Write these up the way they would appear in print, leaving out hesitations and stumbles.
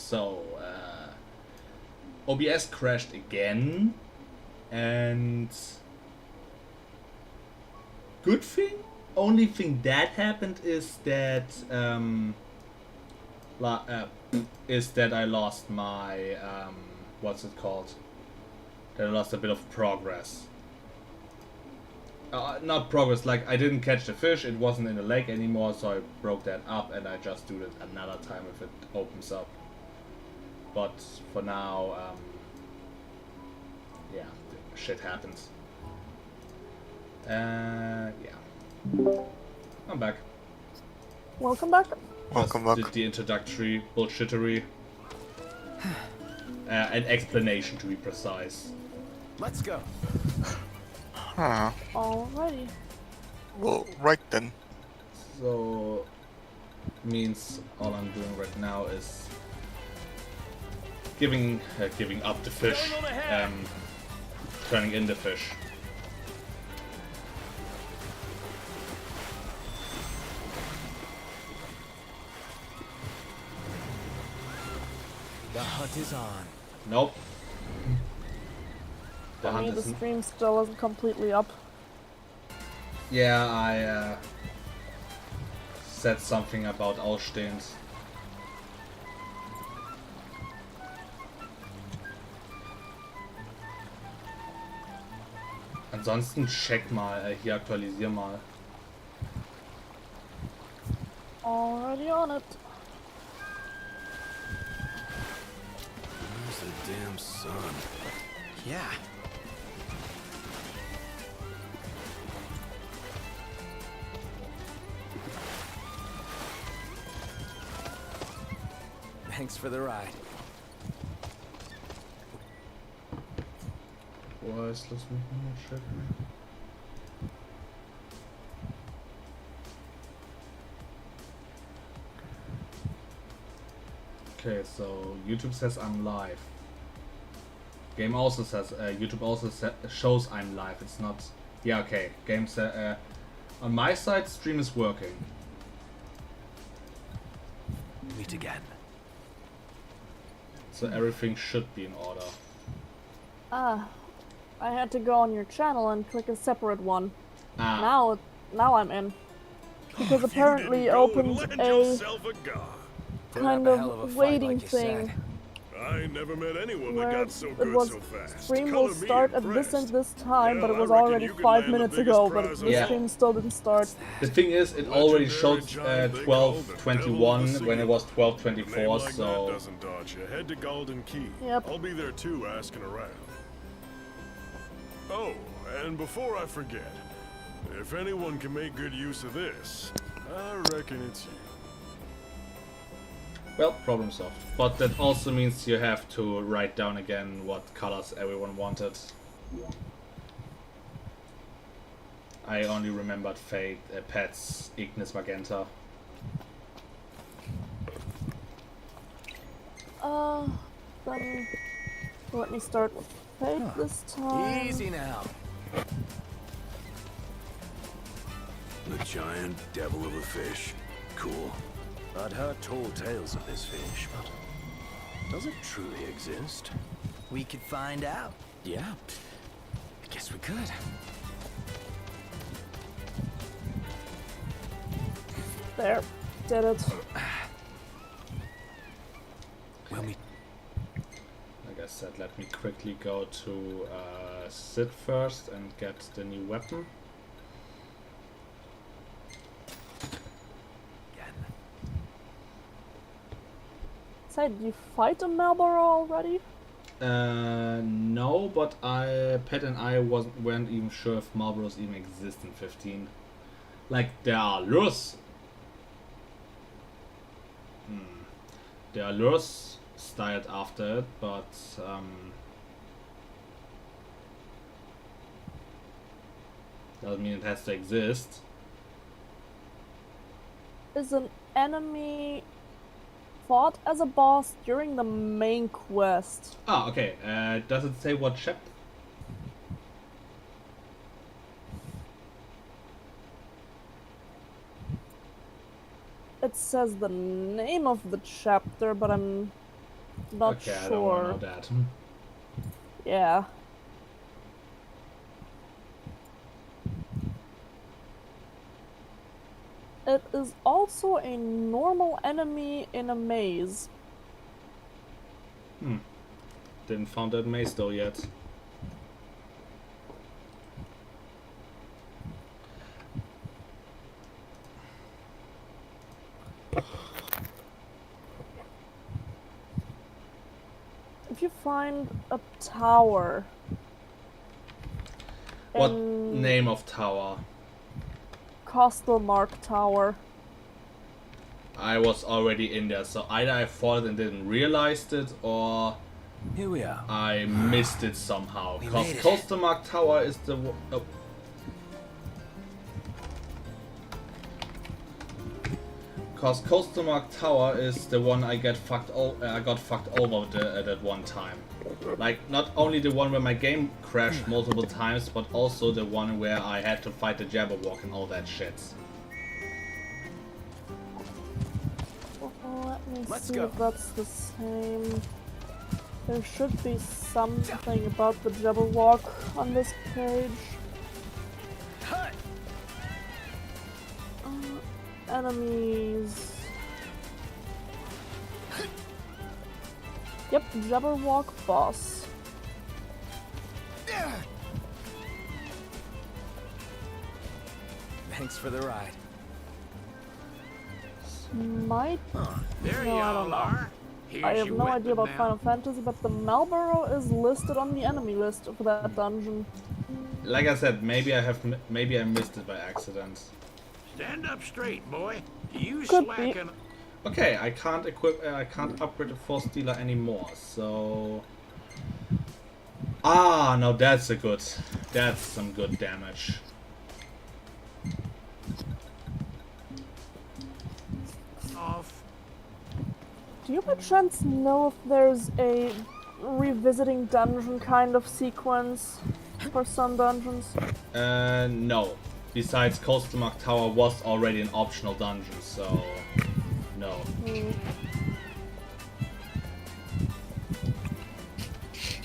So, OBS crashed again, and good thing, only thing that happened is that I lost my what's it called? That I lost a bit of progress. Not progress, like I didn't catch the fish, it wasn't in the lake anymore, so I broke that up and I just do it another time if it opens up. But for now, yeah, shit happens. Yeah. I'm back. Welcome back. Welcome back. Did the introductory bullshittery. An explanation to be precise. Let's go. Alrighty. Well, right then. So, means all I'm doing right now is giving up the fish, turning in the fish. The hunt is on. Nope. The For me, hunt the isn't. stream still isn't completely up. Yeah, I said something about Ausstehens. Ansonsten check mal, hier aktualisier mal. Already on it. Where's the damn sun? Yeah. Thanks for the ride. Was, lass mich mal checken. Okay, so YouTube says I'm live. Game also says, YouTube also shows I'm live. It's not. Yeah, okay. Game on my side, stream is working. Meet again. So everything should be in order. I had to go on your channel and click a separate one. Ah. Now I'm in. Because apparently opened a kind of waiting thing. I never met anyone that Where got so it good was so fast. stream Color will me start at this and impressed. this time, but it Hell, was I reckon already you could 5 land the minutes biggest ago, but prize the of stream all. still didn't start. The thing is, it already showed Legendary giant they 12:21 when it was A name 12:24, like that so doesn't dodge you. Head to Golden Key. Yep. I'll be there too, asking around. Oh, and before I forget, if anyone can make good use of this, I reckon it's you. well, problem solved. But that also means you have to write down again what colors everyone wanted. I only remembered Fate, Pets, Ignis, Magenta. Then let me start with Fate this time. Easy now. The giant devil of a fish. Cool. I'd heard tall tales of this fish, but does it truly exist? We could find out. Yeah, I guess we could. There, did it. When we Like I said, let me quickly go to Sid first and get the new weapon. Say, did you fight a Marlboro already? No, but Pat and I weren't even sure if Marlboros even exist in 15. Like, there are lures. There are lures styled after it, but doesn't mean it has to exist. Is an enemy fought as a boss during the main quest? Ah, okay. Does it say what chapter? It says the name of the chapter, but I'm Not Okay, I don't sure. wanna know that. Yeah. It is also a normal enemy in a maze. Didn't found that maze though yet. If you find a tower... What in name of tower? Costelmark Tower. I was already in there, so either I thought and didn't realize it, or Here we are. I missed it somehow. We Because made it. Costelmark Tower is the Because Costelmark Tower is the one I got fucked over that one time. Like, not only the one where my game crashed multiple times, but also the one where I had to fight the Jabberwock and all that shit. Let me Let's see go. if that's the same. There should be something about the Jabberwock on this page. Hut! Enemies. Yep, Jabberwock boss. Thanks for the ride. Might. There No, I don't y'all know. are. Here's I have your no weapon idea about now. Final Fantasy, but the Malboro is listed on the enemy list for that dungeon. Like I said, maybe I missed it by accident. Stand up straight, boy. You Could be. slacking. Okay, I can't upgrade the Force Dealer anymore, so... Ah, now that's some good damage. Off. Do you by chance know if there's a revisiting dungeon kind of sequence for some dungeons? No. Besides, Costelmark Tower was already an optional dungeon, so... No.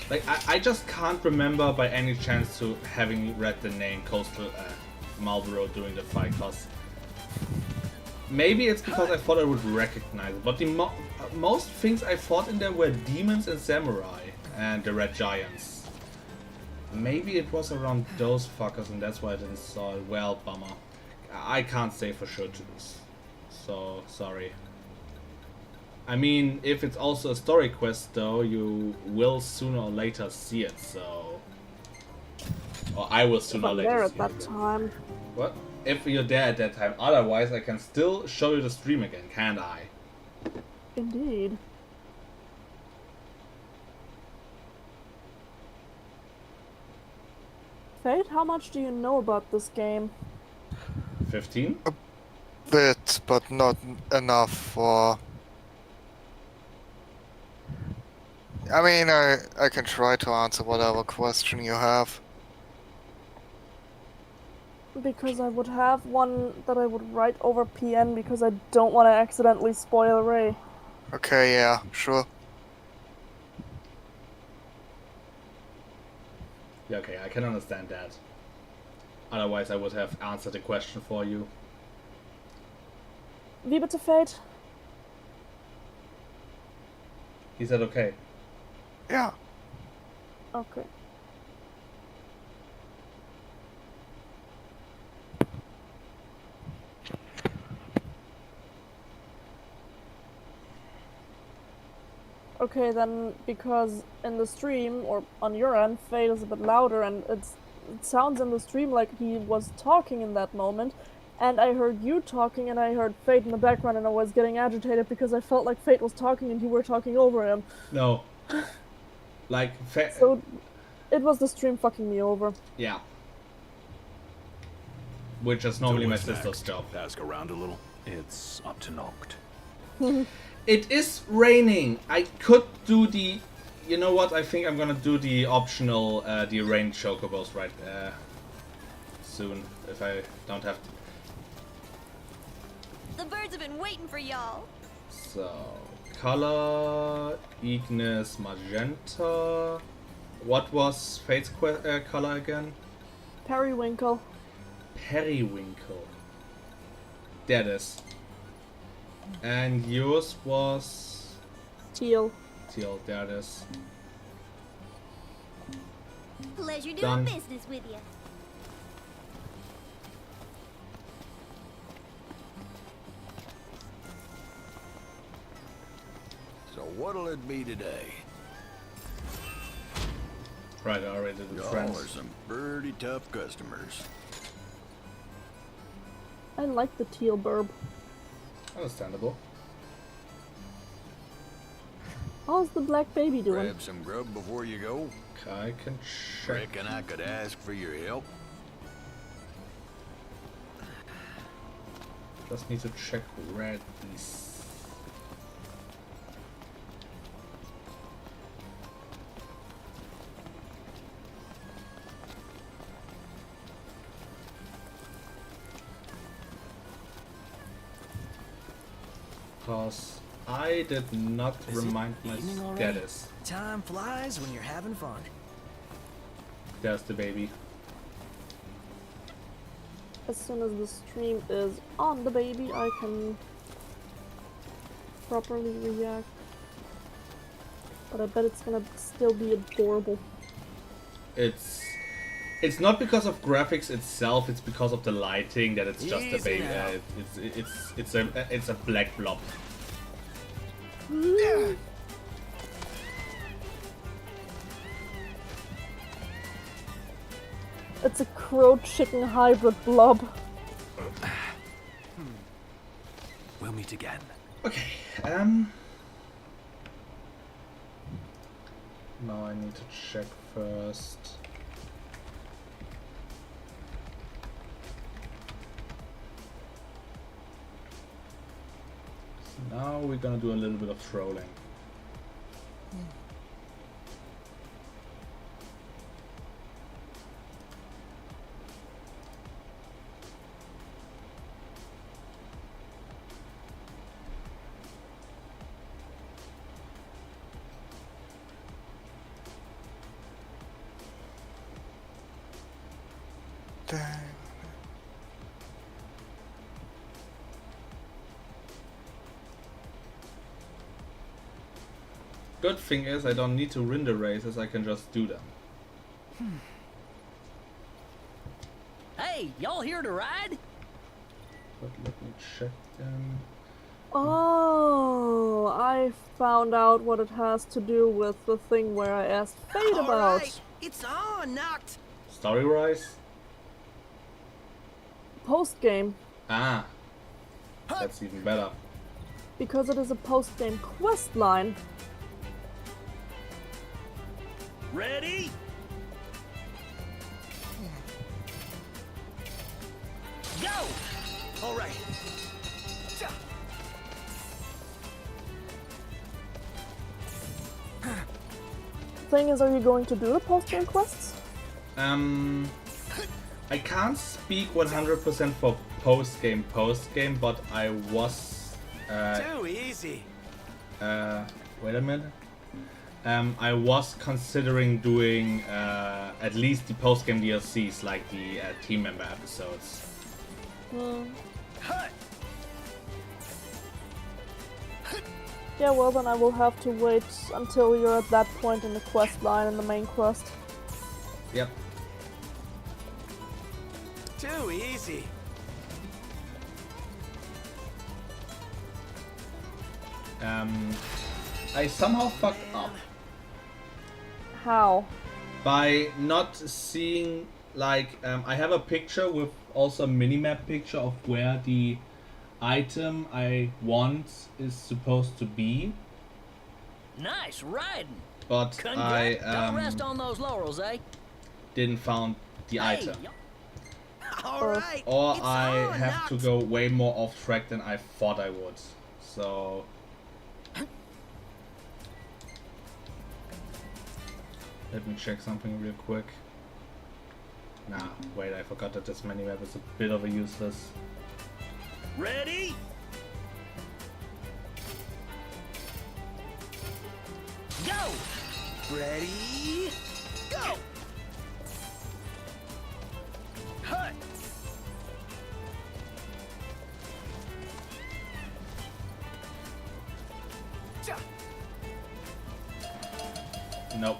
Like, I just can't remember by any chance to having read the name Coastal Marlboro during the fight, cause maybe it's because I thought I would recognize it, but the most things I fought in there were demons and samurai and the red giants. Maybe it was around those fuckers and that's why I didn't saw it. Well, bummer. I can't say for sure to this, so sorry. I mean, if it's also a story quest though, you will sooner or later see it, so... Or I will sooner or I'm later there see at that it. time. What? If you're there at that time. Otherwise, I can still show you the stream again, can't I? Indeed. Fate, how much do you know about this game? 15? Bit, but not enough for... I mean, I can try to answer whatever question you have. Because I would have one that I would write over PN because I don't want to accidentally spoil Ray. Okay, yeah, sure. Yeah, okay, I can understand that. Otherwise, I would have answered the question for you. Wie bitte, Fate? He said okay. Yeah. Okay. Okay, then, because in the stream, or on your end, Fate is a bit louder, and it sounds in the stream like he was talking in that moment, and I heard you talking, and I heard Fate in the background, and I was getting agitated because I felt like Fate was talking and you were talking over him. No. Like, So, it was the stream fucking me over. yeah. Which is normally my what's sister's next? job. Ask around a little. It's up to Noct. It is raining. I could do the... You know what? I think I'm gonna do the optional, the rain chocobos right soon. If I don't have to. The birds have been waiting for y'all. So, color, Ignis magenta. What was Fate's color again? Periwinkle. Periwinkle. There it is. And yours was Teal. teal. There it is. Pleasure doing Done. business with you. So what'll it be today? Right, I already did the Y'all friends. are some pretty tough customers. I like the teal burb. Understandable. How's the black baby doing? Grab some grub before you go. I can check. Reckon I could ask for your help. Just need to check where these. Because I did not Is it remind my evening already? status. Time flies when you're having fun. There's the baby. As soon as the stream is on the baby, I can properly react. But I bet it's gonna still be adorable. It's not because of graphics itself. It's because of the lighting that it's just a Easy baby. now. It's a black blob. It's a crow-chicken hybrid blob. We'll meet again. Okay. Now I need to check first. So now we're gonna do a little bit of trolling. Dang. Good thing is I don't need to render races, I can just do them. Hey, y'all here to ride? But let me check them. Oh, I found out what it has to do with the thing where I asked Fate about. Alright, it's on, Noct. Story Rise? Post-game. Ah. That's even better. Because it is a post-game quest line. Ready? Go! Alright. Thing is, are you going to do the post-game quests? I can't speak 100% for post-game, but I was, Too easy. wait a minute. I was considering doing, at least the post-game DLCs, like the team member episodes. Hut! Yeah, well then I will have to wait until you're at that point in the quest line in the main quest. Yep. Too easy. I somehow fucked up How? by not seeing, like, I have a picture with also a minimap picture of where the item I want is supposed to be, Nice riding. but Congrats. Don't I rest on those laurels, eh? didn't found the item. Alright. Or it's I on, have to Noct. go way more off track than I thought I would. So let me check something real quick. Nah, wait, I forgot that this minimap is a bit of a useless. Ready? Ready? Go! Hut! Ja! Nope.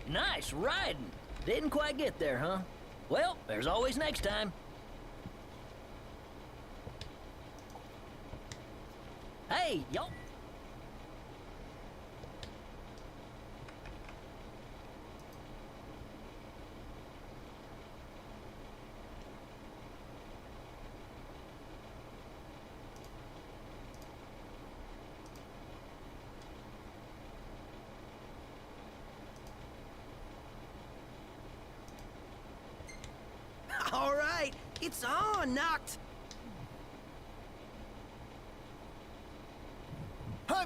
Nice riding. Didn't quite get there, huh? Well, there's always next time. Hey, y'all. All right, it's on, knocked. Huh.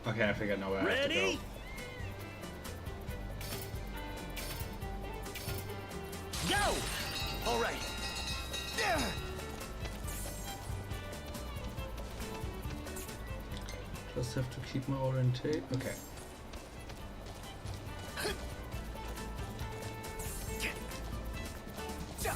Okay, I think I know where I have to go. Ready? Go! All right. Yeah. Just have to keep my orientation. Okay. Ja.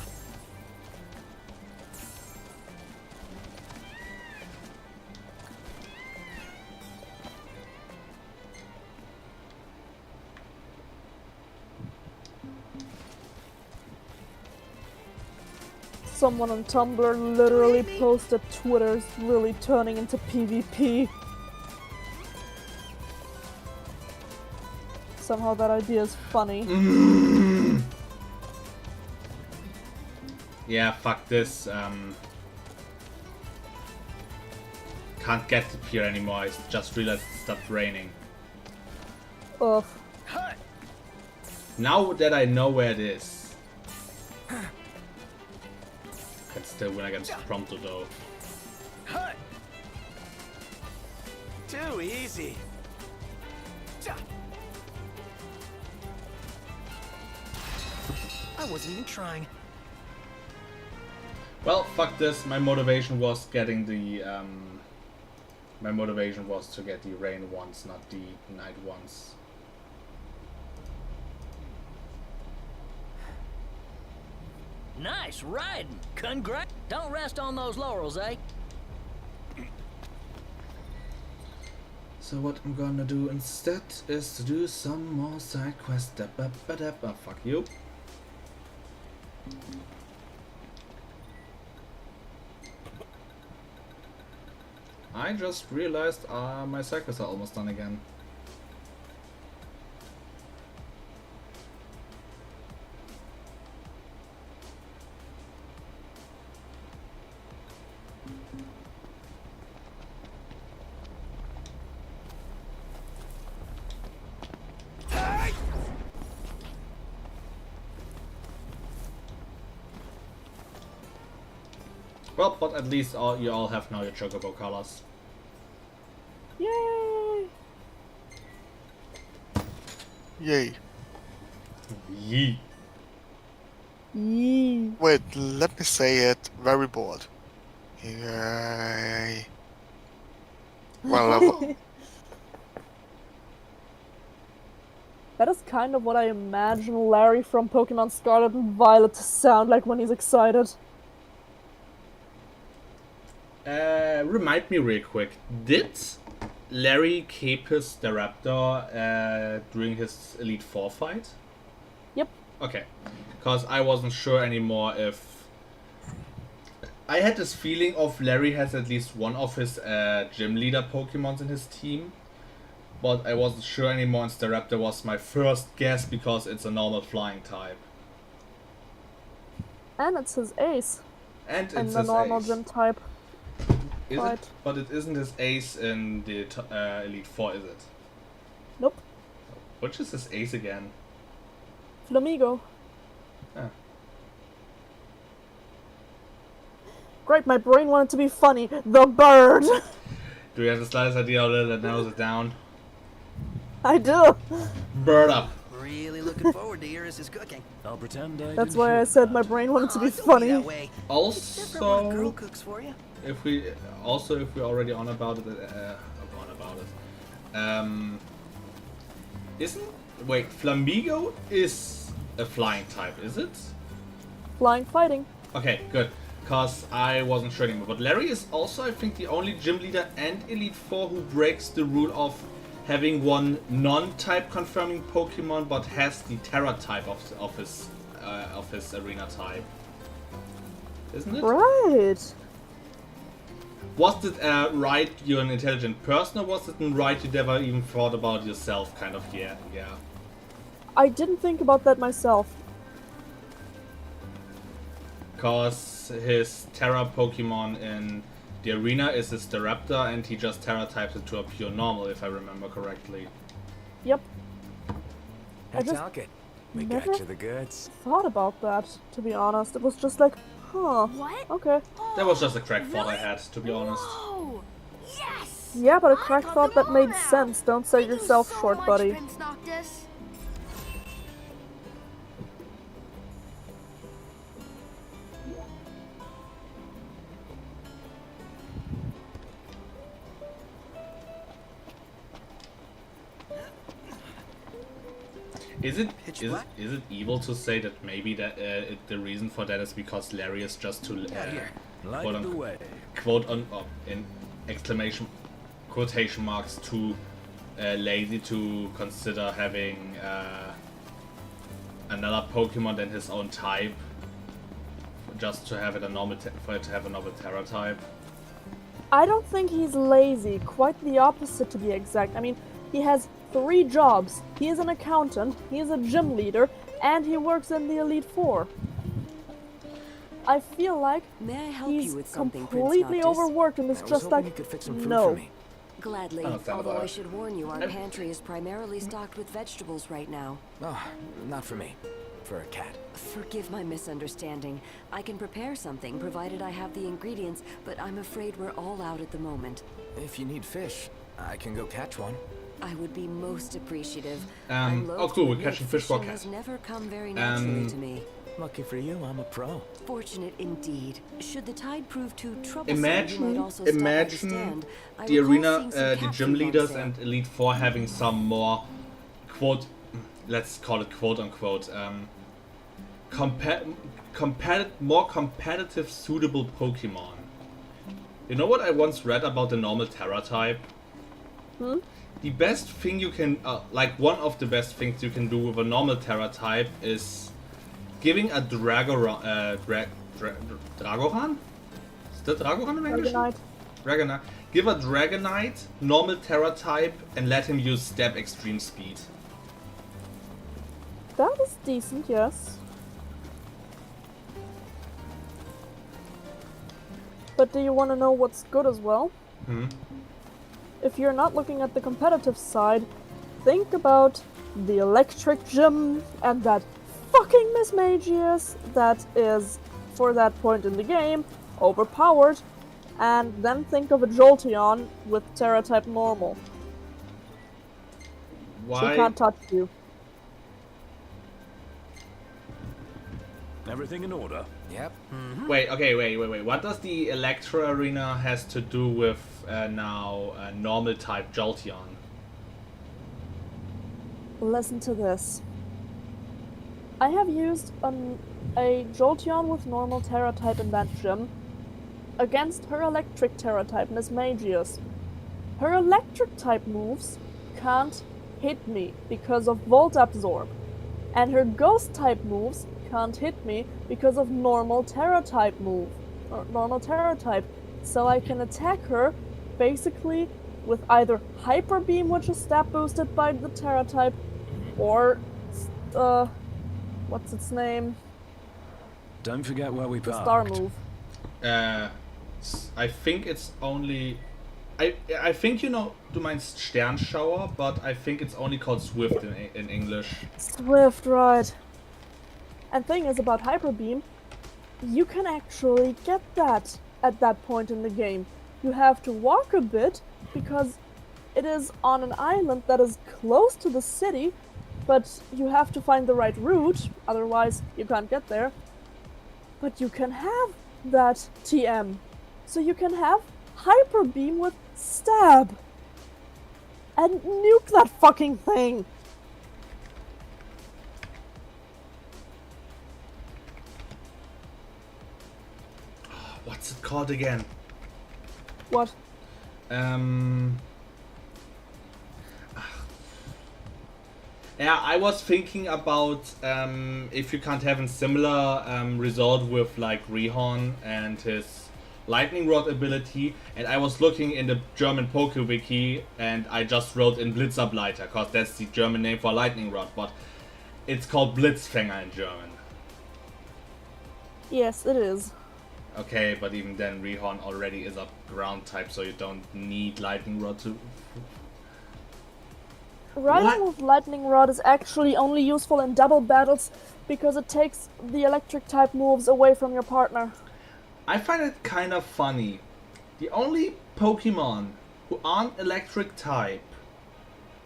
Someone on Tumblr literally posted Twitter's really turning into PvP. Somehow that idea is funny. Yeah, fuck this. Can't get up here anymore. I just realized it stopped raining. Ugh. Hut. Now that I know where it is. Can still win against Prompto though. Hut. Too easy. Ja. I wasn't even trying. Well, fuck this. My motivation was getting the my motivation was to get the rain ones, not the night ones. Nice riding. Congrats. Don't rest on those laurels, eh? So what I'm gonna do instead is to do some more side quests. Fuck you. I just realized my side quests are almost done again. Well, but at least you all have now your chocobo colors. Yay! Yay. Yee. Yee. Wait, let me say it. Very bored. Yay. One level. That is kind of what I imagine Larry from Pokemon Scarlet and Violet to sound like when he's excited. Remind me real quick. Did Larry keep his Staraptor during his Elite Four fight? Yep. Okay. Because I wasn't sure anymore if... I had this feeling of Larry has at least one of his gym leader Pokemons in his team. But I wasn't sure anymore, and Staraptor was my first guess because it's a normal flying type. And it's his ace. And it's And the his normal ace. gym type. Is Right. it? But it isn't his ace in the Elite Four, is it? Nope. Which is his ace again? Flamigo. Ah. Great, my brain wanted to be funny. The bird! Do you have the slightest idea how little that narrows it down? I do. Bird up. Really looking forward to Iris' cooking. I'll pretend I That's didn't why hear I said my that. brain wanted to be Don't funny. that way. It's different when a girl Also, cooks for you. if we're already on about it, wait, Flamigo is a flying type, is it? Flying fighting. Okay, good. Cause I wasn't sure anymore. But Larry is also, I think, the only gym leader and Elite Four who breaks the rule of having one non-type confirming Pokemon, but has the Terra type of his arena type. Isn't it? Right. Was it right you're an intelligent person, or was it right you never even thought about yourself? Kind of, yeah. I didn't think about that myself. Cause his Terra Pokemon in the arena is his Staraptor, and he just Terra types it to a pure normal, if I remember correctly. Yep. I That's just all good. We never- got you the goods. thought about that, to be honest. It was just like, huh. What? Okay. That was just a crack thought I had, to be honest. Whoa! Yes! Yeah, but a I crack got thought them that all made now. sense. Don't sell Thank you yourself so short, much, buddy. Prince Noctis. Is it Pitch is black? is it evil to say that maybe that the reason for that is because Larry is just too Out here. quote Light the unquote, way. in exclamation quotation marks too lazy to consider having another Pokemon than his own type, just to have it for it to have a normal Terra type. I don't think he's lazy. Quite the opposite, to be exact. I mean, he has 3 jobs. He is an accountant, he is a gym leader, and he works in the Elite Four. I feel like May I help he's you with something, Prince completely Noctis? overworked and it's I was just hoping like, you could fix some fruit no. for me. Gladly, Understandable. although I should warn you, our pantry is primarily stocked with vegetables right now. Oh, not for me. For a cat. Forgive my misunderstanding. I can prepare something, provided I have the ingredients, but I'm afraid we're all out at the moment. If you need fish, I can go catch one. I would be most appreciative. Oh, loath cool, to we're admit catching fish for fishing cats. has never come very naturally to me. Lucky for you, I'm a pro. Fortunate indeed. Should the tide prove too troublesome, you Imagine might also stop at the imagine stand. I the recall arena, seeing some the cat gym food on leaders sale. and Elite Four having some more let's call it quote unquote more competitive suitable Pokemon. You know what I once read about the normal Terra type? The best thing you can one of the best things you can do with a normal Terra type is giving a Dragoran Dragoran? Is that Dragoran in English? Dragonite. Dragonite. Give a Dragonite normal Terra type and let him use Step Extreme Speed. That is decent, yes. But do you want to know what's good as well? If you're not looking at the competitive side, think about the electric gym and that fucking Miss Magius that is, for that point in the game, overpowered, and then think of a Jolteon with Terra type normal. She Why? can't touch you. Everything in order. Yep. Wait. What does the Electro Arena has to do with now normal type Jolteon? Listen to this. I have used a Jolteon with normal Terra type in that gym against her electric Terra type, Miss Magius. Her electric type moves can't hit me because of Volt Absorb, and her ghost type moves can't hit me because of normal Terra type move, or normal Terra type. So I can attack her basically with either Hyper Beam, which is stat boosted by the Terra type, or what's its name? Don't forget where we The parked. star move. I think it's only. I think you know du meinst Sternschauer, but I think it's only called Swift in English. Swift, right. And thing is about Hyper Beam, you can actually get that at that point in the game. you have to walk a bit because it is on an island that is close to the city, but you have to find the right route, otherwise you can't get there. But you can have that TM. So you can have Hyper Beam with Stab. And nuke that fucking thing! What's it called again? What? Yeah, I was thinking about if you can't have a similar result with like Rihon and his lightning rod ability, and I was looking in the German PokeWiki and I just wrote in Blitzerbleiter, because that's the German name for lightning rod, but it's called Blitzfänger in German. Yes, it is. Okay, but even then Rihon already is a ground type, so you don't need lightning rod to... Riding with Lightning Rod is actually only useful in double battles because it takes the electric type moves away from your partner. I find it kind of funny. The only Pokemon who aren't electric type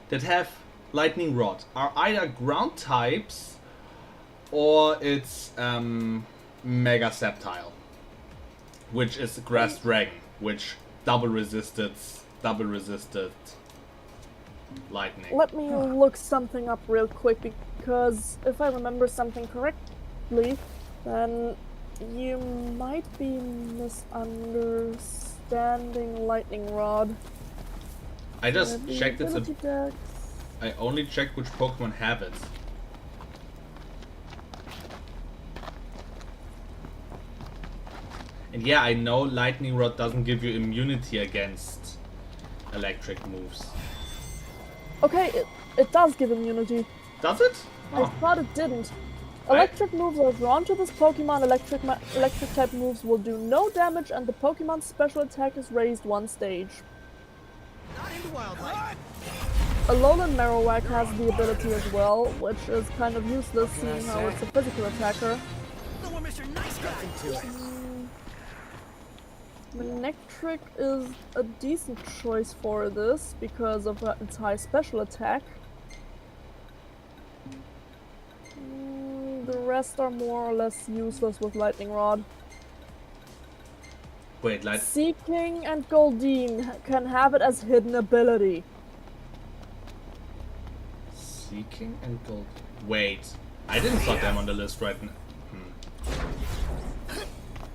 that have Lightning Rod are either ground types or it's Mega Sceptile, which is Grass Dragon, which double resisted lightning. Let me look something up real quick, because if I remember something correctly, then you might be misunderstanding Lightning Rod. I just The checked it's ability dex. I only checked which Pokemon have it. And yeah, I know Lightning Rod doesn't give you immunity against electric moves. Okay, it does give immunity. Does it? I thought it didn't. Electric moves are drawn to this Pokemon. Electric type moves will do no damage, and the Pokemon's special attack is raised one stage. Alolan Marowak has the ability as well, which is kind of useless seeing how it's a physical attacker. Manectric is a decent choice for this because of its high special attack. The rest are more or less useless with Lightning Rod. Wait, Seeking and Goldeen can have it as hidden ability. Seeking and Gold. Wait, I didn't put them on the list right now.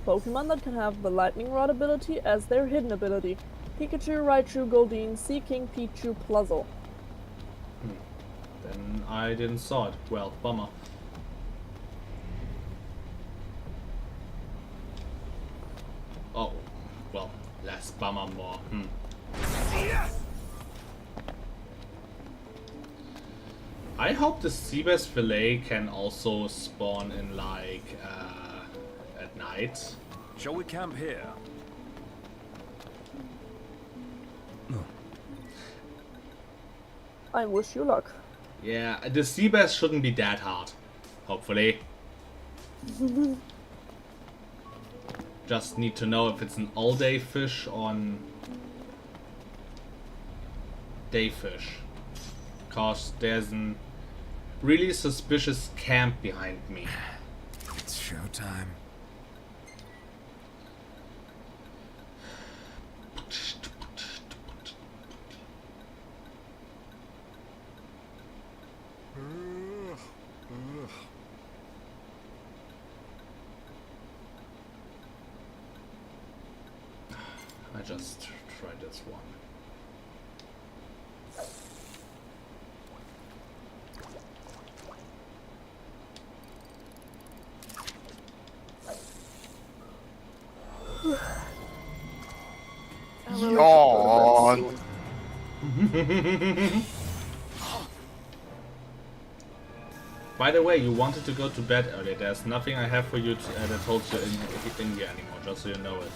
Pokemon that can have the Lightning Rod ability as their hidden ability. Pikachu, Raichu, Goldeen, Seeking, Pichu, Pluzzle. Then I didn't saw it. Well, bummer. Oh, well, less bummer, more. I hope the Seabass fillet can also spawn in like at night. Shall we camp here? I wish you luck. Yeah, the Seabass shouldn't be that hard. Hopefully. Just need to know if it's an all-day fish or an day fish. Cause there's an really suspicious camp behind me. It's showtime. I just tried this one. Yawn. By the way, you wanted to go to bed earlier. There's nothing I have for you that holds you in here anymore, just so you know it.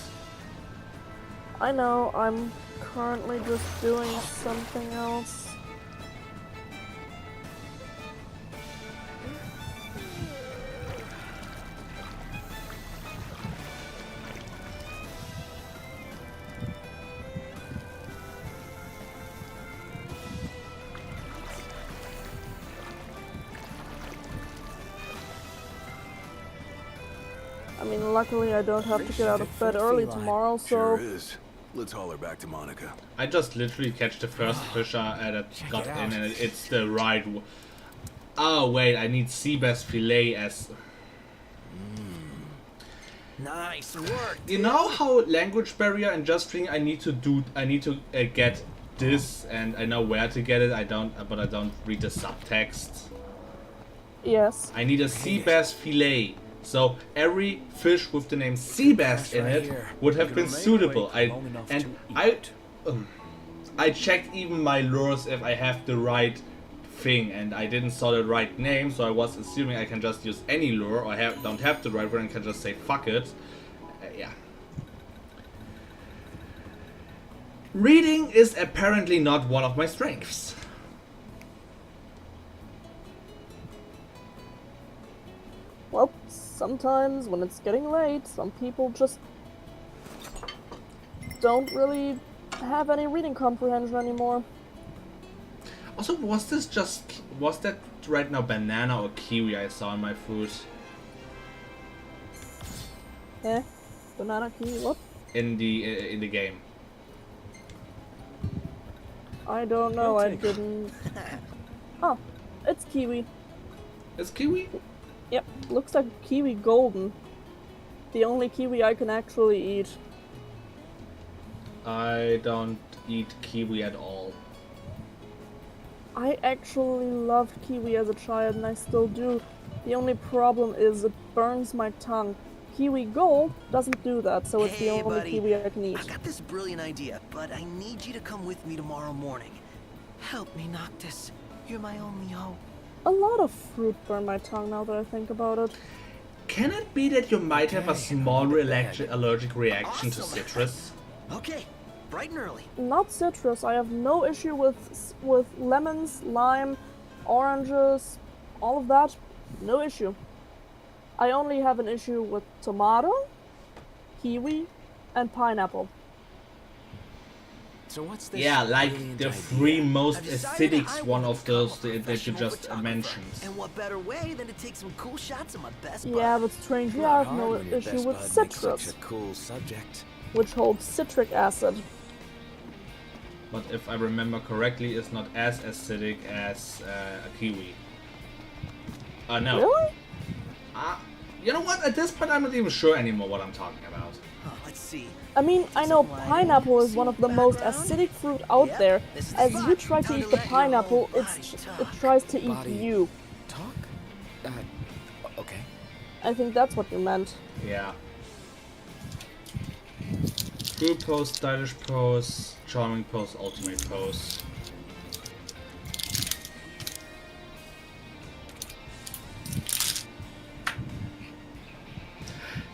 I know, I'm currently just doing something else. and luckily I don't have to get out of bed early tomorrow, so... Sure is. Let's haul her back to Monica. I just literally catch the first fish that got in, and it's the right. Oh wait, I need sea bass fillet as. Nice work. You know how language barrier and just string I need to get this, and I know where to get it. But I don't read the subtext. Yes. I need a sea bass fillet. So every fish with the name sea bass in it would have been suitable. I checked even my lures if I have the right thing, and I didn't saw the right name, so I was assuming I can just use any lure, or don't have the right one and can just say fuck it. Yeah. Reading is apparently not one of my strengths. Well, sometimes when it's getting late, some people just don't really have any reading comprehension anymore. Also, was that right now banana or kiwi I saw in my food? Eh? Banana kiwi, what? In the game. I don't know, I didn't... Oh, it's kiwi. It's kiwi? Yep, looks like kiwi golden. The only kiwi I can actually eat. I don't eat kiwi at all. I actually loved kiwi as a child, and I still do. The only problem is it burns my tongue. Kiwi gold doesn't do that, so it's the only buddy. kiwi I can eat. I got this brilliant idea, but I need you to come with me tomorrow morning. Help me, Noctis. You're my only hope. A lot of fruit burn my tongue now that I think about it. Can it be that you might have a small allergic reaction to citrus? Okay, bright and early. Not citrus. I have no issue with lemons, lime, oranges, all of that. No issue. I only have an issue with tomato, kiwi, and pineapple. So what's this? Yeah, like brilliant the idea? three most I've decided acidic I one want of to become those a that you professional just photographer. mentioned. And what better way than to take some cool shots of my best Yeah, bud? but strangely Not I have hard no when your issue best with bud makes citrus, such a cool subject. which holds citric acid. But if I remember correctly, it's not as acidic as a kiwi. No. Really? You know what? At this point, I'm not even sure anymore what I'm talking about. Let's see. I mean, I know pineapple is one of the most acidic fruit out there. As you try to eat the pineapple, it tries to eat you. Talk? Okay. I think that's what you meant. Yeah. Group pose, stylish pose, charming pose, ultimate pose.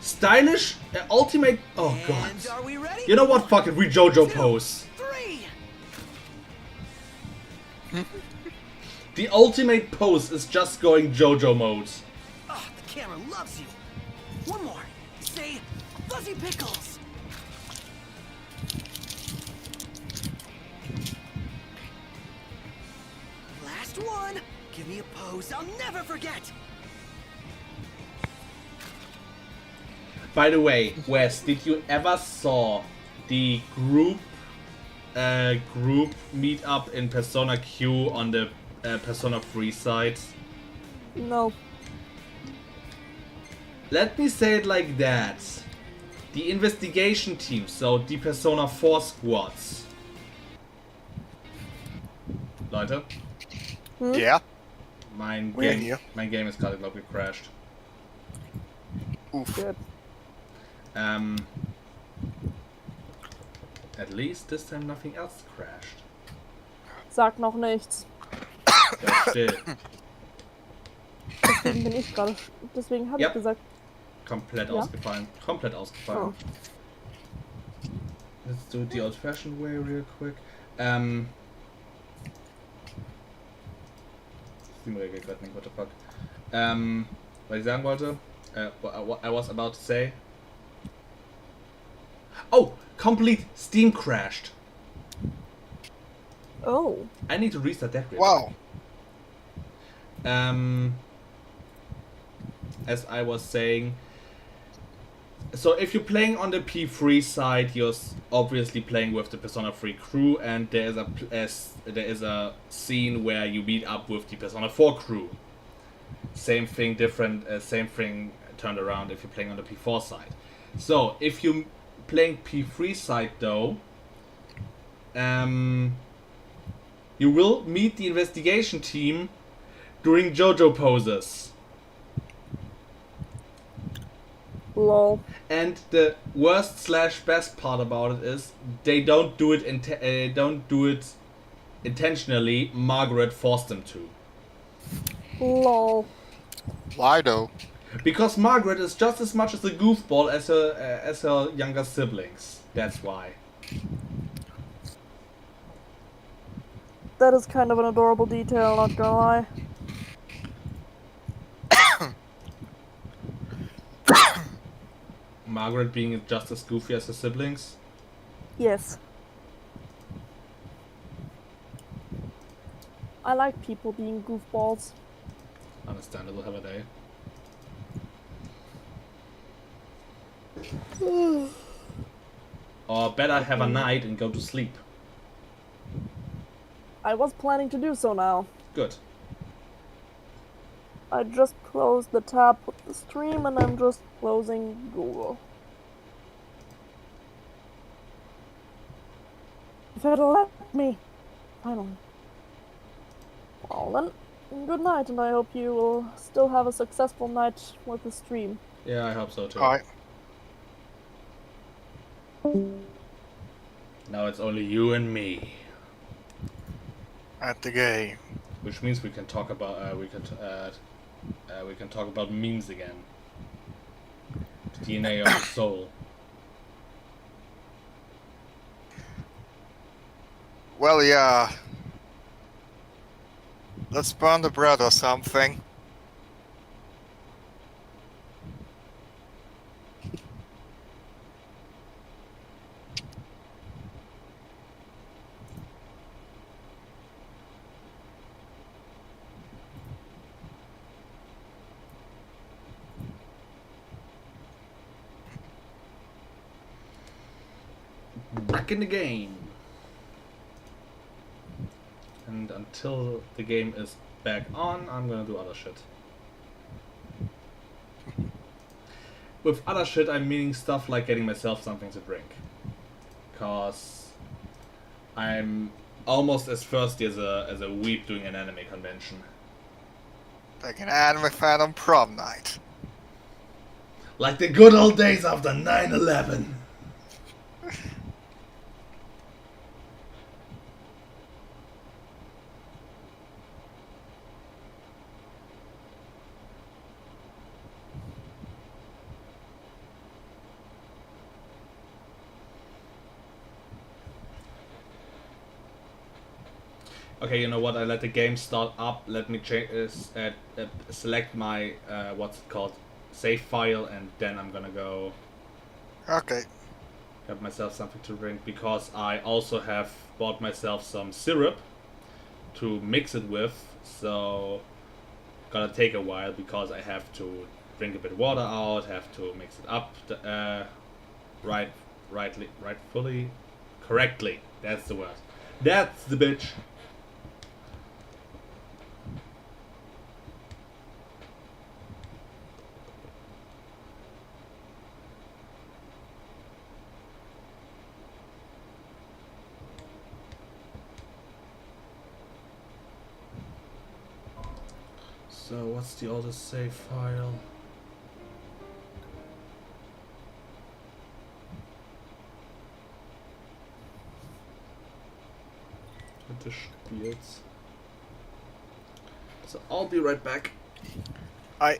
Stylish, ultimate. Oh god. And are we ready? You know what? Fuck it. We JoJo pose. 3. The ultimate pose is just going JoJo mode. Oh, the camera loves you. One more. Say, fuzzy pickles. Last one. Give me a pose I'll never forget. By the way, Wes, did you ever saw the group meetup in Persona Q on the Persona 3 site? No. Let me say it like that. The investigation team, so die Persona 4 squads. Leute, Yeah. mein We're Game, here. mein Game ist gerade, glaube ich, gecrashed. Oof. Good. At least this time nothing else crashed. Sag noch nichts. Sei still. Deswegen bin ich gerade. Deswegen habe Yep. ich gesagt. Komplett Ja? ausgefallen. Komplett ausgefallen. Oh. Let's do it the old-fashioned way real quick. Steam-Regel gerade nicht, what the fuck. Was ich sagen wollte, what I was about to say. Oh! Complete Steam crashed. Oh. I need to restart that real Wow. As I was saying, So if you're playing on the P3 side, you're obviously playing with the Persona 3 crew, and there is a scene where you meet up with the Persona 4 crew. Same thing, different. Same thing turned around if you're playing on the P4 side. So if you're playing P3 side though, you will meet the investigation team during JoJo poses. Lol. And the worst slash best part about it is they don't do it intentionally. Margaret forced them to. Lol. Why though? Because Margaret is just as much as a goofball as her younger siblings. That's why. That is kind of an adorable detail, not gonna lie. Margaret being just as goofy as her siblings. Yes. I like people being goofballs. Understandable, have a day. Or better have a night and go to sleep. I was planning to do so now. Good. I just closed the tab with the stream and I'm just closing Google. If it'll let me. Finally. Well then, good night, and I hope you will still have a successful night with the stream. Yeah, I hope so too. Alright. Now it's only you and me. At the game. Which means we can talk about we can talk about memes again. The DNA of the soul. Well, yeah. Let's burn the bread or something. Back in the game. And until the game is back on, I'm gonna do other shit. With other shit, I'm meaning stuff like getting myself something to drink. Cause I'm almost as thirsty as a weep doing an anime convention. Like an anime fan on prom night. Like the good old days after 9/11. Okay, you know what? I let the game start up. Let me select my what's it called, save file, and then I'm gonna go Okay. get myself something to drink because I also have bought myself some syrup to mix it with. So gonna take a while because I have to drink a bit of water out, have to mix it up, rightfully, correctly. That's the word. That's the bitch. So what's the oldest save file? The Spiels. So I'll be right back. I.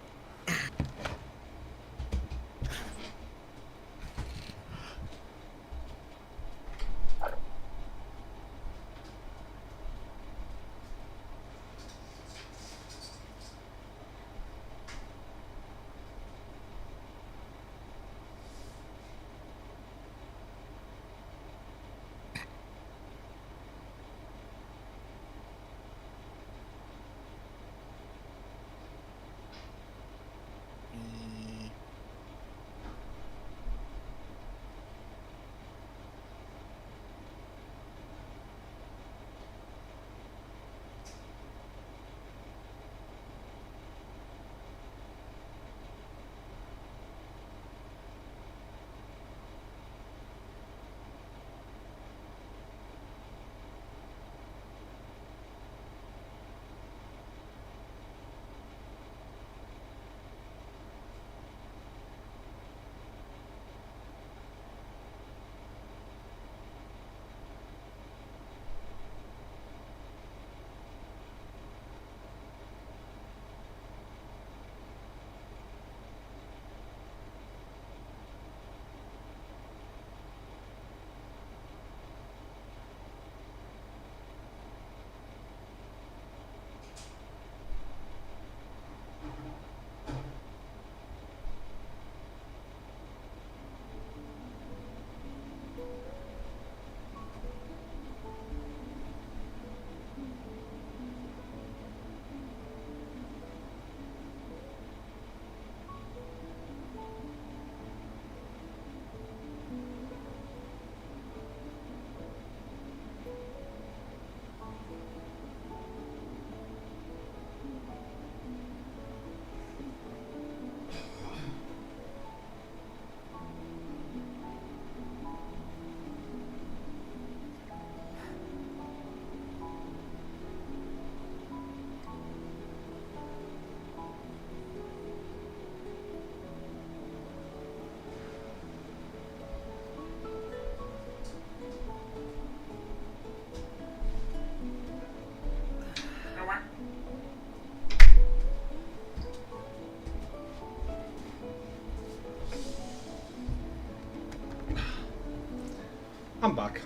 I'm back.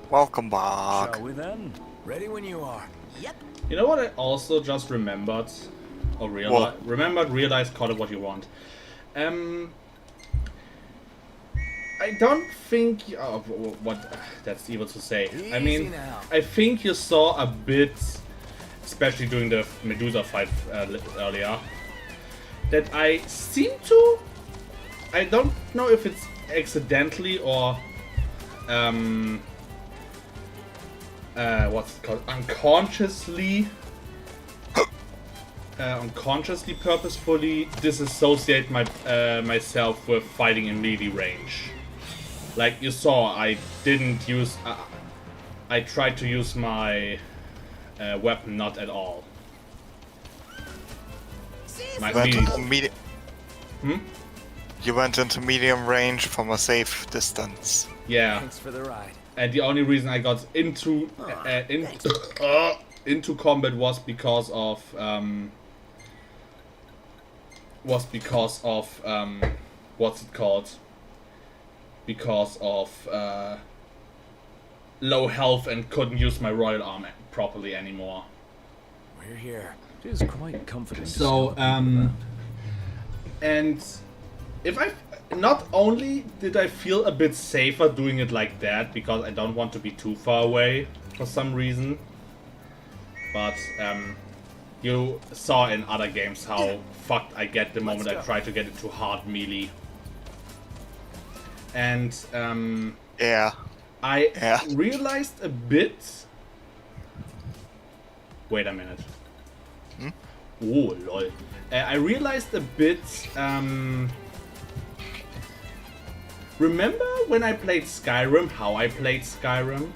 Welcome back. Shall we then? Ready when you are. Yep. You know what I also just remembered? Or realized, call it what you want. I don't think... Oh, what? That's evil to say. I mean, Easy now. I think you saw a bit, especially during the Medusa fight earlier, that I seem to... I don't know if it's accidentally or... what's it called? Unconsciously... unconsciously, purposefully disassociate myself with fighting in melee range. Like you saw, I didn't use... I tried to use my weapon not at all. My Went melee... into medi- You went into medium range from a safe distance. Yeah. Thanks for the ride. And the only reason I got into into combat was because of what's it called? Because of low health and couldn't use my royal arm properly anymore. We're here. It is quite comforting. to So and if I not only did I feel a bit safer doing it like that because I don't want to be too far away for some reason, but you saw in other games how fucked I get the moment I try to get into hard melee. And Yeah. I realized a bit. Wait a minute. Oh lol. I realized a bit. Remember when I played Skyrim? How I played Skyrim?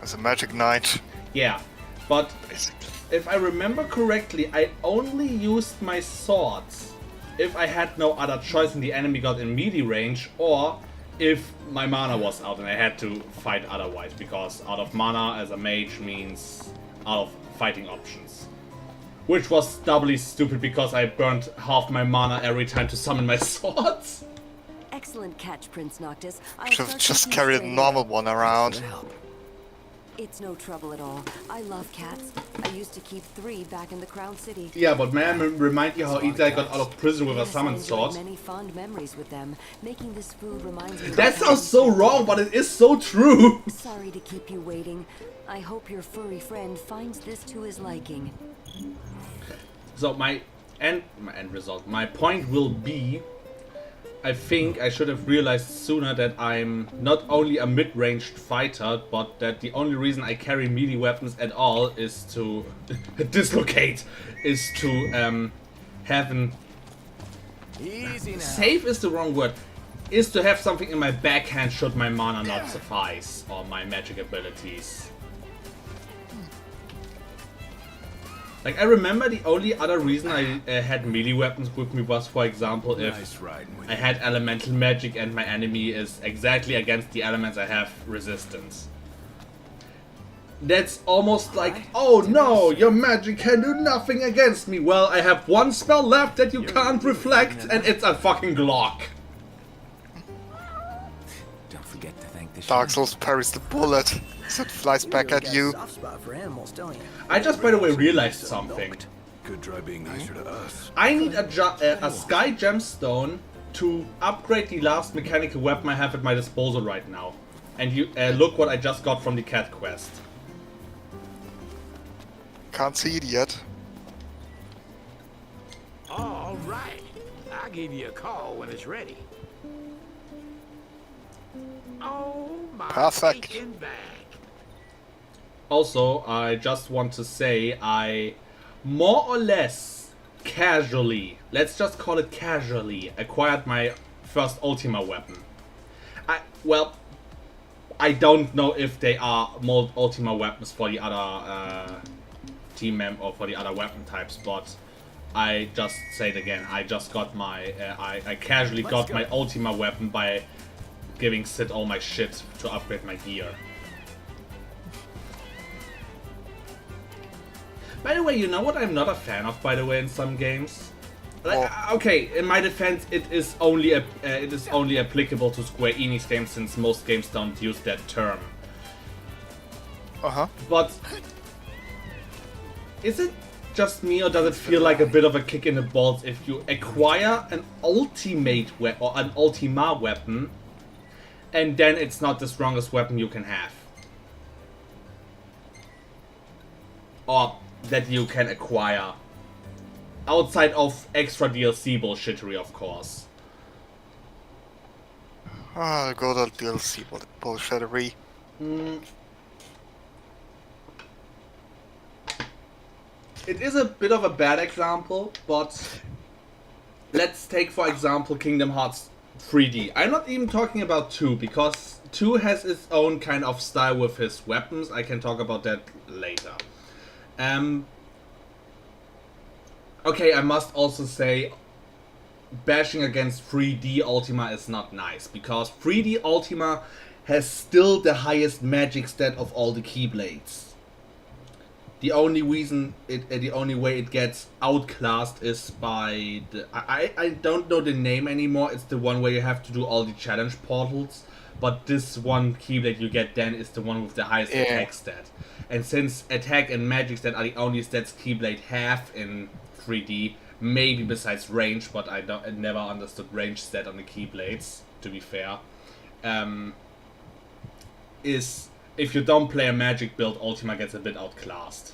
As a magic knight. Yeah, but Basically. if I remember correctly, I only used my swords if I had no other choice and the enemy got in melee range, or if my mana was out and I had to fight otherwise, because out of mana as a mage means out of fighting options. Which was doubly stupid because I burned half my mana every time to summon my swords. Excellent catch, Prince Noctis. Should have just carried a normal one around. It's no trouble at all. I love cats. I used to keep 3 back in the Crown City. Yeah, but may I remind you how easily I got out of prison with a Yes, I summoned enjoy sword? many fond memories with them. Making this food reminds me of That my sounds so childhood. wrong, but it is so true! Sorry to keep you waiting. I hope your furry friend finds this to his liking. So my end result, my point will be, I think I should have realized sooner that I'm not only a mid-ranged fighter, but that the only reason I carry melee weapons at all is to dislocate, is to have an Easy now. save is the wrong word, is to have something in my backhand should my mana not suffice or my magic abilities. Like, I remember the only other reason I had melee weapons with me was, for example, if Nice riding with I had elemental magic and my enemy is exactly against the elements I have resistance. That's almost like, oh no, your magic can do nothing against me. Well, I have one spell left that you can't reflect, and it's a fucking Glock. Don't forget to thank the Dark Souls parries the bullet. So it flies back at you. Soft spot for animals, don't you? I just, by the way, realized something. Could try being nicer to us. I need a sky gemstone to upgrade the last mechanical weapon I have at my disposal right now. And you look what I just got from the cat quest. Can't see it yet. All right. I'll give you a call when it's ready. Oh, my Perfect. aching back. Also, I just want to say I more or less casually, let's just call it casually, acquired my first Ultima weapon. I don't know if they are more Ultima weapons for the other team member or for the other weapon types, but I just say it again, I just got my, I casually got my Ultima weapon by giving Sid all my shit to upgrade my gear. By the way, you know what I'm not a fan of, by the way, in some games? Okay, in my defense, it is only applicable to Square Enix games since most games don't use that term. But is it just me, or does it feel like a bit of a kick in the balls if you acquire an ultimate weapon or an Ultima weapon, and then it's not the strongest weapon you can have, or that you can acquire? Outside of extra DLC bullshittery, of course. Good old DLC bullshittery. It is a bit of a bad example, but let's take, for example, Kingdom Hearts 3D. I'm not even talking about 2, because 2 has its own kind of style with his weapons. I can talk about that later. Okay, I must also say, bashing against 3D Ultima is not nice, because 3D Ultima has still the highest magic stat of all the Keyblades. The only way it gets outclassed is by the... I don't know the name anymore. It's the one where you have to do all the challenge portals. But this one Keyblade you get then is the one with the highest attack stat. And since attack and magic stat are the only stats Keyblade have in 3D, maybe besides range, but I never understood range stat on the Keyblades, to be fair, is if you don't play a magic build, Ultima gets a bit outclassed.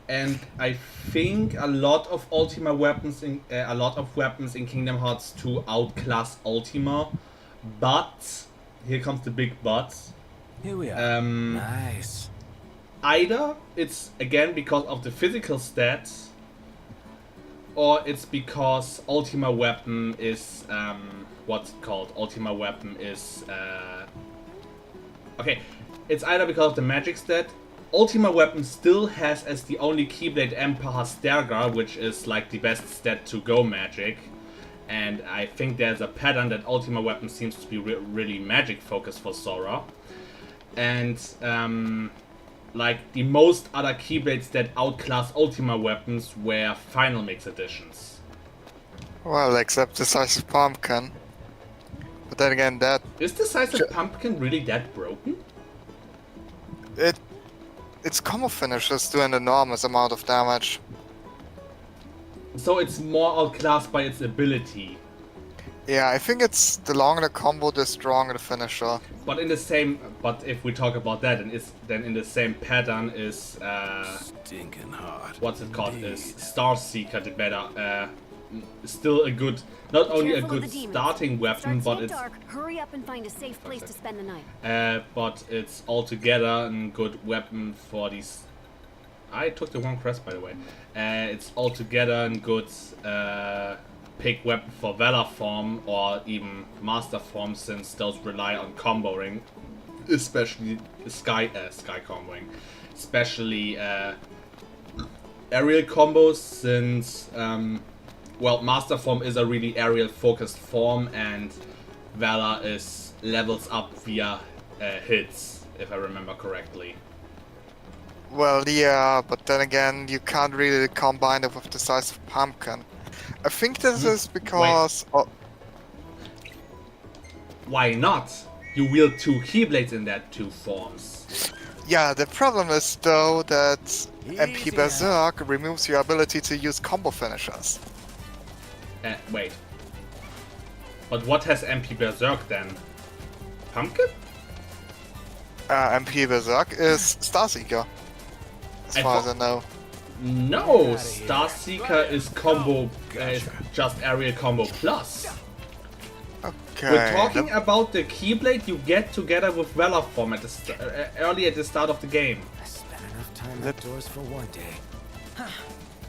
And I think a lot of Ultima weapons in Kingdom Hearts 2 outclass Ultima, but here comes the big but. Here we are. Nice. Either it's again because of the physical stats, or it's because Ultima weapon is what's it called? Ultima weapon is okay. It's either because of the magic stat. Ultima weapon still has as the only Keyblade Empire Sterga, which is like the best stat to go magic, and I think there's a pattern that Ultima weapon seems to be really magic focused for Sora, and like the most other Keyblades that outclass Ultima weapons were Final Mix editions. Well, except Decisive Pumpkin. But then again, that... Is Decisive Pumpkin really that broken? Its combo finishes do an enormous amount of damage. So it's more outclassed by its ability. Yeah, I think it's the longer the combo, the stronger the finisher. But in the same, if we talk about that, then in the same pattern is stinking hard. What's it called? Is Starseeker the better? Still a good, not only a good starting weapon, but it's dark. Hurry up and find a safe place to spend the night. But it's altogether a good weapon for these. I took the wrong crest, by the way. It's altogether a good pick weapon for Valor form or even Master form, since those rely on comboing, especially sky comboing, especially aerial combos, since well, Master form is a really aerial focused form, and Valor is levels up via hits, if I remember correctly. Well, yeah, but then again, you can't really combine it with Decisive Pumpkin. I think this is because... Why not? You wield 2 Keyblades in that 2 forms. Yeah, the problem is though that MP Berserk removes your ability to use combo finishers. Wait. But what has MP Berserk then? Pumpkin? MP Berserk is Starseeker, as far as I know. No, Starseeker is combo, is just aerial combo plus. Okay. We're talking about the Keyblade you get together with Valor form at the early at the start of the game. I spent enough time outdoors for one day.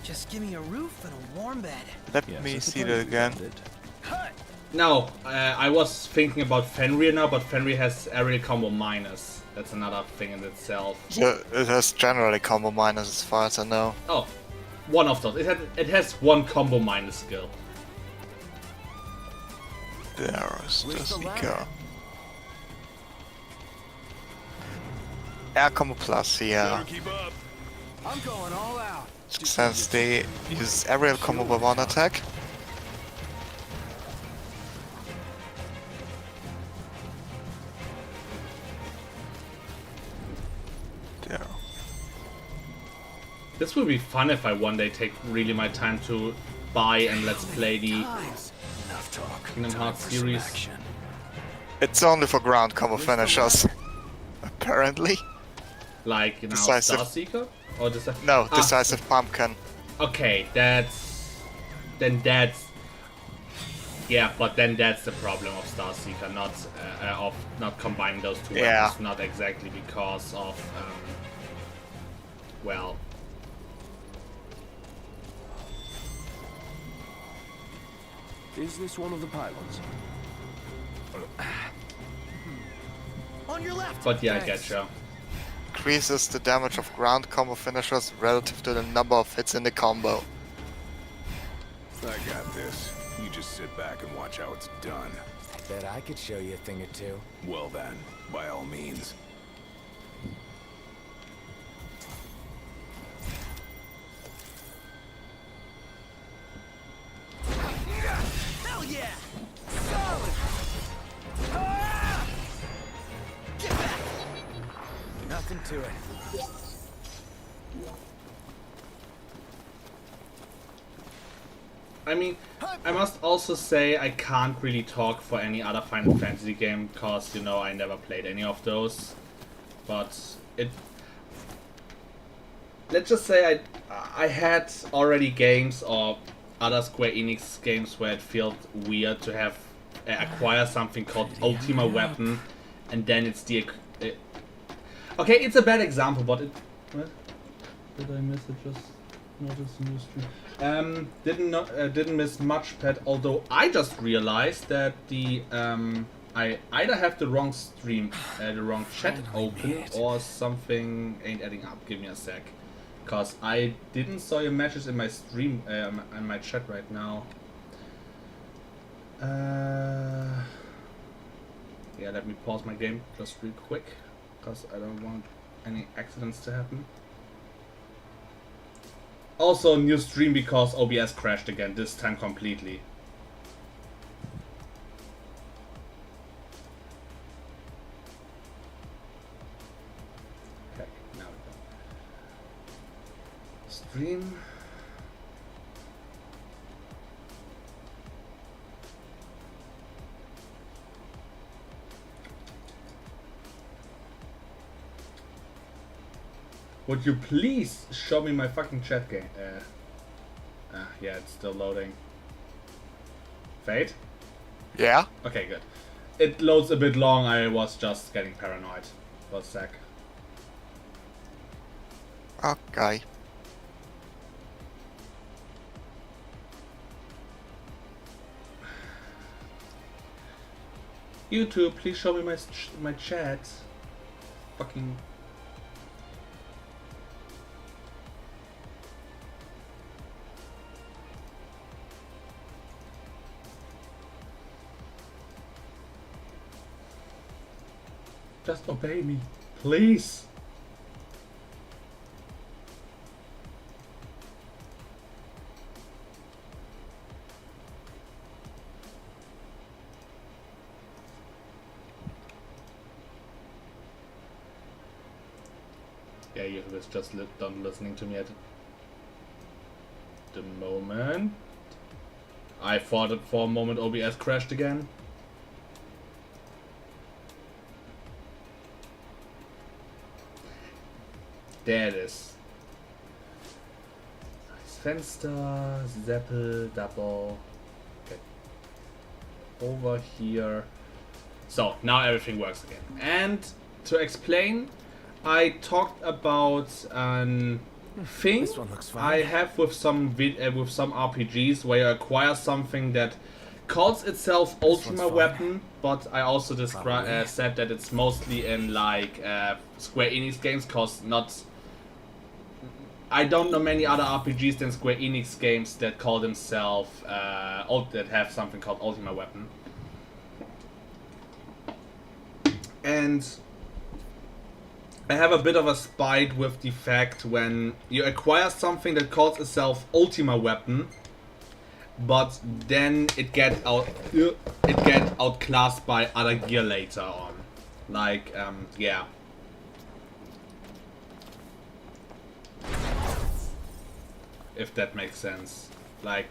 Just give me a roof and a warm bed. Let me see that again. No, I was thinking about Fenrir now, but Fenrir has aerial combo minus. That's another thing in itself. Yeah, it has generally combo minus as far as I know. Oh, one of those. It has one combo minus skill. There's the Seeker. Air combo plus, yeah. Keep up. I'm going all out. Since they use aerial combo with one attack. There. This would be fun if I one day take really my time to buy and let's play the Enough talk. Kingdom Hearts Time for some series. action. It's only for ground combo finishers. Apparently. Like, you know, Decisive. Starseeker? Or No, Decisive Pumpkin. Okay, yeah, but then that's the problem of Starseeker, not combining those two weapons, not exactly because of well, Is this one of the pylons? On your left. but yeah, Thanks. I getcha. Increases the damage of ground combo finishers relative to the number of hits in the combo. I got this. You just sit back and watch how it's done. I bet I could show you a thing or two. Well then, by all means. Hell yeah! Solid! Ah! Get back! Nothing to it. I mean, I must also say I can't really talk for any other Final Fantasy game because, you know, I never played any of those. But let's just say I had already games or other Square Enix games where it felt weird to have acquire something called Ultima Weapon, and then it's the okay, it's a bad example, but it. What? Did I miss it? Just noticed the new stream. Didn't miss much, Pat. Although I just realized that the I either have the wrong stream, the wrong chat open, or something ain't adding up. Give me a sec, cause I didn't saw your messages in my stream, in my chat right now. Yeah, let me pause my game just real quick, cause I don't want any accidents to happen. Also, new stream because OBS crashed again, this time completely. Okay, now we go. Stream. Would you please show me my fucking chat game? Yeah, it's still loading. Fade? Yeah? Okay, good. It loads a bit long, I was just getting paranoid. For a sec. Okay. YouTube, please show me my chat. Fucking... Just obey me, please. Yeah, you was just done listening to me at the moment. I thought it for a moment OBS crashed again. There it is. Fenster, Zeppel, double. Get over here. So, now everything works again. And to explain, I talked about an thing This one looks fine. I have with some RPGs where you acquire something that calls itself Ultima fine. Weapon, but I also Probably. said that it's mostly in like Square Enix games, cause I don't know many other RPGs than Square Enix games that call themselves that have something called Ultima Weapon. And I have a bit of a spite with the fact when you acquire something that calls itself Ultima Weapon, but then it get outclassed by other gear later on. Like, yeah. If that makes sense. Like,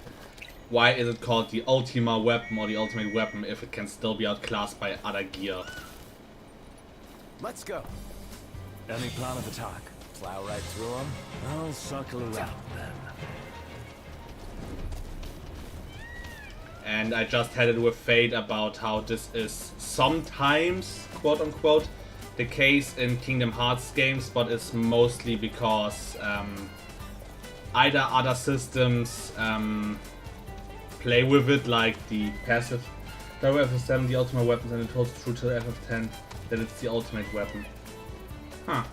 why is it called the Ultima Weapon or the Ultimate Weapon if it can still be outclassed by other gear? Let's go. Any plan of attack? Plow right through them? I'll circle around then. And I just had it with Fate about how this is sometimes, quote unquote, the case in Kingdom Hearts games, but it's mostly because either other systems play with it, like the passive FF7, the ultimate weapons, and it holds true to FF10 that it's the ultimate weapon. Huh.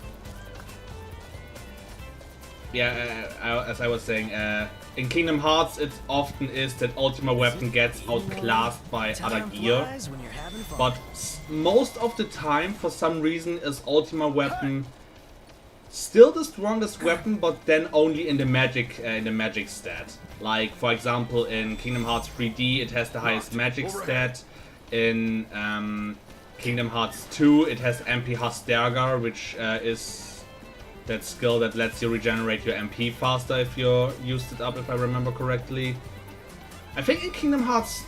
Yeah, as I was saying, in Kingdom Hearts it often is that Ultima Weapon gets outclassed by other gear, but most of the time, for some reason, is Ultima Weapon still the strongest weapon, but then only in the magic stat. Like, for example, in Kingdom Hearts 3D it has the highest magic stat. In Kingdom Hearts 2 it has MP Hastergar, which is that skill that lets you regenerate your MP faster if you used it up, if I remember correctly. I think in Kingdom Hearts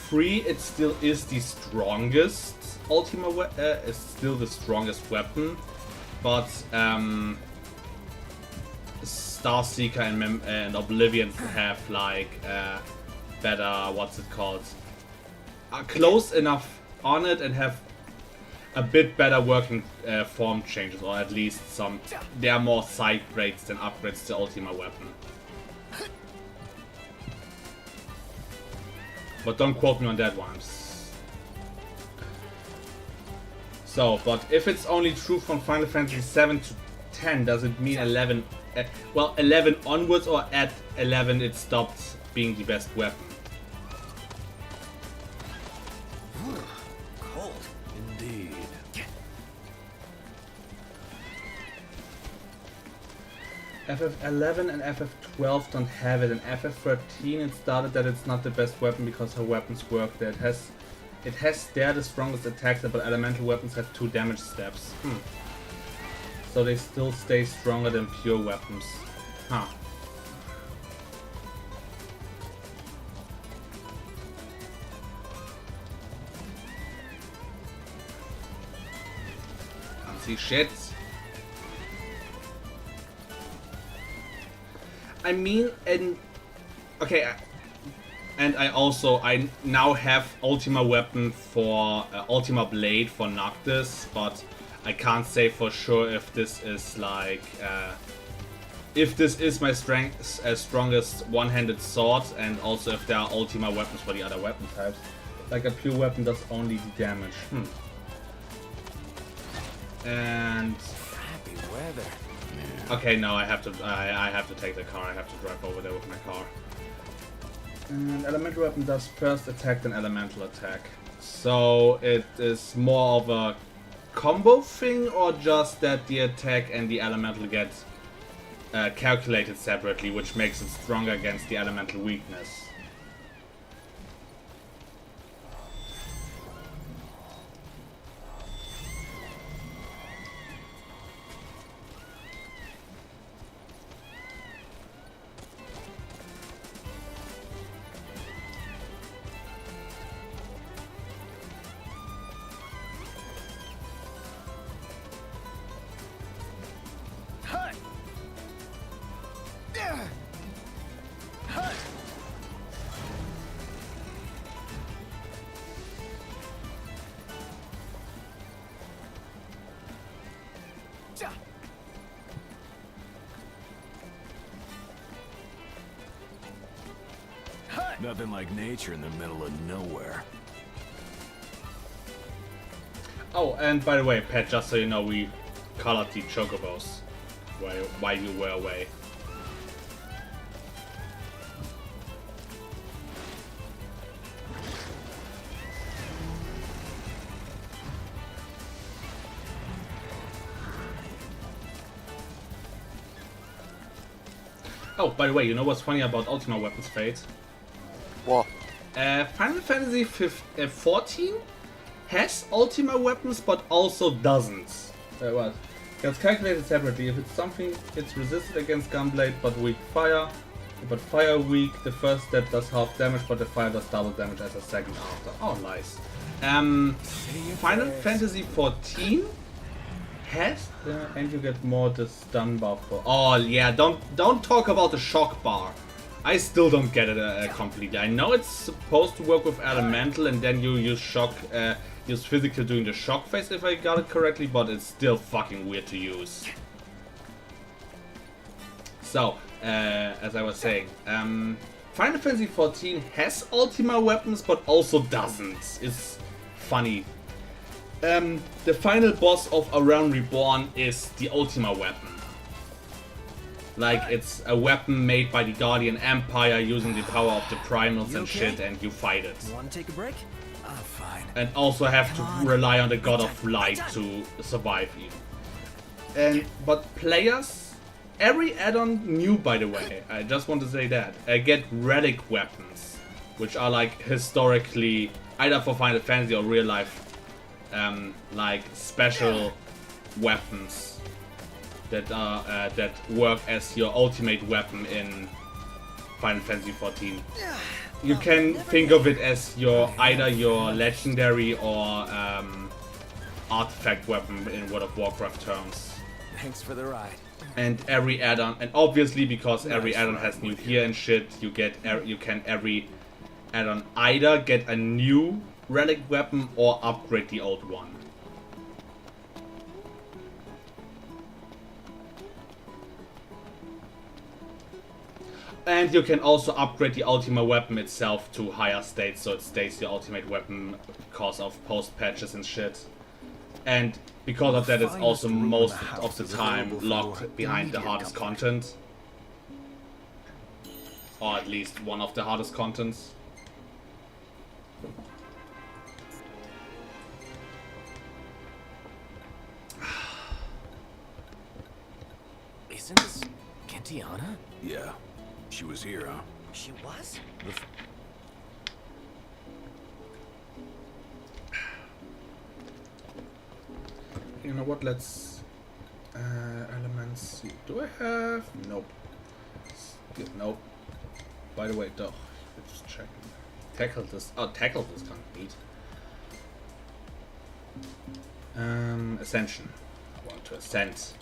3 it still is the strongest is still the strongest weapon, but Starseeker and Oblivion have like better, what's it called, are close enough on it and have a bit better working form changes, or at least some. There are more side grades than upgrades to Ultima Weapon. But don't quote me on that one. So, but if it's only true from Final Fantasy 7 to 10, does it mean 11? Well, 11 onwards, or at 11 it stopped being the best weapon? Cold. Indeed. FF11 and FF12 don't have it. In FF13 it started that it's not the best weapon because her weapons work there. It has there the strongest attack, but elemental weapons have 2 damage steps. So they still stay stronger than pure weapons. Huh. Can't see shit. I mean, okay, and I now have Ultima Weapon for Ultima Blade for Noctis, but I can't say for sure if this is like if this is my strongest one-handed sword, and also if there are Ultima weapons for the other weapon types. Like a pure weapon does only the damage. And happy weather. Okay, no, I have to take the car. I have to drive over there with my car. And elemental weapon does first attack then elemental attack. So it is more of a combo thing, or just that the attack and the elemental get calculated separately, which makes it stronger against the elemental weakness. Nothing like nature in the middle of nowhere. Oh, and by the way, Pat, just so you know, we colored the chocobos while you were away. Oh, by the way, you know what's funny about Ultima Weapons Fate? What? Final Fantasy 14 has Ultima weapons, but also doesn't. What? It's calculated separately. If it's something, it's resisted against Gunblade, but weak fire. But fire weak, the first step does half damage, but the fire does double damage as a second after. Oh, nice. Final Fantasy 14 has, and you get more the stun buff. Oh yeah, don't talk about the shock bar. I still don't get it completely. I know it's supposed to work with elemental, and then you use shock, use physical doing the shock phase if I got it correctly, but it's still fucking weird to use. So, as I was saying, Final Fantasy 14 has Ultima weapons, but also doesn't. It's funny. The final boss of A Realm Reborn is the Ultima weapon. Like, it's a weapon made by the Guardian Empire using the power of the primals and shit, and you fight it. Want to take a break? I'm fine. And also have to rely on the God of Light to survive even. But players, every add-on new, by the way, I just want to say that, get relic weapons, which are like historically, either for Final Fantasy or real life, like special weapons that are that work as your ultimate weapon in Final Fantasy 14. You can think of it as either your legendary or artifact weapon in World of Warcraft terms. Thanks for the ride. And every add-on, and obviously because every add-on has new gear and shit, you can every add-on either get a new relic weapon or upgrade the old one. And you can also upgrade the Ultima weapon itself to higher states, so it stays your ultimate weapon because of post patches and shit. And because of that, it's also most of the time locked behind the hardest content. Or at least one of the hardest contents. Isn't this Kentiana? Yeah. She was here, huh? She was? You know what, let's... elements... Do I have... Nope. Nope. By the way, though, let's check. Tackle this... Oh, tackle this kind of neat. Ascension. I want to ascend.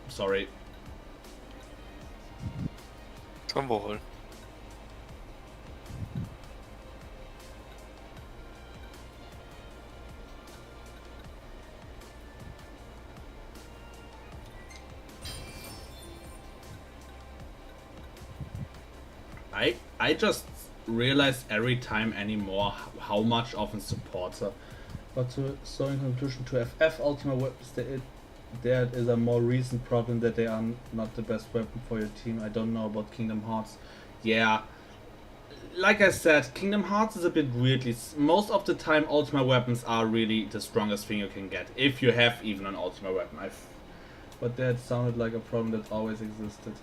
Sorry. Zum Wohl. I just realize every time anymore how much often supporter. But so in conclusion to FF Ultima weapons, there is a more recent problem that they are not the best weapon for your team. I don't know about Kingdom Hearts. Yeah, like I said, Kingdom Hearts is a bit weirdly. Most of the time, Ultima weapons are really the strongest thing you can get, if you have even an Ultima weapon. But that sounded like a problem that always existed.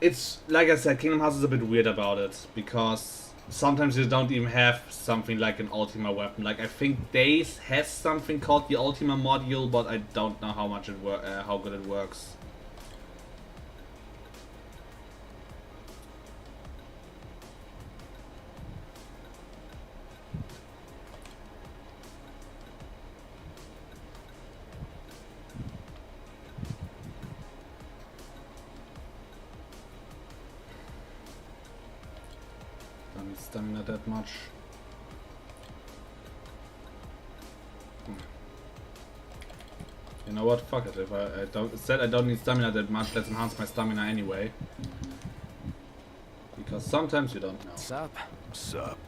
It's, like I said, Kingdom Hearts is a bit weird about it, because sometimes you don't even have something like an Ultima weapon. Like, I think Days has something called the Ultima module, but I don't know how much how good it works. Don't need stamina that much. You know what? Fuck it. If I don't need stamina that much, let's enhance my stamina anyway. Because sometimes you don't know. What's up? What's up?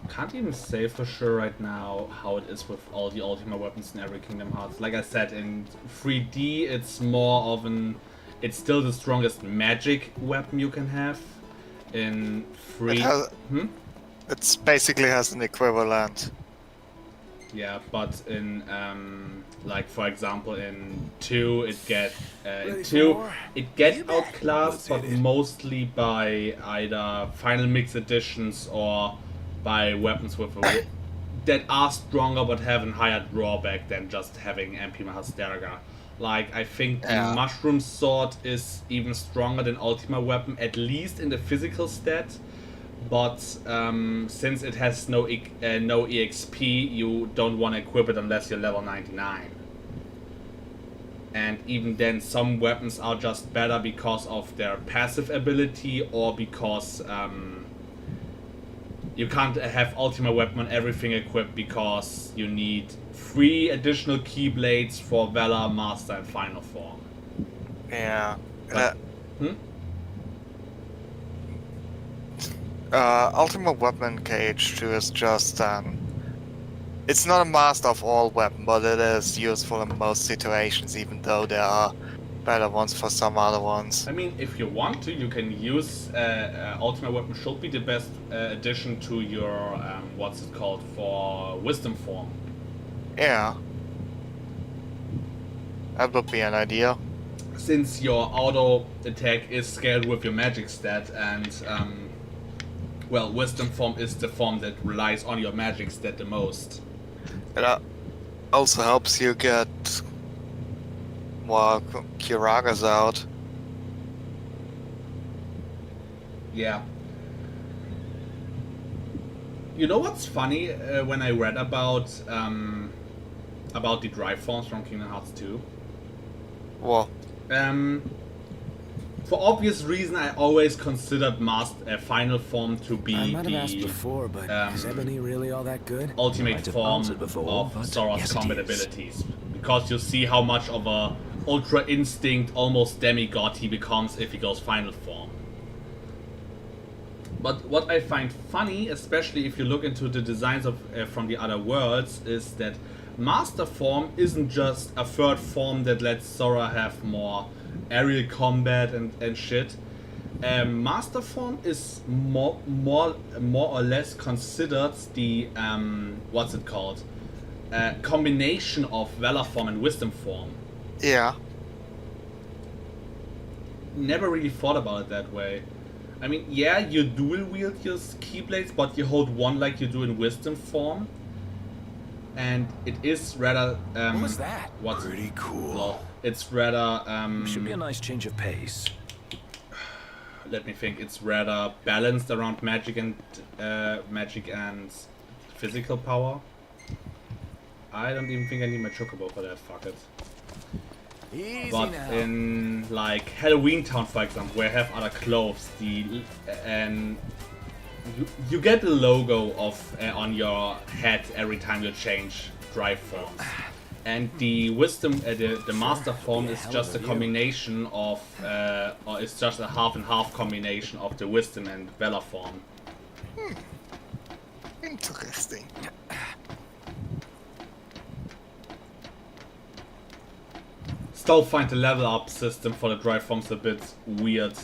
Can't even say for sure right now how it is with all the Ultima weapons in every Kingdom Hearts. Like I said, in 3D it's more of an... It's still the strongest magic weapon you can have. In 3... It basically has an equivalent. Yeah, but in like for example in 2 it get outclassed, but mostly by either final mix editions or by weapons with that are stronger but have a higher drawback than just having MP Mahasterga. Like I think the Mushroom Sword is even stronger than Ultima Weapon, at least in the physical stat. But since it has no EXP, you don't want to equip it unless you're level 99. And even then, some weapons are just better because of their passive ability or because you can't have Ultima Weapon on everything equipped because you need 3 additional Keyblades for Valor, Master, and Final Form. Yeah. But, Ultimate Weapon KH2 is just it's not a master of all weapon, but it is useful in most situations, even though there are better ones for some other ones. I mean, if you want to, you can use Ultimate Weapon should be the best addition to your what's it called, for Wisdom Form. Yeah. That would be an idea. Since your auto attack is scaled with your magic stat and well, Wisdom Form is the form that relies on your magic stat the most. It also helps you get more Kiragas out. Yeah. You know what's funny when I read about the drive forms from Kingdom Hearts 2? What? For obvious reason, I always considered Final Form to be I might have asked before, but is Ebony really all that good? ultimate form of Sora's combat abilities. Because you see how much of a Ultra Instinct, almost demigod he becomes if he goes Final Form. But what I find funny, especially if you look into the designs of from the other worlds, is that Master Form isn't just a third form that lets Sora have more aerial combat and shit. Master Form is more or less considered the what's it called? Combination of Valor Form and Wisdom Form. Yeah. Never really thought about it that way. I mean, yeah, you dual wield your Keyblades, but you hold one like you do in Wisdom Form. And it is rather what was that? What's pretty cool. Well, it's rather Should be a nice change of pace. Let me think. It's rather balanced around magic and physical power. I don't even think I need my chocobo for that. Fuck it. Easy but now. In like Halloween Town, for example, where I have other clothes, you get the logo of on your head every time you change drive forms. And the wisdom, the master form is just a combination of, or it's just a half and half combination of the wisdom and valor form. Interesting. Still find the level up system for the drive forms a bit weird.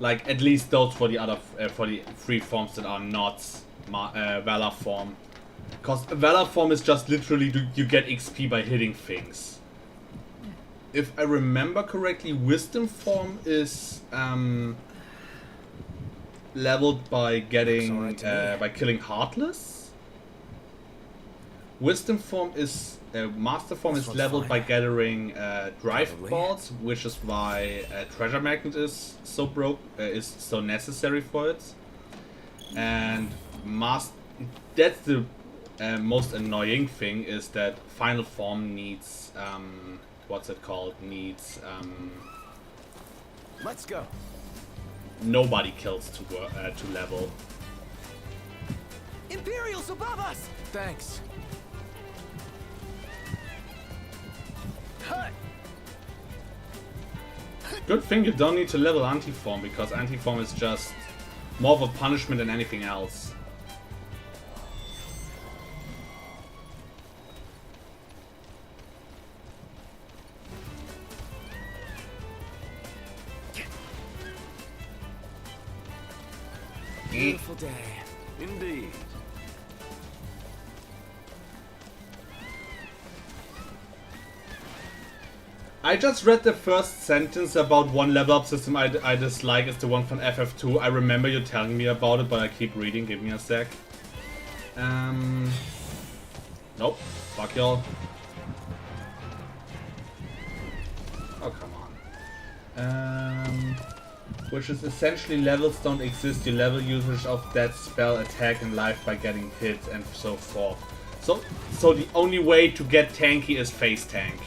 Like at least those for the other, for the 3 forms that are not valor form. Because Valor Form is just literally you get XP by hitting things. If I remember correctly, Wisdom Form is leveled by getting by killing Heartless. Wisdom Form is Master Form is leveled by gathering drive balls, which is why Treasure Magnet is so is so necessary for it. And that's the most annoying thing is that Final Form needs what's it called? Needs Let's go. Nobody kills to level. Imperials above us! Thanks. Good thing you don't need to level anti-form, because anti-form is just more of a punishment than anything else. Beautiful day. Indeed. I just read the first sentence about one level up system I dislike is the one from FF2. I remember you telling me about it, but I keep reading. Give me a sec. Nope. Fuck y'all. Oh, come on. Which is essentially levels don't exist. You level usage of that spell, attack, and life by getting hit and so forth. So the only way to get tanky is face tank.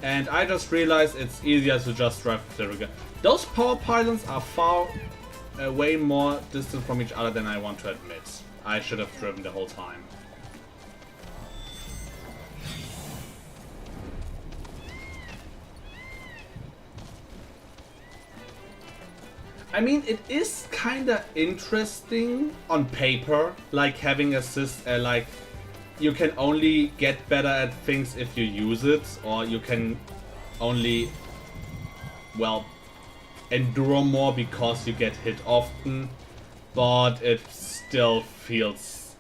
And I just realized it's easier to just drive with the rigger. Those power pylons are far way more distant from each other than I want to admit. I should have driven the whole time. I mean, it is kinda interesting on paper, like having like you can only get better at things if you use it, or you can only, well, endure more because you get hit often, but it still feels,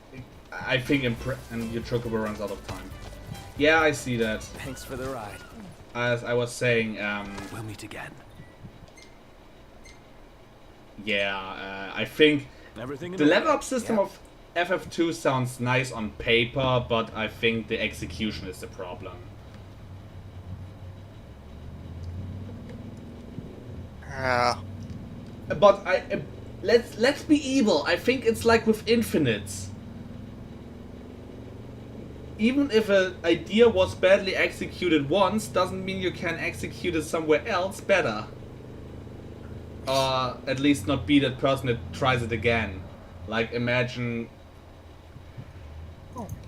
I think, and your chocobo runs out of time. Yeah, I see that. Thanks for the ride. As I was saying, we'll meet again. Yeah, I think the level up system of FF2 sounds nice on paper, but I think the execution is the problem. Yeah. But let's be evil. I think it's like with Infinite. Even if an idea was badly executed once, doesn't mean you can execute it somewhere else better. Or at least not be that person that tries it again. Like imagine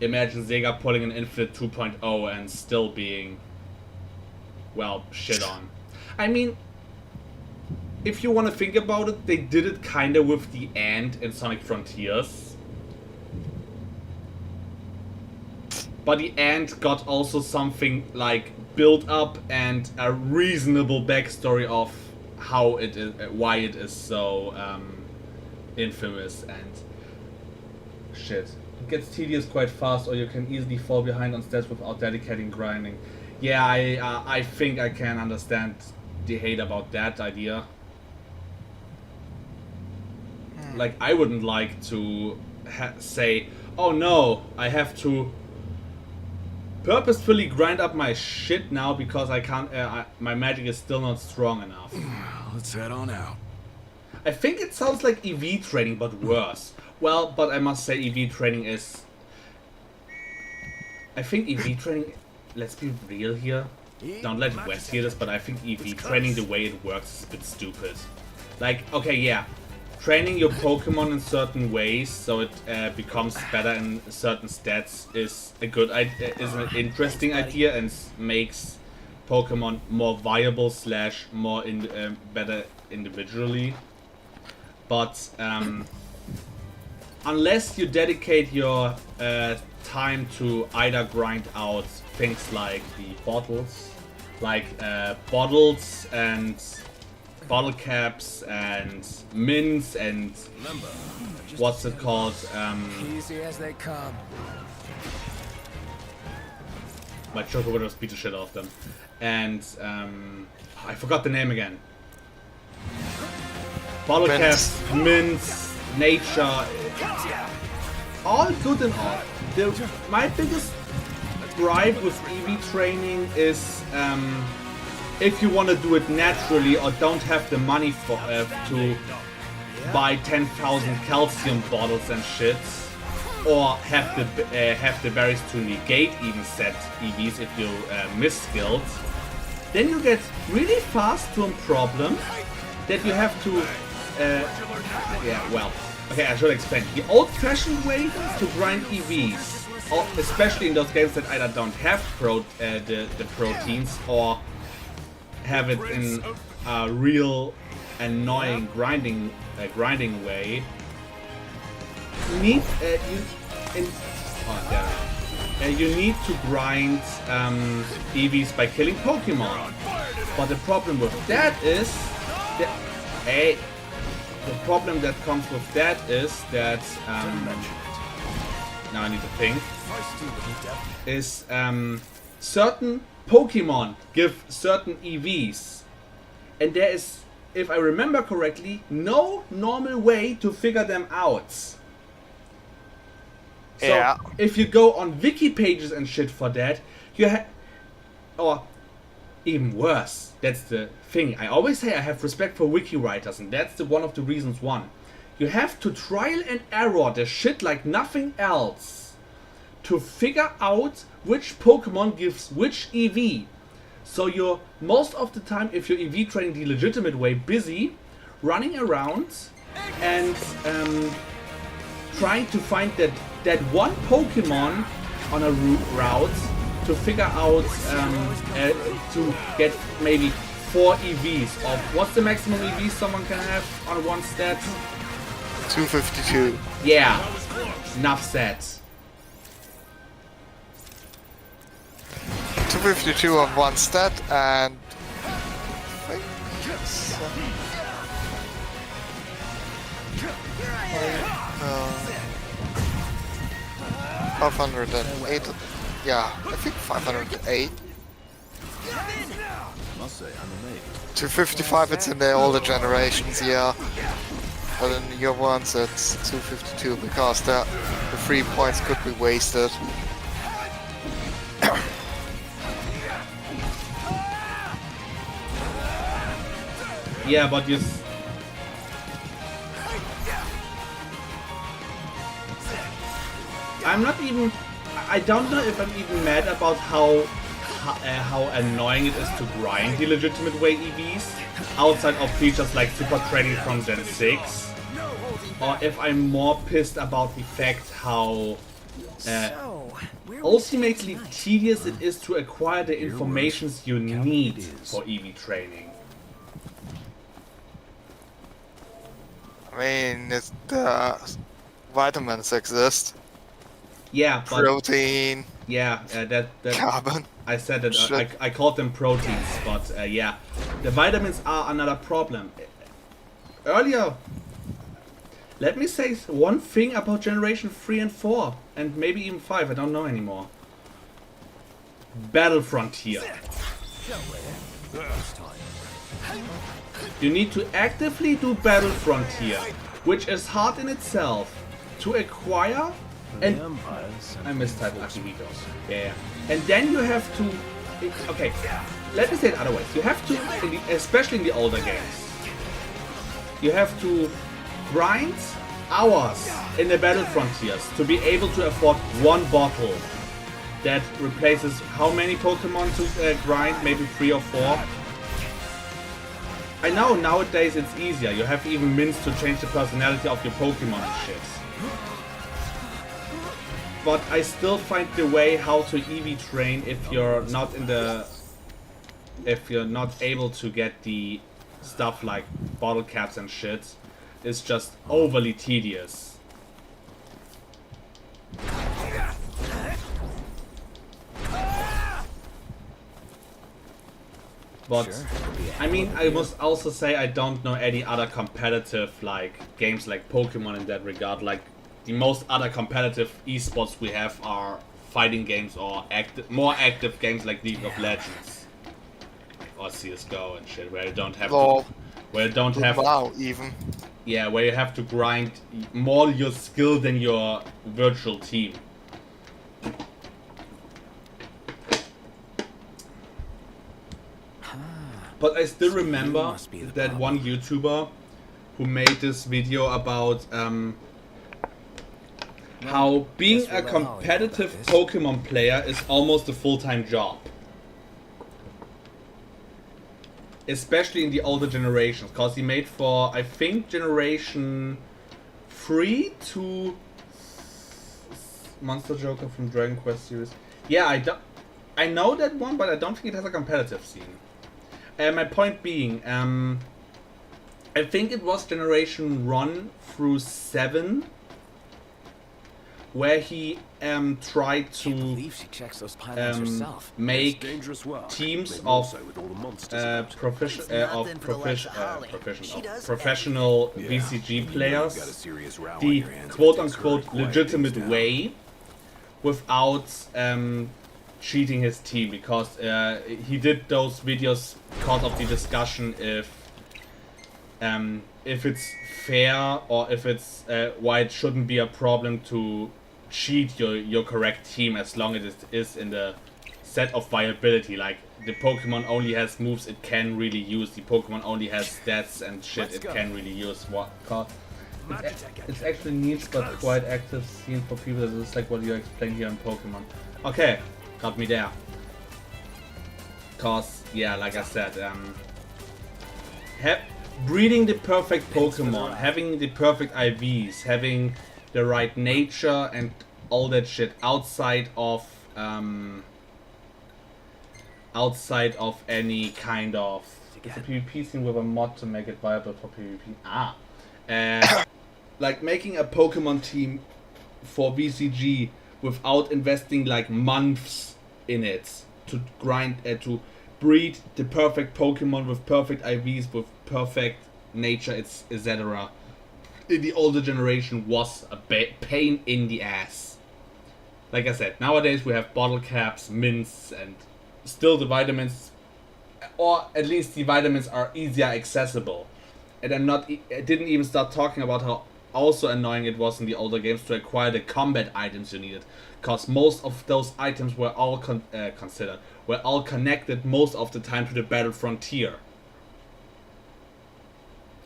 Sega pulling an Infinite 2.0 and still being, well, shit on. I mean, if you want to think about it, they did it kinda with the Ant in Sonic Frontiers. But the Ant got also something like built up and a reasonable backstory of how it is, why it is so infamous and shit. It gets tedious quite fast, or you can easily fall behind on stats without dedicating grinding. Yeah, I think I can understand the hate about that idea. Like, I wouldn't like to say, oh no, I have to purposefully grind up my shit now because I can't. My magic is still not strong enough. Let's head on out. I think it sounds like EV training, but worse. Well, but I must say EV training is... I think EV training... Let's be real here. Don't let Wes hear this, but I think EV training, the way it works, is a bit stupid. Like, okay, yeah. Training your Pokemon in certain ways so it becomes better in certain stats is a good idea, is an interesting idea, and makes Pokemon more viable / more better individually. But unless you dedicate your time to either grind out things like the bottles, bottles and bottle caps and mints and what's it called? Easy as they come. My Chocobo just beat the shit out of them. And I forgot the name again. Bottle caps, mints, nature, all good and all. My biggest gripe with EV training is if you want to do it naturally or don't have the money for to buy 10,000 calcium bottles and shit, or have the berries to negate even set EVs if you miss skills, then you get really fast to a problem that you have to Okay, I should explain. The old-fashioned way to grind EVs, especially in those games that either don't have the proteins or have it in a real annoying grinding way, you need to grind EVs by killing Pokemon. But the problem with that is that the problem that comes with that is that now I need to think. Is certain Pokemon give certain EVs, and there is, if I remember correctly, no normal way to figure them out. So Yeah. if you go on wiki pages and shit for that, or even worse, that's the thing. I always say I have respect for wiki writers, and that's one of the reasons. One, you have to trial and error the shit like nothing else to figure out which Pokemon gives which EV. So you're most of the time, if you're EV training the legitimate way, busy running around and trying to find that one Pokemon on a route to figure out to get maybe 4 EVs of what's the maximum EV someone can have on one stat? 252. Yeah, enough said. 252 on one stat and 508. Yeah, I think 508. Must say, I'm amazed. 255, it's in the older generations, yeah. But in the newer ones, it's 252 because the 3 points could be wasted. Yeah, but I'm not even. I don't know if I'm even mad about how annoying it is to grind the legitimate way EVs outside of features like super training from Gen 6, or if I'm more pissed about the fact how ultimately tedious it is to acquire the informations you need for EV training. I mean, the vitamins exist. Yeah, but protein. Yeah, that carbon. I said that I called them proteins, but yeah, the vitamins are another problem. Earlier, let me say one thing about Generation 3 and 4, and maybe even 5. I don't know anymore. Battle Frontier. You need to actively do Battle Frontier, which is hard in itself to acquire. And I mistyped Akimitos. Yeah. And then you have to. Okay, let me say it other ways. You have to, especially in the older games, you have to grind hours in the Battle Frontiers to be able to afford one bottle that replaces how many Pokemon to grind? Maybe 3 or 4. I know nowadays it's easier. You have even mints to change the personality of your Pokemon and shit. But I still find the way how to EV train if you're not able to get the stuff like bottle caps and shit is just overly tedious. But I mean, I must also say I don't know any other competitive like games like Pokemon in that regard. Like the most other competitive esports we have are fighting games or more active games like League of Legends or CS:GO and shit, where you don't have where you have to grind more your skill than your virtual team. But I still remember that one YouTuber who made this video about how being a competitive Pokemon player is almost a full-time job. Especially in the older generations, because he made for, I think, Generation free to Monster Joker from Dragon Quest series. Yeah, I know that one, but I don't think it has a competitive scene. My point being, I think it was Generation 1 through 7 where he tried to make teams of professional VCG players the quote-unquote legitimate way without cheating his team, because he did those videos because of the discussion if it's fair or if it's why it shouldn't be a problem to cheat your correct team as long as it is in the set of viability. Like, the Pokemon only has moves it can really use, the Pokemon only has stats and shit it can really use. It's actually neat but quite active scene for people. This is like what you explained here in Pokemon. Okay, got me there. Cause yeah, like I said, breeding the perfect Pokemon, having the perfect IVs, having the right nature and all that shit outside of any kind of it's a PvP scene with a mod to make it viable for PvP. Like making a Pokemon team for VCG without investing like months in it to grind to breed the perfect Pokemon with perfect IVs, with perfect nature, etc. In the older generation was a pain in the ass. Like I said, nowadays we have bottle caps, mints, and still the vitamins, or at least the vitamins are easier accessible. And I didn't even start talking about how also annoying it was in the older games to acquire the combat items you needed, because most of those items were all connected most of the time to the battle frontier,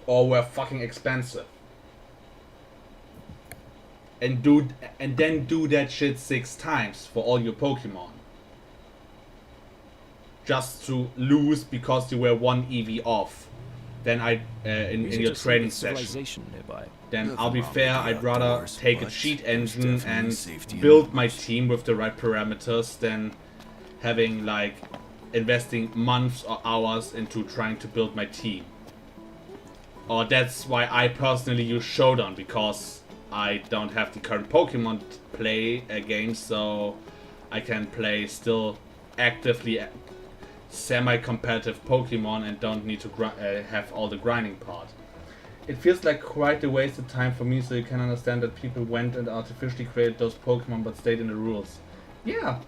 or were fucking expensive. And then do that shit 6 times for all your Pokemon, just to lose because you were 1 EV off. Then in your training session. Then I'll be fair, I'd rather take a cheat engine and build my team with the right parameters than having like investing months or hours into trying to build my team. Or that's why I personally use Showdown, because I don't have the current Pokemon to play against, so I can play still actively semi-competitive Pokemon and don't need to have all the grinding part. It feels like quite a waste of time for me, so you can understand that people went and artificially created those Pokemon but stayed in the rules. Yeah.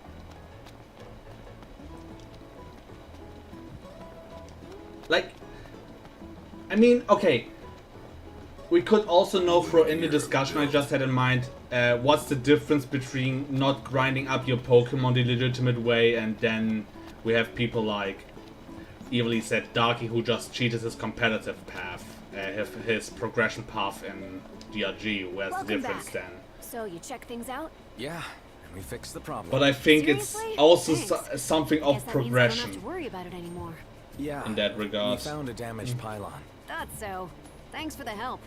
Like, I mean, okay. We could also throw in the discussion I just had in mind, what's the difference between not grinding up your Pokemon the legitimate way, and then we have people like, evilly said, Darky, who just cheated his competitive path, his progression path in DRG. Where's the difference then? So you check things out? Yeah, and we fixed the problem. But I think it's also something of progression. I don't have to worry about it anymore. Yeah, in that regard. We found a damaged pylon. Thought so. Thanks for the help.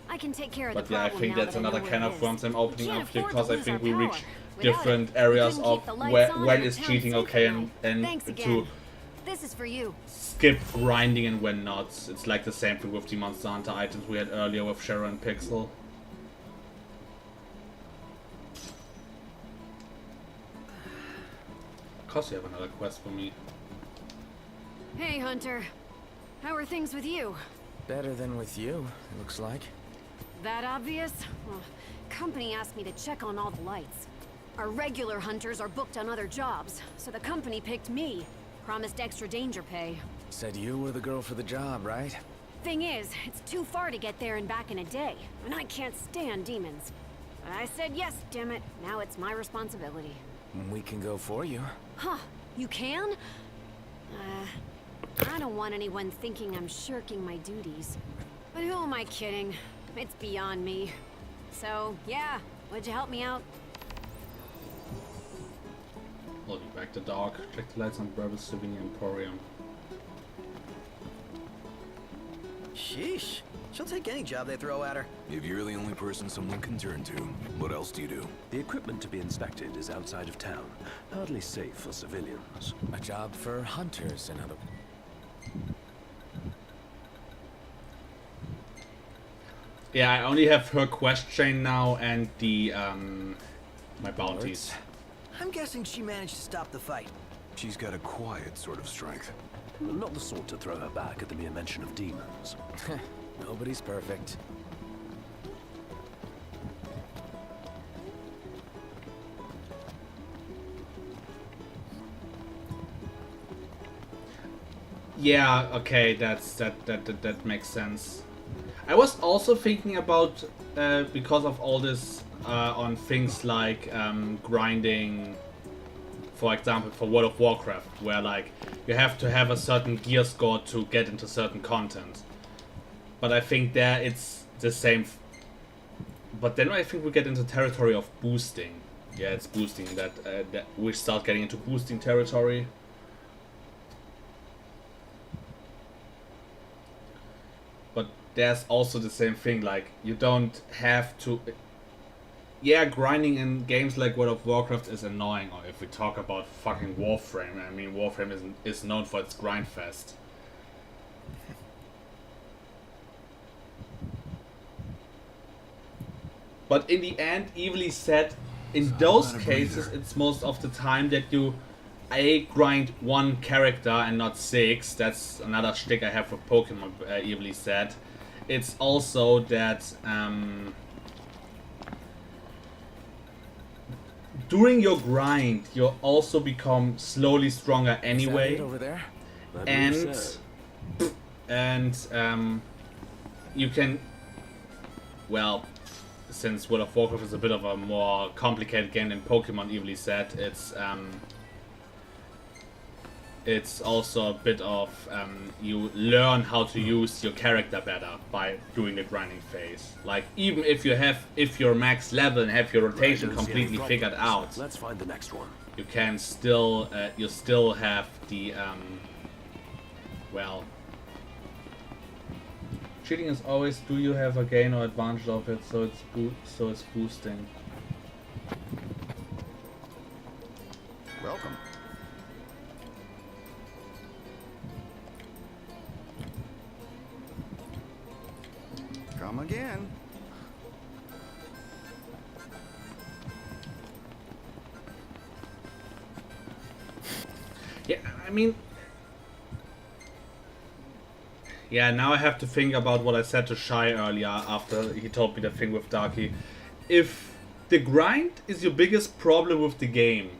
I can take care of but the yeah, I problem think now that's that another I know can where of it worms is. I'm opening up here, because I think we our reach power. different Without it, areas we couldn't of keep the lights on when and is the cheating town okay safe at and Thanks to again. This is for you. skip grinding and when not. It's like the same thing with the Monster Hunter items we had earlier with Shara and Pixel. Of course you have another quest for me. Hey, Hunter. How are things with you? Better than with you, it looks like. That obvious? Well, company asked me to check on all the lights. Our regular hunters are booked on other jobs, so the company picked me. Promised extra danger pay. Said you were the girl for the job, right? Thing is, it's too far to get there and back in a day, and I can't stand demons. But I said yes, damn it. Now it's my responsibility. We can go for you. Huh, you can? I don't want anyone thinking I'm shirking my duties. But who am I kidding? It's beyond me. So, yeah, would you help me out? I'll be back to dark. Check the lights on Bravo Souvenir Emporium. Sheesh. She'll take any job they throw at her. If you're the only person someone can turn to, what else do you do? The equipment to be inspected is outside of town. Hardly safe for civilians. A job for hunters, in other. Yeah, I only have her quest chain now and the my bounties. I'm guessing she managed to stop the fight. She's got a quiet sort of strength. Not the sort to throw her back at the mere mention of demons. Nobody's perfect. Yeah, okay, that makes sense. I was also thinking about because of all this on things like grinding, for example, for World of Warcraft, where like you have to have a certain gear score to get into certain content. But I think there it's the same. But then I think we get into territory of boosting. Yeah, it's boosting that we start getting into boosting territory. But there's also the same thing, like you don't have to. Yeah, grinding in games like World of Warcraft is annoying. Or if we talk about fucking Warframe, I mean Warframe is known for its grind fest. But in the end, evilly said, in those cases, it's most of the time that you grind one character and not 6. That's another shtick I have for Pokemon, evilly said. It's also that during your grind, you also become slowly stronger anyway. Over there? And you can, well, since World of Warcraft is a bit of a more complicated game than Pokemon, evilly said, it's also a bit of you learn how to use your character better by doing the grinding phase. Like even if you're max level and have your rotation completely figured out, Let's find the next one. you can still you still have the well. Cheating is always, do you have a gain or advantage of it, so it's boosting. Welcome. Come again. Yeah, I mean, yeah, now I have to think about what I said to Shy earlier after he told me the thing with Darky. If the grind is your biggest problem with the game,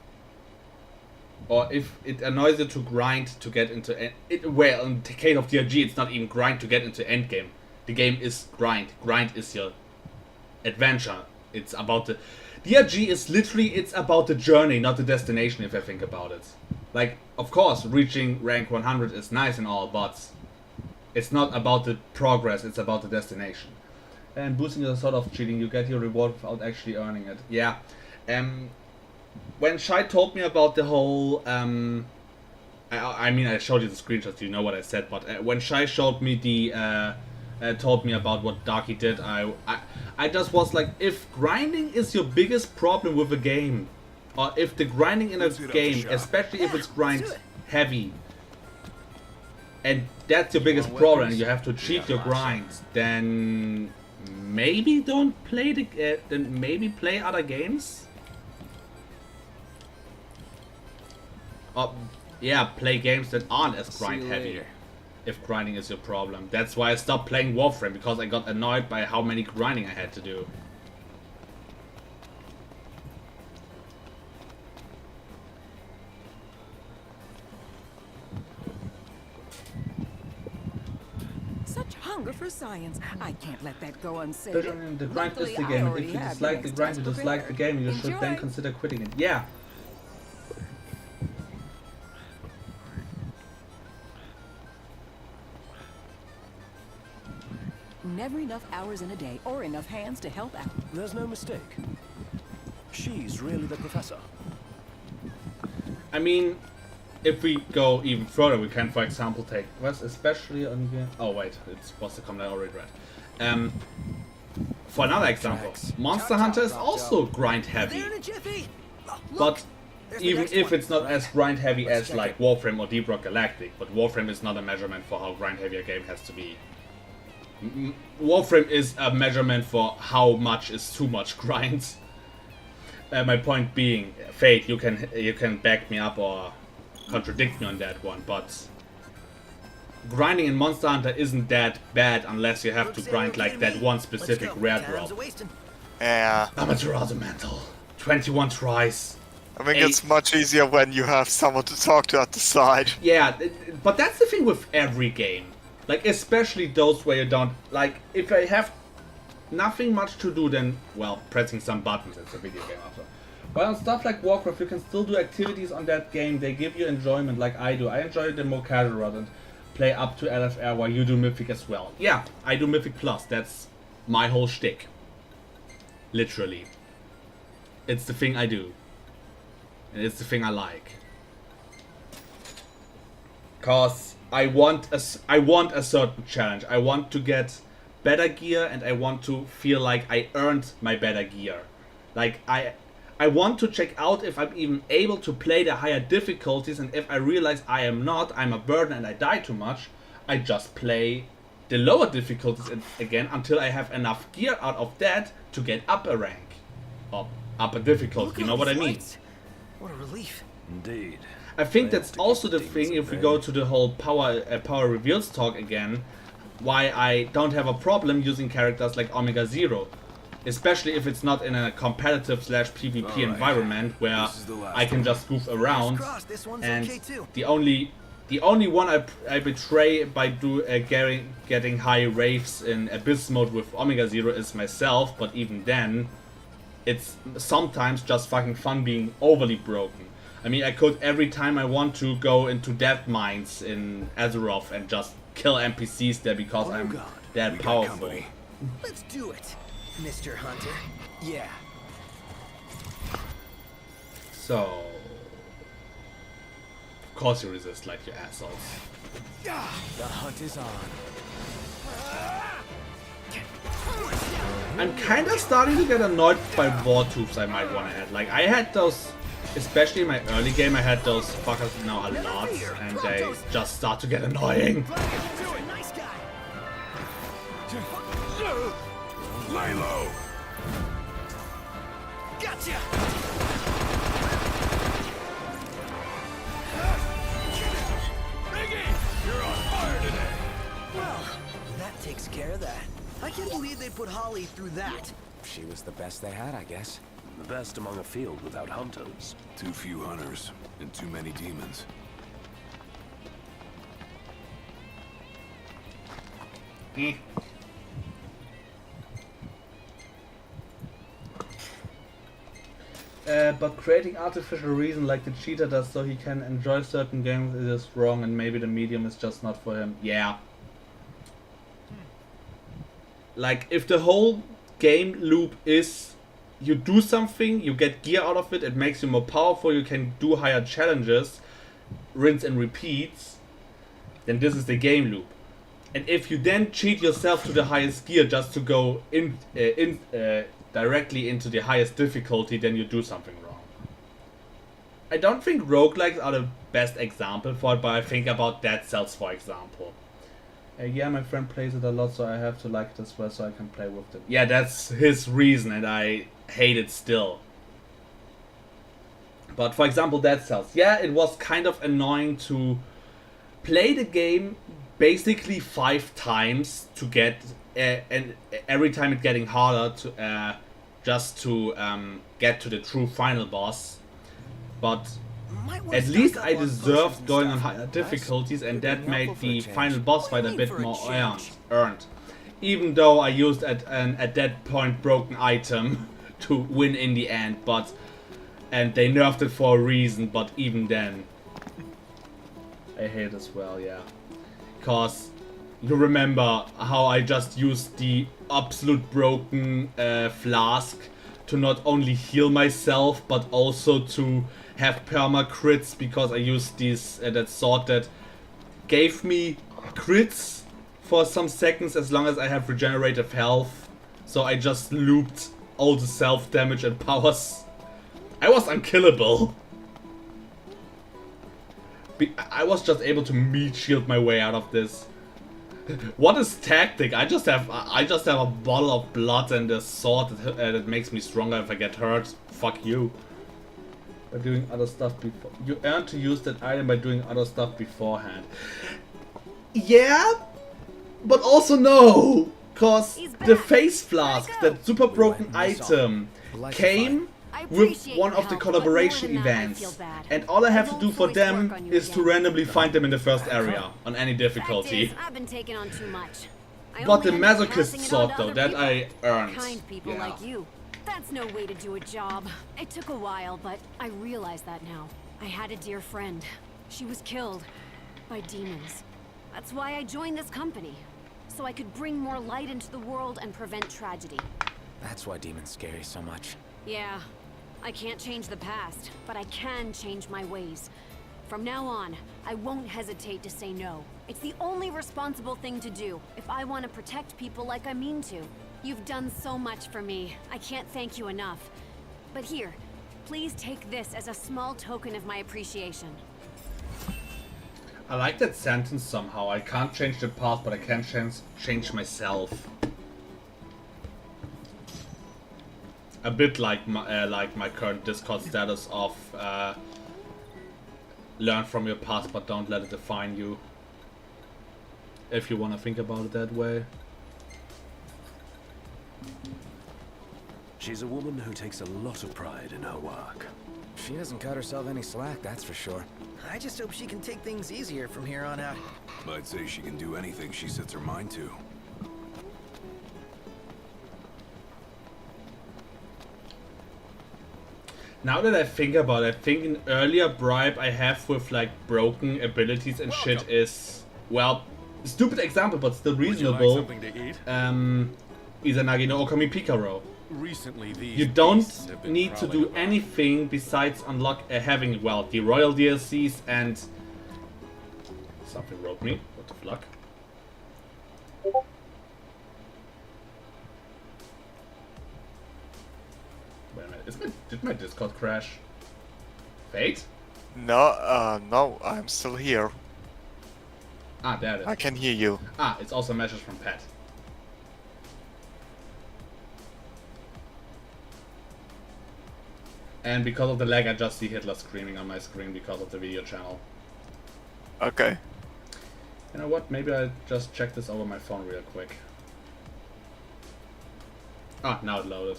or if it annoys you to grind to get into well, in the case of DRG, it's not even grind to get into endgame. The game is grind. Grind is your adventure. It's about the DRG is literally, it's about the journey, not the destination. If I think about it, like, of course, reaching rank 100 is nice and all, but it's not about the progress, it's about the destination. And boosting is a sort of cheating. You get your reward without actually earning it. Yeah. When Shai told me about the whole... I mean, I showed you the screenshots, you know what I said, but when Shai showed me the... told me about what Darky did, I just was like, if grinding is your biggest problem with a game, or if the grinding in a game, especially if it's grind heavy, and that's your biggest problem, you have to cheat your grinds, then maybe don't play then maybe play other games. Yeah, play games that aren't as grind heavy. If grinding is your problem. That's why I stopped playing Warframe, because I got annoyed by how many grinding I had to do. Such hunger for science. I can't let that go unsaid. The grind is the game. If you dislike the grind, you dislike the game, you should then consider quitting it. Yeah. Never enough hours in a day or enough hands to help out. There's no mistake. She's really the professor. I mean, if we go even further, we can, for example, take West, especially on the... Oh wait, it was the comment I already read. For another example, Monster Hunter is also grind heavy. But even if it's not as grind heavy as like Warframe or Deep Rock Galactic, but Warframe is not a measurement for how grind heavy a game has to be. Warframe is a measurement for how much is too much grind. My point being, Fate, you can back me up or contradict me on that one, but grinding in Monster Hunter isn't that bad unless you have to grind like that one specific rare drop. Yeah. Amateur mental. 21 tries. I think it's much easier when you have someone to talk to at the side. Yeah, but that's the thing with every game. Like, especially those where you don't... Like, if I have nothing much to do, then, well, pressing some buttons, it's a video game after. But on stuff like Warcraft, you can still do activities on that game. They give you enjoyment like I do. I enjoy the more casual route and play up to LFR while you do Mythic as well. Yeah, I do Mythic Plus. That's my whole shtick. Literally. It's the thing I do. And it's the thing I like. Cause I want a certain challenge. I want to get better gear and I want to feel like I earned my better gear. Like I want to check out if I'm even able to play the higher difficulties, and if I realize I am not, I'm a burden and I die too much, I just play the lower difficulties again until I have enough gear out of that to get up a rank. Or up a difficulty, you know what I mean? What a relief. Indeed. I think that's also the thing, if we go to the whole power reveals talk again, why I don't have a problem using characters like Omega Zero. Especially if it's not in a competitive / PvP environment where I can just goof around. And the only one I betray by getting high raves in Abyss mode with Omega Zero is myself, but even then, it's sometimes just fucking fun being overly broken. I mean, I could every time I want to go into death mines in Azeroth and just kill NPCs there because I'm that powerful. Let's do it, Mr. Hunter. Yeah. So, of course you resist like you assholes. The hunt is on. I'm kind of starting to get annoyed by war tubes I might want to add. Like, I had those, especially in my early game, I had those fuckers now a lot, and they just start to get annoying. Lay low. Gotcha. You're on fire today. Well, that takes care of that. I can't believe they put Holly through that. She was the best they had, I guess. The best among a field without hunters. Too few hunters and too many demons. But creating artificial reason like the cheater does so he can enjoy certain games is wrong, and maybe the medium is just not for him. Yeah. Like, if the whole game loop is you do something, you get gear out of it, it makes you more powerful, you can do higher challenges, rinse and repeats, then this is the game loop. And if you then cheat yourself to the highest gear just to go directly into the highest difficulty, then you do something wrong. I don't think roguelikes are the best example for it, but I think about Dead Cells, for example. Yeah, my friend plays it a lot, so I have to like it as well, so I can play with it. Yeah, that's his reason, and I hate it still. But for example, Dead Cells. Yeah, it was kind of annoying to play the game basically 5 times to get, and every time it's getting harder to just to get to the true final boss. But at least I deserved going on higher difficulties, and that made the final boss fight a bit more earned. Even though I used at that point broken item to win in the end, and they nerfed it for a reason, but even then I hate it as well, yeah. Cause you remember how I just used the absolute broken flask to not only heal myself but also to have perma crits, because I used that sword that gave me crits for some seconds as long as I have regenerative health. So I just looped all the self-damage and powers. I was unkillable. I was just able to meat shield my way out of this. What is tactic? I just have a bottle of blood and a sword that makes me stronger if I get hurt. Fuck you. By doing other stuff before. You earn to use that item by doing other stuff beforehand. Yeah, but also no, cause the face flask, that super broken item, came with one of the collaboration events, and all I have to do for them is to randomly find them in the first area on any difficulty. I've been taking on too much. But the masochist sword though, that I earned. Kind people like you. That's no way to do a job. It took a while, but I realize that now. I had a dear friend. She was killed by demons. That's why I joined this company, so I could bring more light into the world and prevent tragedy. That's why demons scare you so much. Yeah, I can't change the past, but I can change my ways. From now on, I won't hesitate to say no. It's the only responsible thing to do if I want to protect people like I mean to. You've done so much for me. I can't thank you enough. But here, please take this as a small token of my appreciation. I like that sentence somehow. I can't change the past, but I can change myself. A bit like my current Discord status of learn from your past, but don't let it define you. If you want to think about it that way. She's a woman who takes a lot of pride in her work. She doesn't cut herself any slack, that's for sure. I just hope she can take things easier from here on out. I'd say she can do anything she sets her mind to. Now that I think about it, I think an earlier bribe I have with like broken abilities and shit is, well, stupid example but still reasonable. Would you like something to eat? Izanagi no Okami Pikaro. Recently, these You don't beasts have been need to prowling do about. anything besides unlock having, well, the royal DLCs and... Something wrote me. What the fuck? Wait a minute. Did my Discord crash? Fate? No, no, I'm still here. Ah, there it is. I can hear you. Ah, it's also a message from Pat. And because of the lag, I just see Hitler screaming on my screen because of the video channel. Okay. You know what? Maybe I'll just check this over my phone real quick. Ah, now it loaded.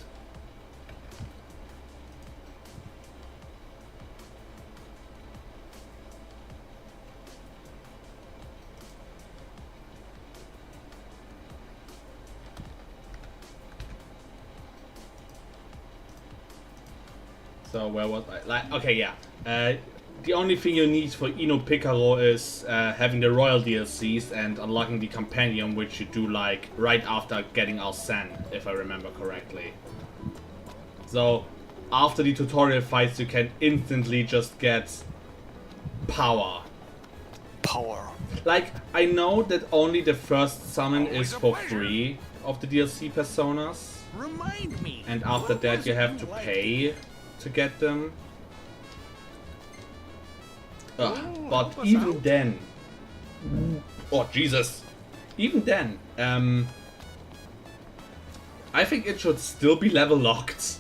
So where was I? Like, okay, yeah. The only thing you need for Ino Picaro is having the royal DLCs and unlocking the companion, which you do like right after getting Arsene, if I remember correctly. So after the tutorial fights, you can instantly just get power. Power. Like, I know that only the first summon is for free of the DLC personas, Remind me. and after that you have to pay to get them. But even then, oh Jesus, even then, I think it should still be level locked.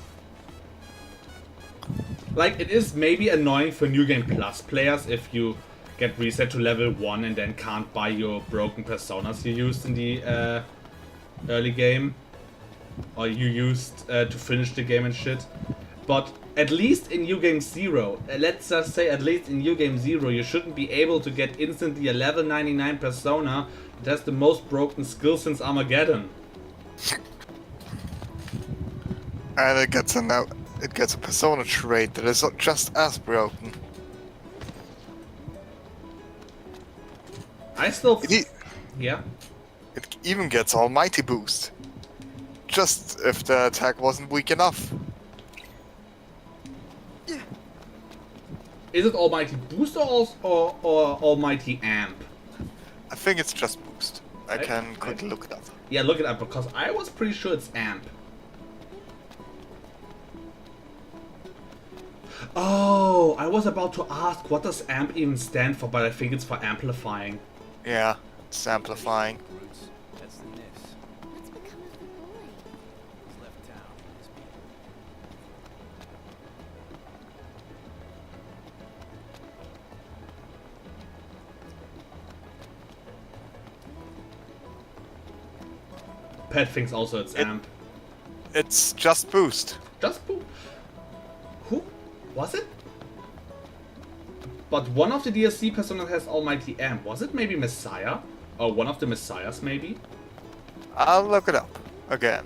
Like, it is maybe annoying for New Game Plus players if you get reset to level 1 and then can't buy your broken personas you used in the early game, or you used to finish the game and shit. But at least in New Game 0, let's just say at least in New Game 0, you shouldn't be able to get instantly a level 99 persona that has the most broken skill since Armageddon. And it gets a persona trait that is just as broken. I still... Yeah? It even gets Almighty Boost. Just if the attack wasn't weak enough. Is it Almighty Boost or Almighty Amp? I think it's just Boost. I can quickly look it up. Yeah, look it up, because I was pretty sure it's amp. Oh, I was about to ask what does amp even stand for, but I think it's for amplifying. Yeah, it's amplifying. That's the nest. What's become of the boy? He's left town with his people. Pet thinks also it's amp. It's just boost. Just boo. Who was it? But one of the DLC personas has Almighty Amp. Was it maybe Messiah? Or one of the Messiahs maybe? I'll look it up again.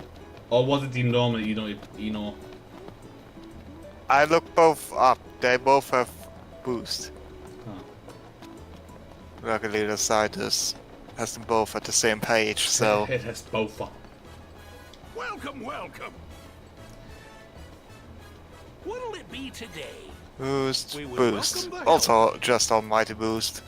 Or was it the normal Eno? I looked both up. They both have boost. Huh. Luckily, the site has them both at the same page, so. It has both. Welcome, welcome. What'll it be today? Boost, We will boost. welcome the Also, just almighty boost.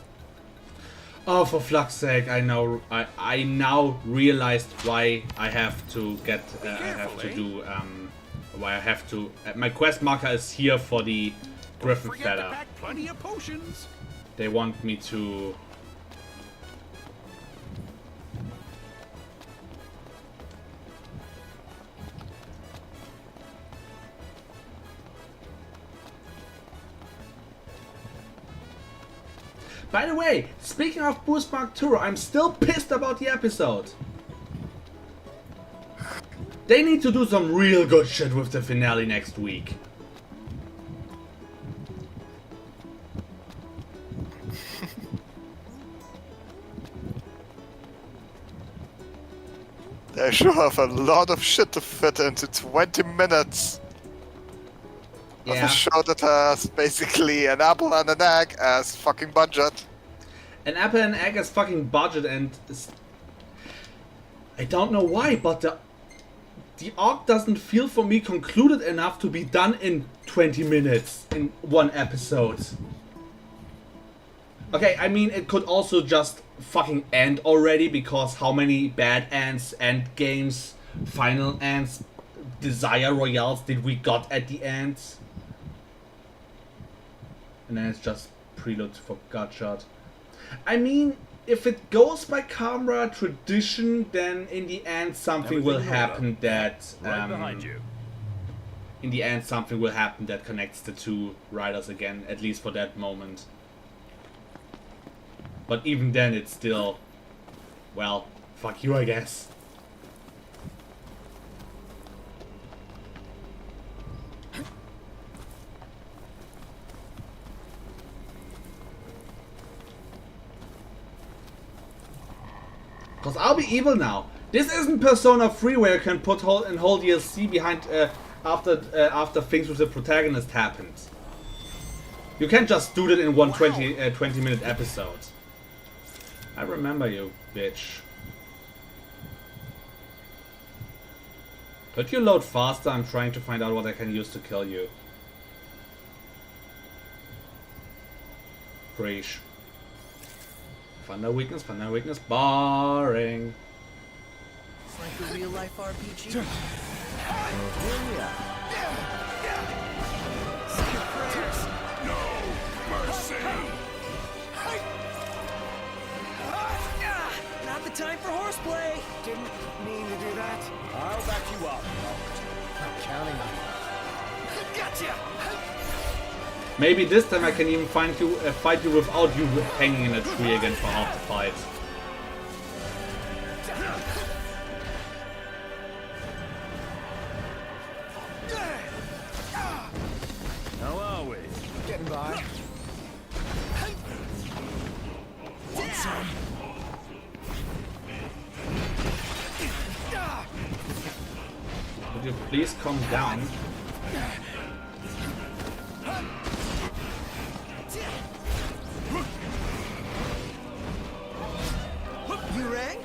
Oh, for fuck's sake! I now realized why I have to get. I have to do. Why I have to. My quest marker is here for the Griffin Forget to feather. pack plenty of potions. They want me to. By the way, speaking of Boost Mark Tour, I'm still pissed about the episode. They need to do some real good shit with the finale next week. They sure have a lot of shit to fit into 20 minutes. Of Yeah. a show that has basically an apple and an egg as fucking budget. An apple and egg is fucking budget, and I don't know why, but the arc doesn't feel for me concluded enough to be done in 20 minutes in one episode. Okay, I mean, it could also just fucking end already, because how many bad ends, end games, final ends, desire royales did we got at the end? And then it's just prelude for Godshot. I mean, if it goes by camera tradition, then in the end something will happen that Right behind you. in the end something will happen that connects the two riders again, at least for that moment. But even then it's still, well, fuck you, I guess. Cause I'll be evil now. This isn't Persona 3 where you can put whole DLC behind after things with the protagonist happened. You can't just do that in one 20-minute episode. I remember you, bitch. Could you load faster? I'm trying to find out what I can use to kill you. Preach. Thunder weakness, boring. It's like a real life RPG. No mercy. Not the time for horseplay. Didn't mean to do that. I'll back you up. Not counting on it. Gotcha. Maybe this time I can even fight you without you hanging in a tree again for half the fight. How are we? Getting by. Want some? Would you please calm down? You rang?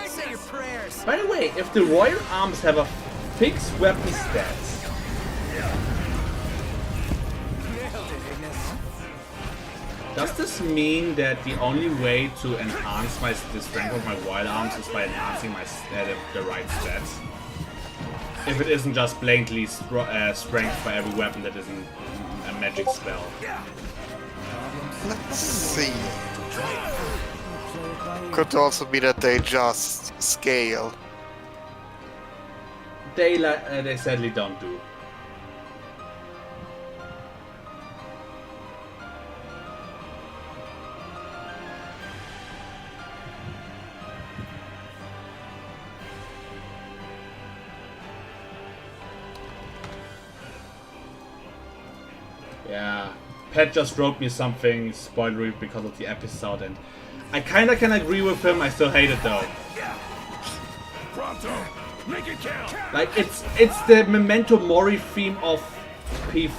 Say your prayers. By the way, if the Royal Arms have a fixed weapon stats, Nailed it, Ignis. Does this mean that the only way to enhance the strength of my wild arms is by enhancing my the right stats? If it isn't just blankly strength for every weapon that isn't a magic spell. Let's see. Could also be that they just scale. They sadly don't do. Yeah, Pat just wrote me something spoilery because of the episode, and I kinda can agree with him. I still hate it though. Pronto, make it count. Like it's the Memento Mori theme of P.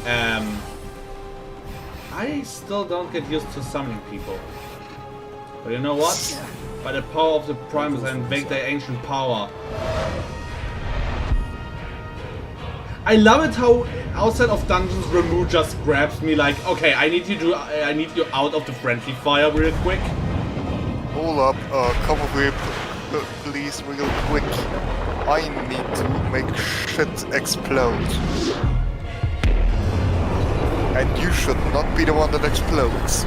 I still don't get used to summoning people. But you know what? By the power of the Primus, I invoke their ancient power. I love it how outside of dungeons, Ramu just grabs me like, okay, I need you out of the friendly fire real quick. Hold up, cover me, please, real quick. I need to make shit explode. And you should not be the one that explodes.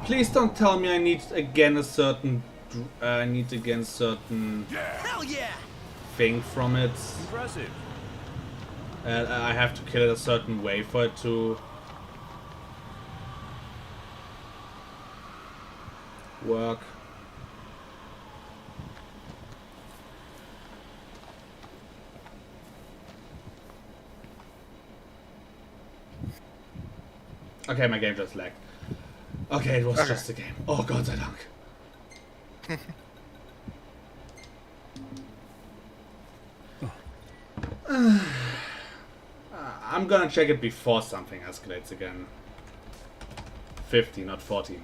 Please don't tell me I need again a certain Hell yeah! thing from it. Impressive. I have to kill it a certain way for it to work. Okay, my game just lagged. Okay, it was just a game. Oh, Gott sei Dank. I'm gonna check it before something escalates again. 50, not 14.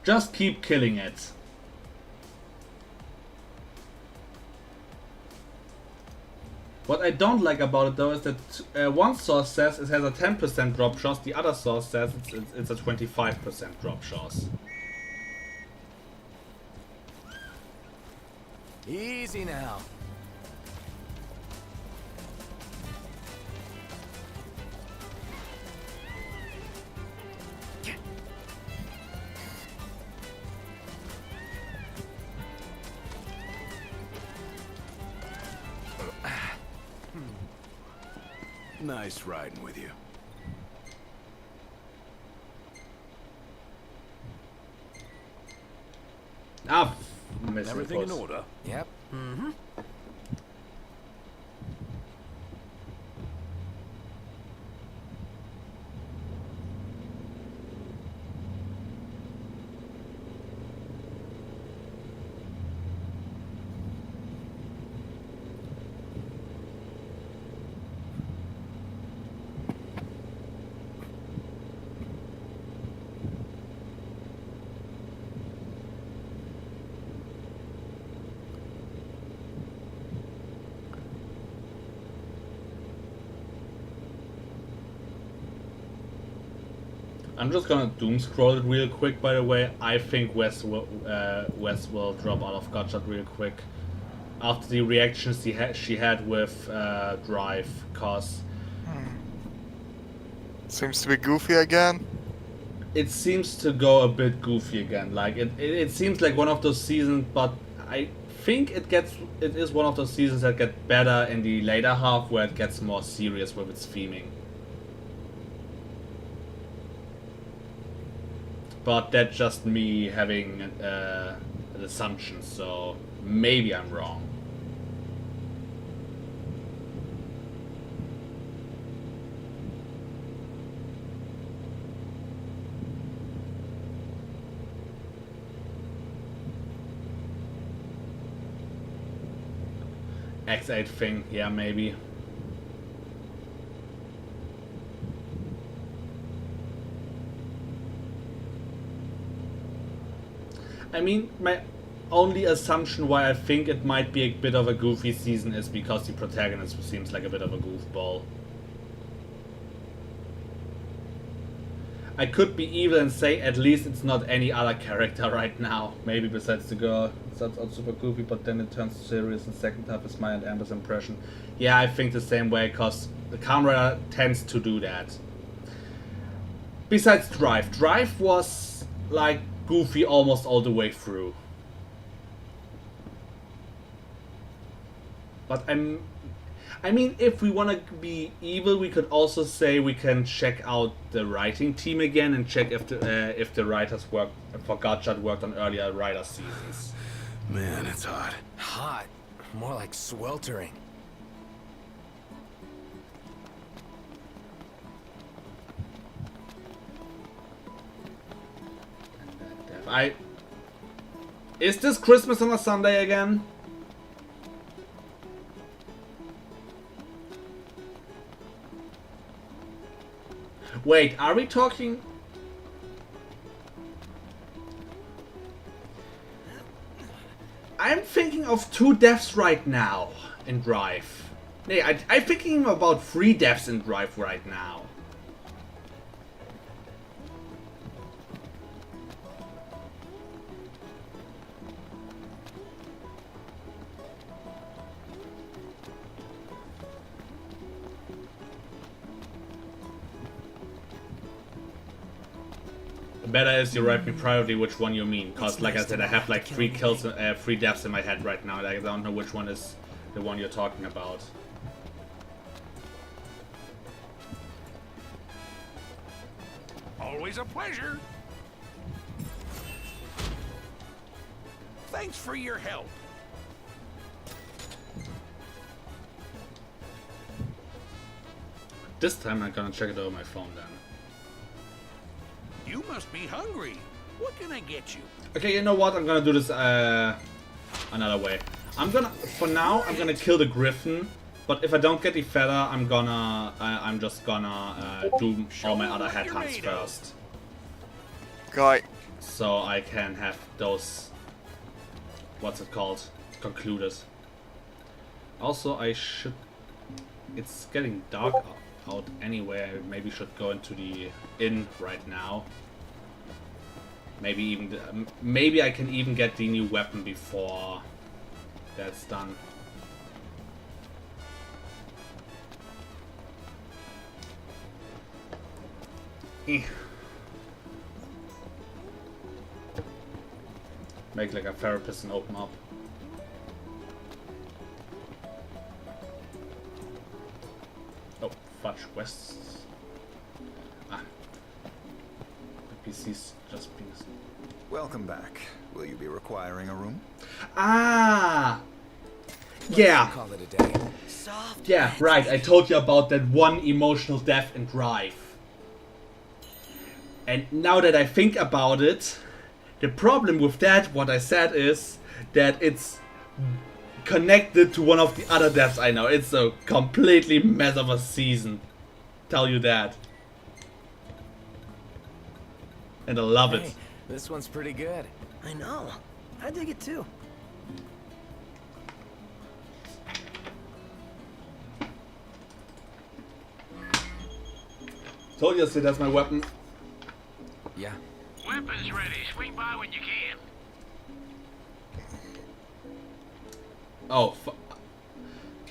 Just keep killing it. What I don't like about it though is that one source says it has a 10% drop chance, the other source says it's a 25% drop chance. Easy now. Nice riding with you. Ah, missing Everything in post. order? Yep. Mm-hmm. I'm just gonna doom scroll it real quick. By the way, I think Wes will drop out of Gotcha real quick after the reactions she had with Drive, cause Seems to be goofy again. it seems to go a bit goofy again. Like it seems like one of those seasons, but I think it is one of those seasons that get better in the later half, where it gets more serious with its theming. But that's just me having an assumption, so maybe I'm wrong. X8 thing, yeah, maybe. I mean, my only assumption why I think it might be a bit of a goofy season is because the protagonist seems like a bit of a goofball. I could be evil and say at least it's not any other character right now. Maybe besides the girl. That's also super goofy, but then it turns serious in the second half is my and Amber's impression. Yeah, I think the same way, because the camera tends to do that. Besides Drive. Drive was like goofy almost all the way through. But I mean, if we want to be evil, we could also say we can check out the writing team again and check if the writers worked for Godshot worked on earlier writer seasons. Man, it's hot. Hot. More like sweltering. Is this Christmas on a Sunday again? Wait, are we talking? I'm thinking of 2 deaths right now in Drive. Nee, I'm thinking about 3 deaths in Drive right now. Better is you write me privately which one you mean, cause like I said, I have like 3 kills, 3 deaths in my head right now. Like, I don't know which one is the one you're talking about. Always a pleasure. Thanks for your help. This time I'm gonna check it over my phone then. You must be hungry. What can I get you? Okay, you know what? I'm gonna do this another way. For now, I'm gonna kill the Griffin. But if I don't get the feather, I'm just gonna do all my other headhunts first. Guy. So I can have those, what's it called, concluded. Also, it's getting dark out anyway. I maybe should go into the inn right now. Maybe I can even get the new weapon before that's done. Make like a therapist and open up. Oh, fudge quests. Ah. The PC's just being... Welcome back. Will you be requiring a room? Ah! Yeah. Call it a day. Yeah, right. I told you about that one emotional death in Drive. And now that I think about it, the problem with that, what I said is that it's connected to one of the other deaths I know. It's a completely mess of a season. Tell you that. And I love it. This one's pretty good. I know. I dig it too. Told you, that's my weapon. Yeah. Weapons ready. Swing by when you can. Oh,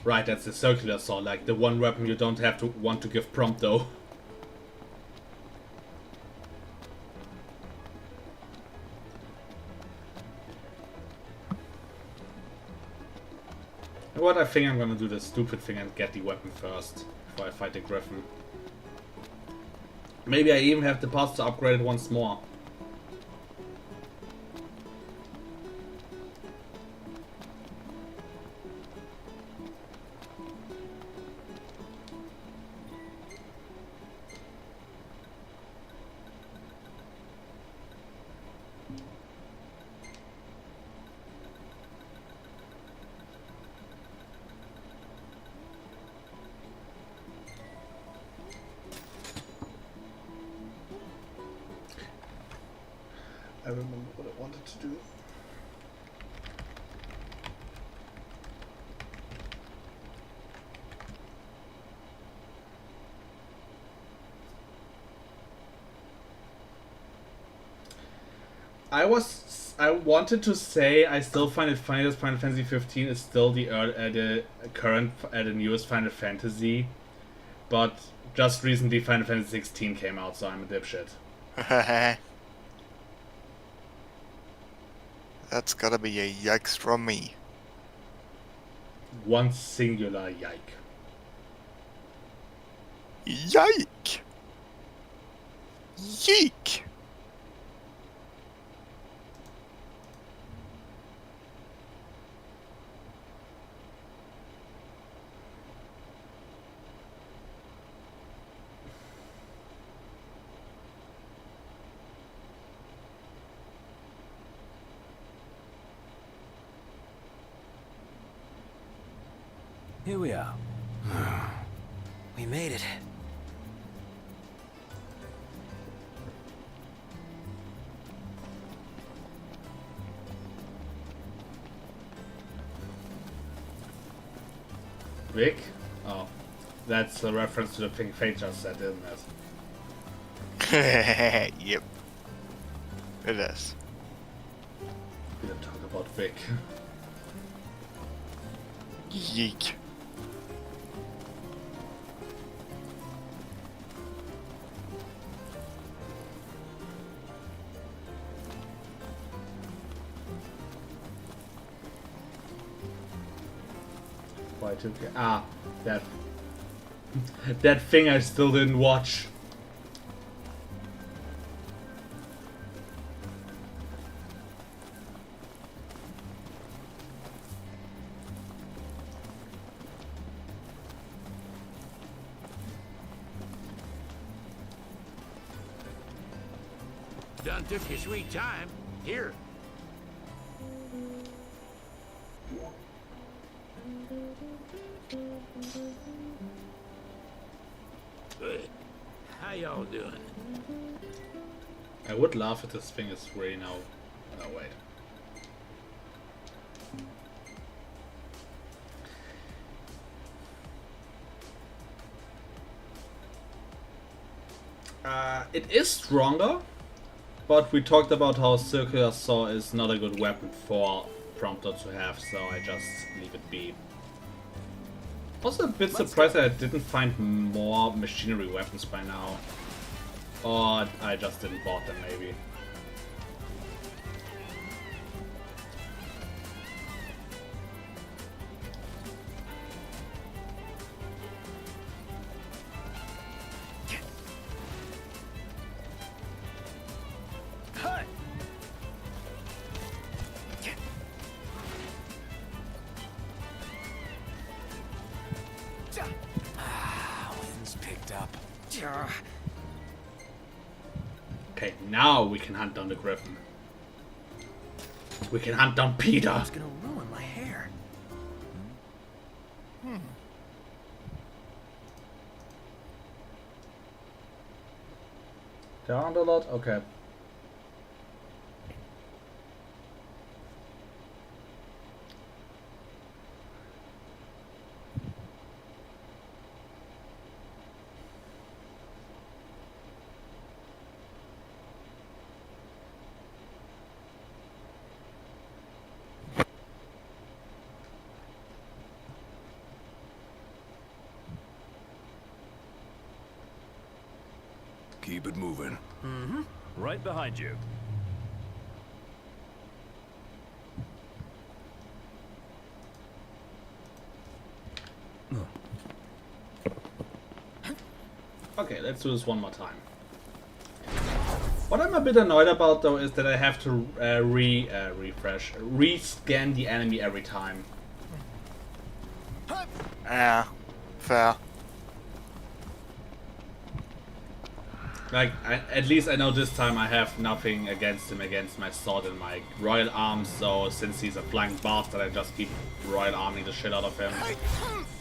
right, that's the circular saw, like the one weapon you don't have to want to give prompt though. You know what, I think I'm gonna do the stupid thing and get the weapon first before I fight the Griffin. Maybe I even have the parts to upgrade it once more. to do. I wanted to say I still find it funny that Final Fantasy 15 is still the current, the newest Final Fantasy, but just recently Final Fantasy 16 came out, so I'm a dipshit. That's gotta be a yikes from me. One singular yike. Yike! Yeek! Here we are. We made it. Vic? Oh. That's a reference to the thing Faith just said, isn't it? Yep. It is. We don't talk about Vic. Yeek. Y2K. Ah, that that thing I still didn't watch. Done took your sweet time. Here. Good. How y'all doing? I would laugh if this thing is really now. Oh wait. It is stronger, but we talked about how circular saw is not a good weapon for Prompter to have, so I just leave it be. Also a bit surprised that I didn't find more machinery weapons by now. Or I just didn't bought them, maybe. Wind's picked up. Okay, now we can hunt down the Griffin. We can hunt down Peter. It's gonna ruin my hair. There aren't a lot? Okay. Keep it moving. Mm-hmm. Right behind you. Okay, let's do this one more time. What I'm a bit annoyed about though is that I have to re-scan the enemy every time. Yeah, fair. Like, at least I know this time I have nothing against him, against my sword and my royal arms, so since he's a flying bastard I just keep royal arming the shit out of him.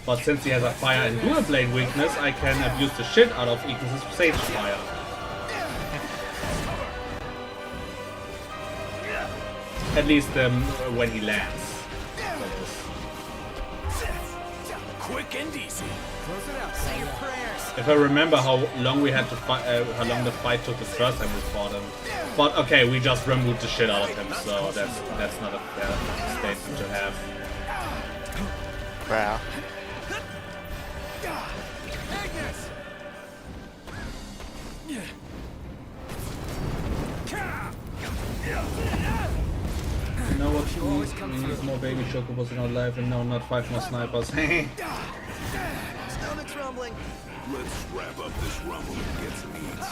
But since he has a fire and dual blade weakness, I can abuse the shit out of Ignis' sage fire. At least when he lands. That is. Quick and easy. Close it out. Say your prayers. If I remember how long we had to fight, how long the fight took the first time we fought him. But okay, we just removed the shit out of him, so that's not a fair statement to have. Wow. You know what we need more baby chocobos in our life, and no, not 5 more snipers. Stomach's rumbling. Let's wrap up this rumble and get some eats.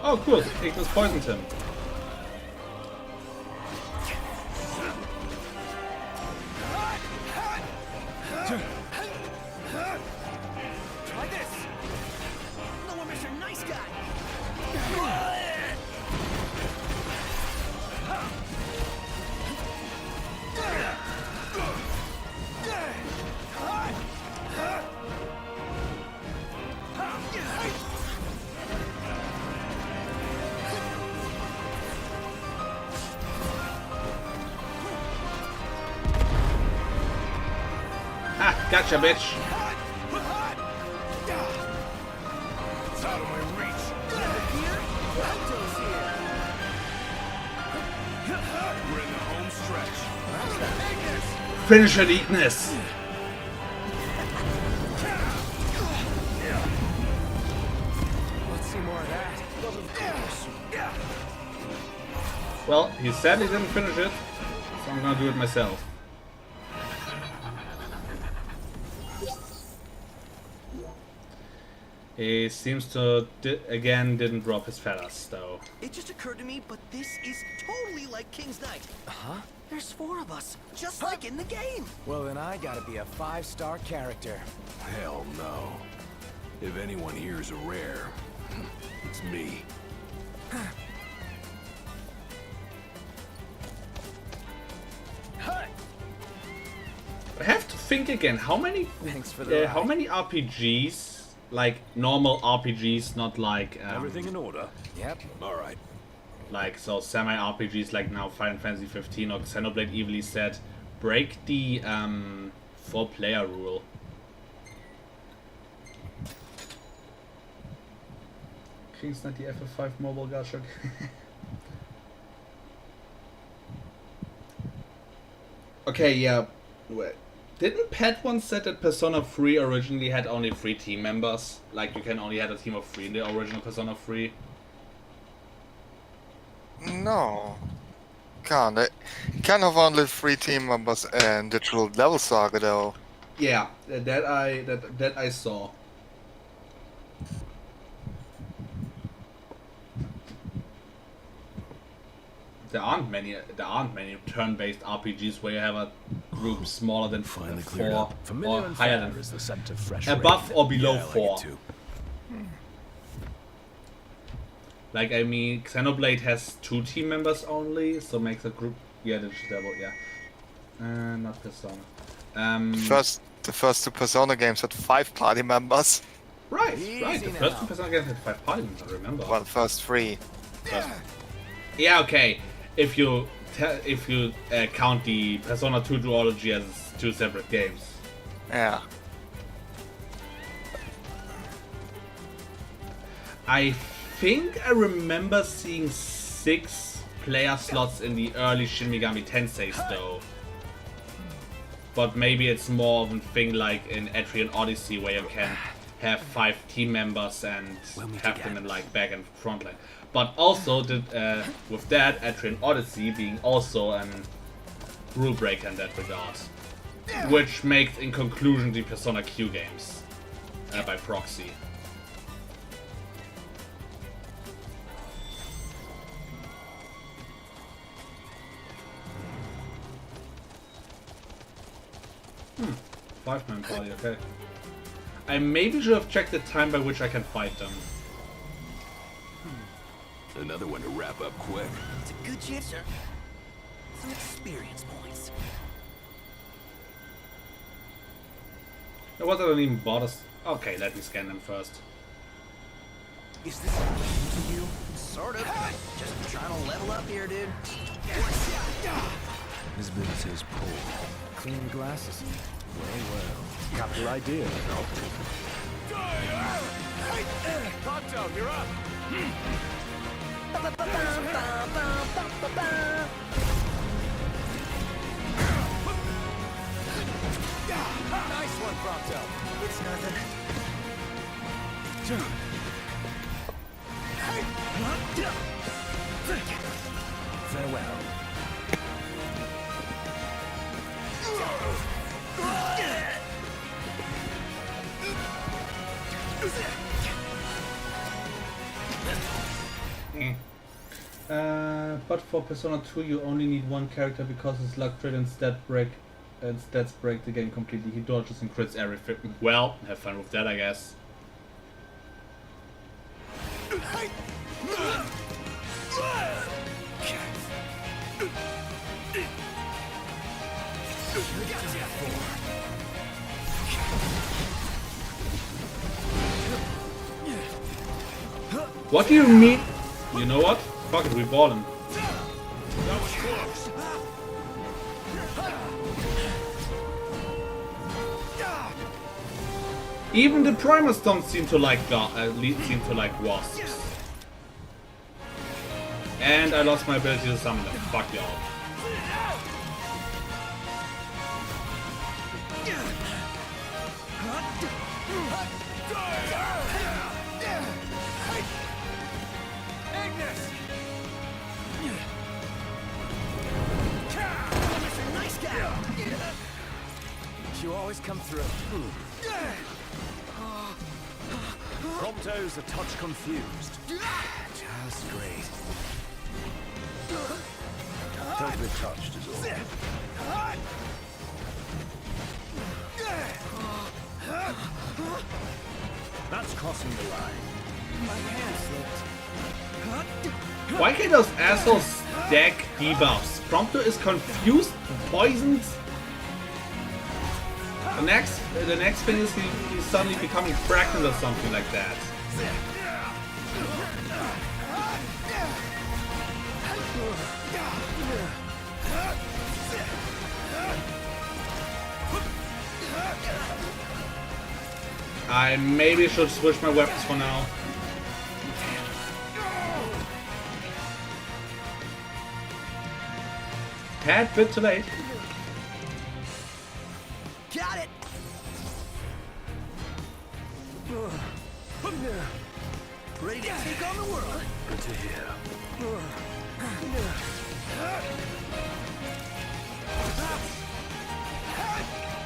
Oh cool, Ignis poisoned him. Try this. No one Mr. Nice Guy. Ah, gotcha, bitch. It's out of my reach. We're in the home stretch. Finish it, Ignis. Let's see more of that. Well, he said he didn't finish it, so I'm gonna do it myself. He seems to again didn't drop his feathers though. It just occurred to me, but this is totally like King's Knight. Huh? There's 4 of us, just like in the game. Well, then I gotta be a 5-star character. Hell no. If anyone here is a rare, it's me. I have to think again. How many? Thanks for the how many RPGs, like normal RPGs, not like Everything in order? Yep. All right. like so semi RPGs like now Final Fantasy 15 or Xenoblade Evilly said break the 4-player rule. King's not the FF5 mobile gacha. Okay, yeah. Wait. Didn't Pat once said that Persona 3 originally had only 3 team members? Like you can only have a team of 3 in the original Persona 3? No. Can't. It can have only 3 team members in Digital Devil Saga though. Yeah, that I saw. There aren't many turn-based RPGs where you have a group smaller than Finally 4 cleared up. Familiar or and higher fair than is the scent of fresh above rain. or below Yeah, I like 4. it too. Like I mean, Xenoblade has 2 team members only, so makes a group. Yeah, Digital Devil. Yeah, not Persona. The first 2 Persona games had 5 party members. Right. Easy The now. first 2 Persona games had 5 party members. I remember. Well, first 3. Yeah, okay. If you count the Persona 2 duology as 2 separate games. Yeah. I think I remember seeing 6 player slots in the early Shin Megami Tenseis though. But maybe it's more of a thing like in Etrian Odyssey where you can have 5 team members and have them in like back and front line. But also with that, Etrian Odyssey being also a rule breaker in that regard. Which makes in conclusion the Persona Q games by proxy. Five-man party, okay. I maybe should have checked the time by which I can fight them. Another one to wrap up quick. It's a good chance, sir. Some experience points. What did I even bother? Okay, let me scan them first. Is this sort of. Just trying to level up here, dude. Visibility is poor. Clean your glasses. Well. Capital idea. Tonto, you're up. Nice one, Pronto. It's nothing. Farewell. But for Persona 2 you only need one character because his luck trait and stats break the game completely. He dodges and crits everything. Well, have fun with that, I guess. What do you mean? You know what? Fuck it, we bought him. That was close. Even the primers don't seem to like wasps. And I lost my ability to summon them. Fuck y'all. You always come through. Prompto's a touch confused. Just great. Don't be touched is all. That's crossing the line. My hand slipped. Why can't those assholes stack debuffs? Prompto is confused, poisoned. The next thing is he's suddenly becoming pregnant or something like that. I maybe should switch my weapons for now. Tad bit too late. Got it. Ready to take on the world. Good to hear.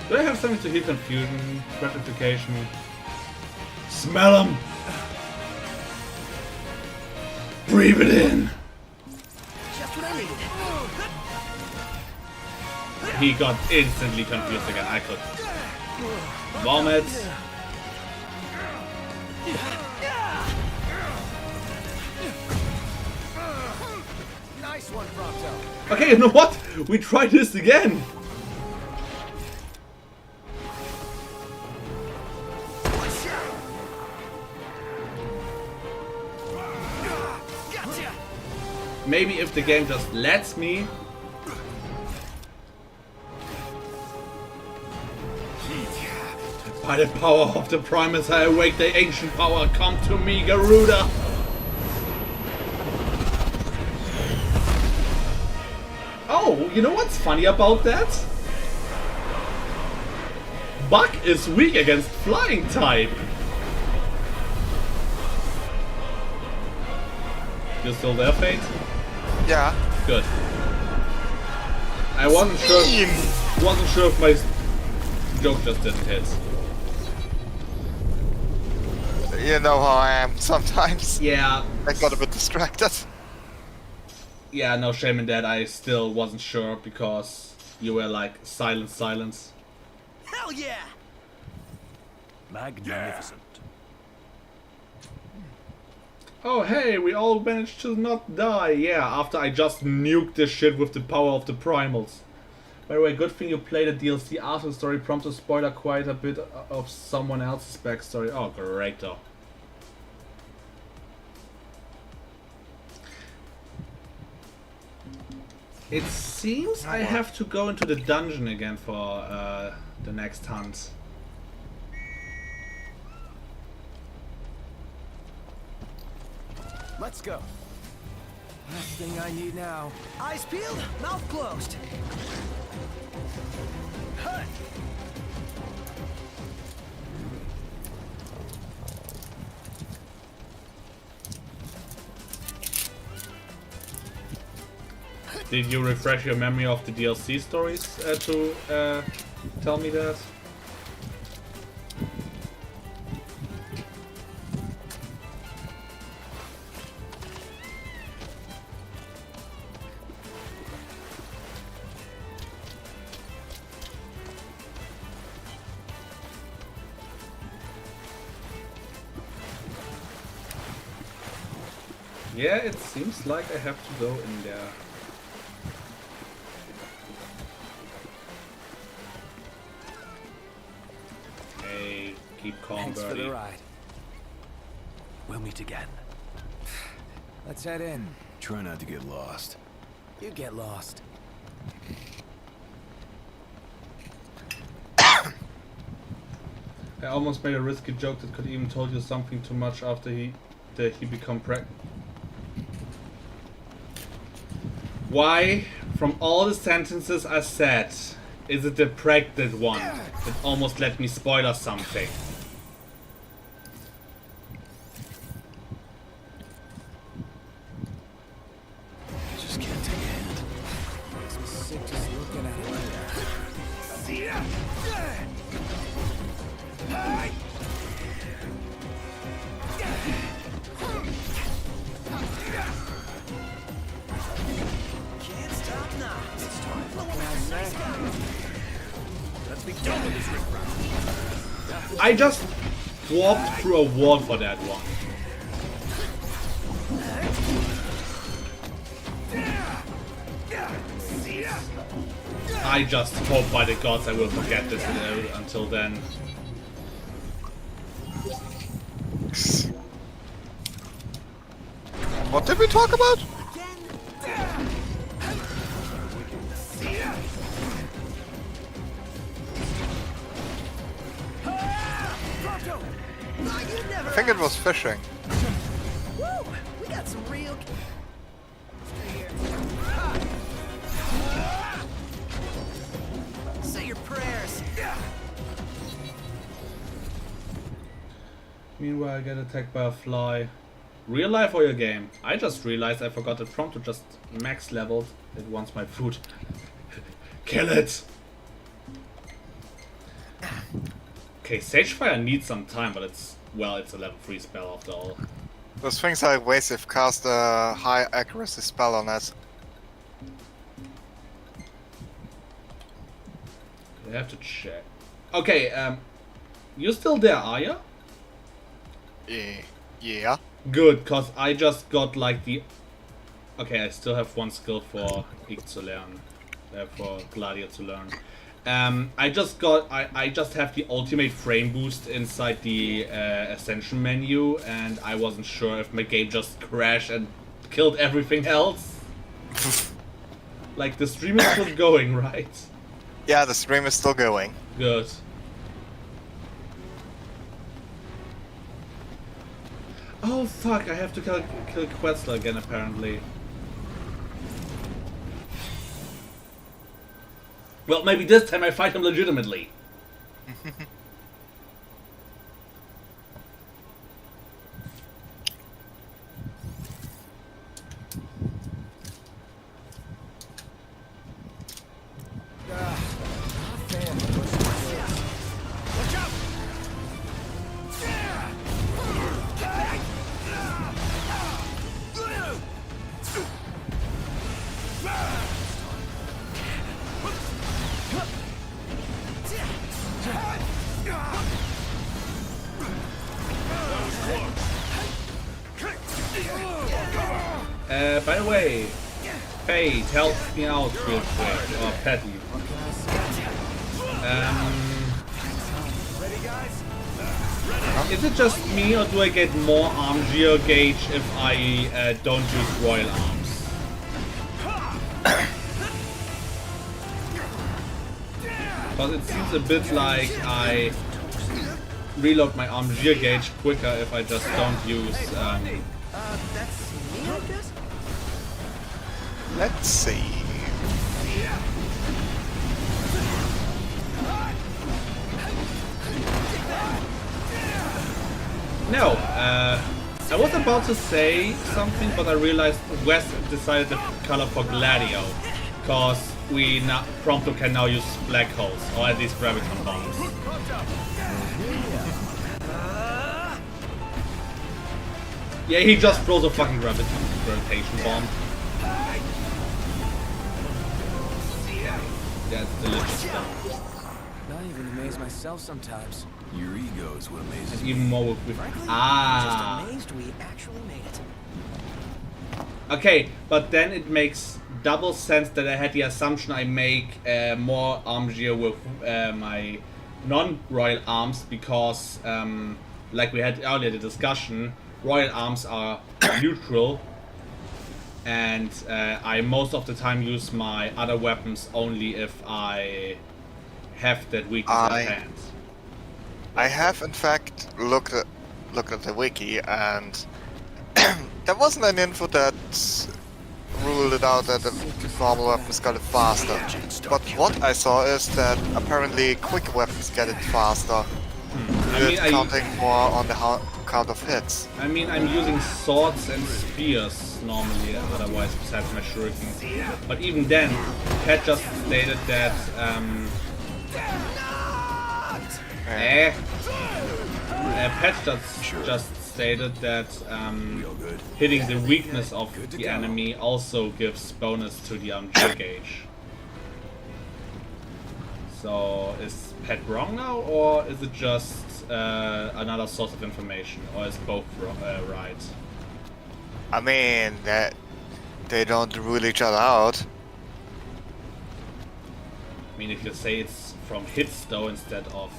Do I have something to heal confusion, gratification? Smell him! Breathe it in! Just what I needed. He got instantly confused again. I could vomit. Nice one, Pronto. Okay, you know what? We try this again. Maybe if the game just lets me. By the power of the Primus, I awake the ancient power. Come to me, Garuda. Oh, you know what's funny about that? Buck is weak against flying type. You still there, Fate? Yeah. Good. I wasn't sure if my joke just didn't hit. You know how I am sometimes. Yeah. I got a bit distracted. Yeah, no shame in that. I still wasn't sure because you were like silence. Hell yeah! Magnificent. Oh hey, we all managed to not die. Yeah, after I just nuked this shit with the power of the primals. By the way, good thing you played the DLC after the story prompts to spoiler quite a bit of someone else's backstory. Oh, great though. It seems I have to go into the dungeon again for the next hunt. Let's go. Last thing I need now. Eyes peeled, mouth closed. Huh. Did you refresh your memory of the DLC stories to tell me that? Yeah, it seems like I have to go in there. Hey, keep calm, Thanks birdie. for the ride. We'll meet again. Let's head in. Try not to get lost. You get lost. I almost made a risky joke that could even told you something too much after he become pregnant. Why, from all the sentences I said, is it the pregnant one that almost let me spoil something? Just can't take a hint. Makes me sick just looking at it. See ya! Hey! Can't stop now. It's time. What can I say? Let's be done with this riffraff. I just walked through a wall for that one. I just hope by the gods I will forget this until then. What did we talk about? I think it was fishing. Woo! We got some real. Stay here. Say your prayers. Meanwhile, I get attacked by a fly. Real life or your game? I just realized I forgot the prompt to just max leveled. It wants my food. Kill it! Okay, Sagefire needs some time, but it's, well, it's a level 3 spell after all. Those things are evasive. Cast a high accuracy spell on it. I have to check. Okay, you still there, are you? Yeah. Good, cause I just got like the... Okay, I still have one skill for Ig to learn. For Gladiator to learn. I just have the ultimate frame boost inside the Ascension menu, and I wasn't sure if my game just crashed and killed everything else. Like, the stream is still going, right? Yeah, the stream is still going. Good. Oh fuck, I have to kill Quetzal again apparently. Well, maybe this time I fight him legitimately. By the way, Paige, help me out real quick, or Patty. Is it just me, or do I get more arm geo gauge if I don't use royal arms? Because it seems a bit like I reload my arm gear gauge quicker if I just don't use. That's me, I guess? Let's see. No, I was about to say something, but I realized Wes decided the color for Gladio, because we now Prompto can now use black holes, or at least graviton bombs. Yeah, he just throws a fucking gravitation bomb. Yeah, it's delicious stuff. I even amaze myself sometimes. Your ego is what amazes And me. even more with Frankly, ah. I'm just amazed we actually made it. Okay, but then it makes double sense that I had the assumption I make more arm gear with my non-royal arms because, like we had earlier the discussion, royal arms are neutral, and I most of the time use my other weapons only if I have that weakness at hand. I have in fact looked at the wiki, and there wasn't an info that ruled it out that the normal weapons got it faster. But what I saw is that apparently quick weapons get it faster. Counting more on the count of hits. I mean, I'm using swords and spears normally, otherwise besides my shurikens. But even then, Pat just stated that Pat just stated that hitting the weakness of the enemy also gives bonus to the gear gauge. So is Pat wrong now, or is it just another source of information, or is both right? I mean, that they don't rule each other out. I mean, if you say it's from hits though instead of...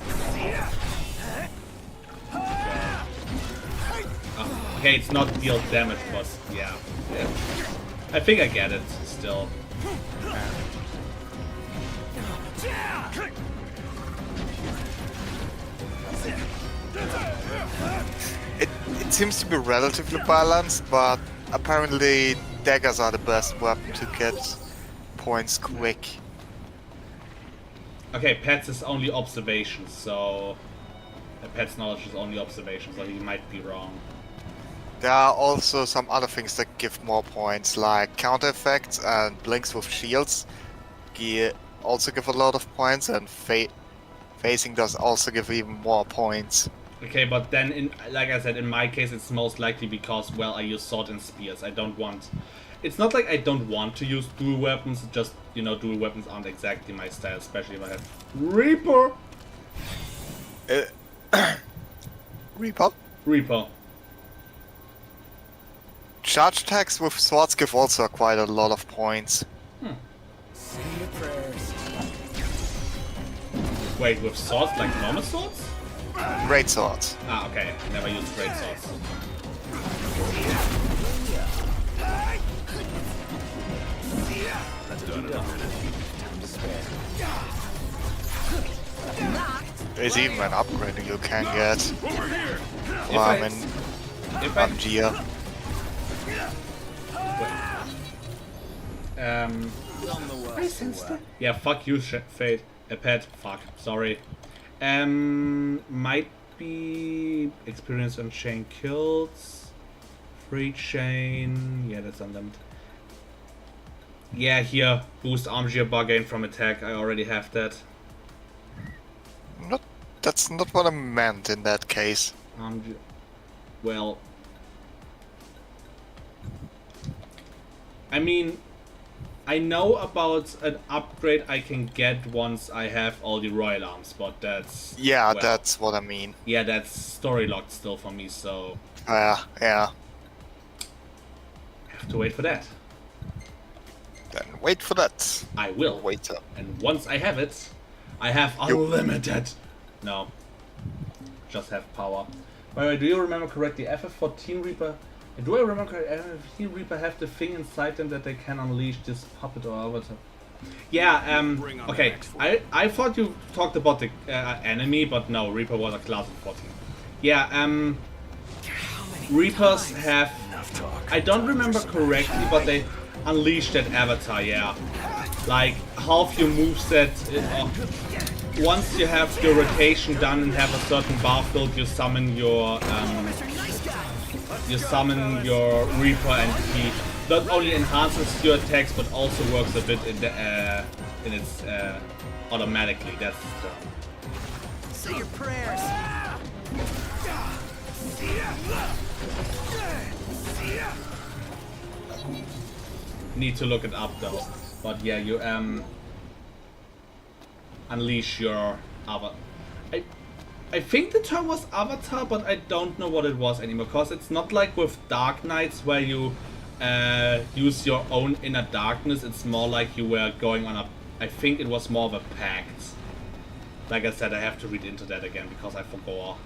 okay, it's not deal damage, but yeah. I think I get it still. It seems to be relatively balanced, but apparently daggers are the best weapon to get points quick. Okay, Pat's is only observation, so... Pat's knowledge is only observation, so he might be wrong. There are also some other things that give more points, like counter effects and blinks with shields. Also give a lot of points, and facing does also give even more points. Okay, but then, like I said, in my case, it's most likely because, well, I use sword and spears. I don't want... It's not like I don't want to use dual weapons, just, you know, dual weapons aren't exactly my style, especially if I have Reaper! Reaper? Reaper. Charge attacks with swords give also quite a lot of points. Say your prayers. Wait, with swords like normal swords? Great swords. Ah, okay. Never used great swords. That's done in a minute. There's even an upgrade you can get. Gia. Yeah, fuck you, Fate. Pet. Fuck. Sorry. Might be experience on chain kills. Free chain. Yeah, that's unlimited. Yeah, here. Boost arm gear bargain from attack. I already have that. That's not what I meant in that case. Well, I mean, I know about an upgrade I can get once I have all the royal arms, but that's... Yeah, well, that's what I mean. Yeah, that's story locked still for me, so... Yeah. I have to wait for that. Then wait for that. I will. Wait up. And once I have it, I have unlimited... No. Just have power. By the way, do you remember correctly, FF14 Reaper... Do I remember correctly, FF14 Reaper have the thing inside them that they can unleash this puppet or avatar? Yeah, okay. I thought you talked about the enemy, but no, Reaper was a class of 14. Yeah, Reapers have... I don't remember correctly, but they unleashed that avatar, yeah. Like, half your moveset... once you have your rotation done and have a certain bar filled, you summon your... Reaper, and he not only enhances your attacks, but also works a bit in the in its automatically. That's the... Say your prayers. Need to look it up though. But yeah, you unleash your avatar. I think the term was avatar, but I don't know what it was anymore. Because it's not like with Dark Knights where you use your own inner darkness. It's more like you were going on a... I think it was more of a pact. Like I said, I have to read into that again because I forgot.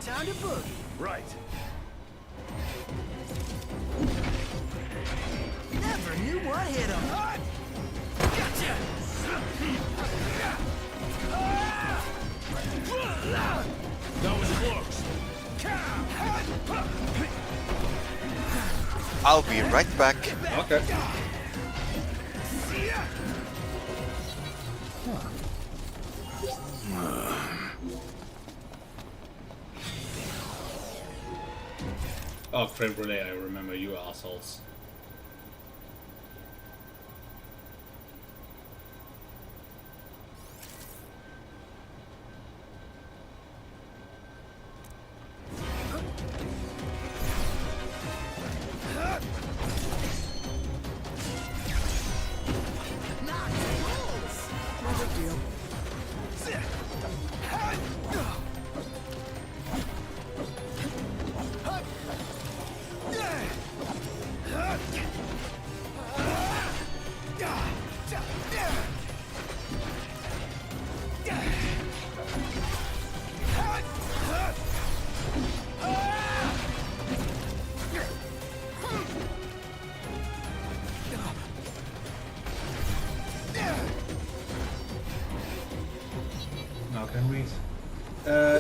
Time to boogie. Right. Never knew what hit him. Gotcha. That was close. I'll be right back. Okay. Oh, creme brulee, I remember you assholes.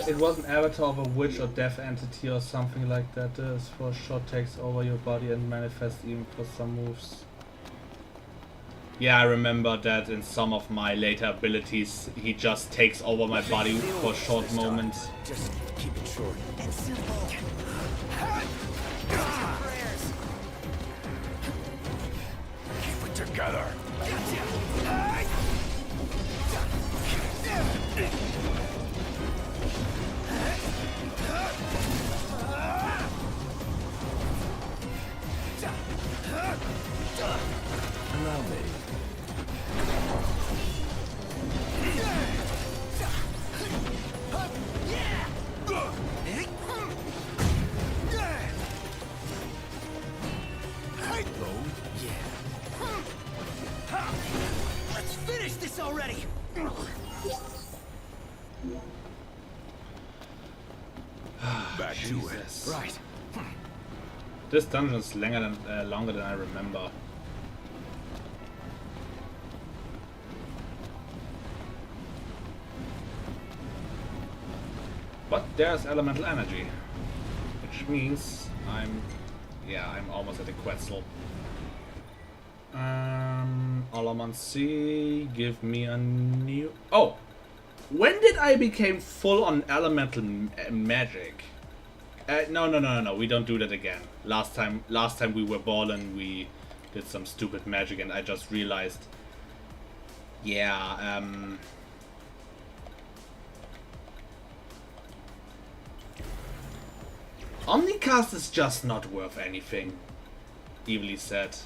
It was an avatar of a witch or death entity or something like that. This for sure takes over your body and manifests even for some moves. Yeah, I remember that in some of my later abilities, he just takes over my body for short moments. Just keep it short and simple. Keep it together. Allow me. Let's finish this already. Back to it. Right. This dungeon is longer than I remember. But there's elemental energy, which means I'm almost at the Quetzal. Alamancy, give me a new... Oh! When did I become full on elemental magic? No, we don't do that again. Last time we were balling, we did some stupid magic and I just realized... Yeah, Omnicast is just not worth anything, evilly said.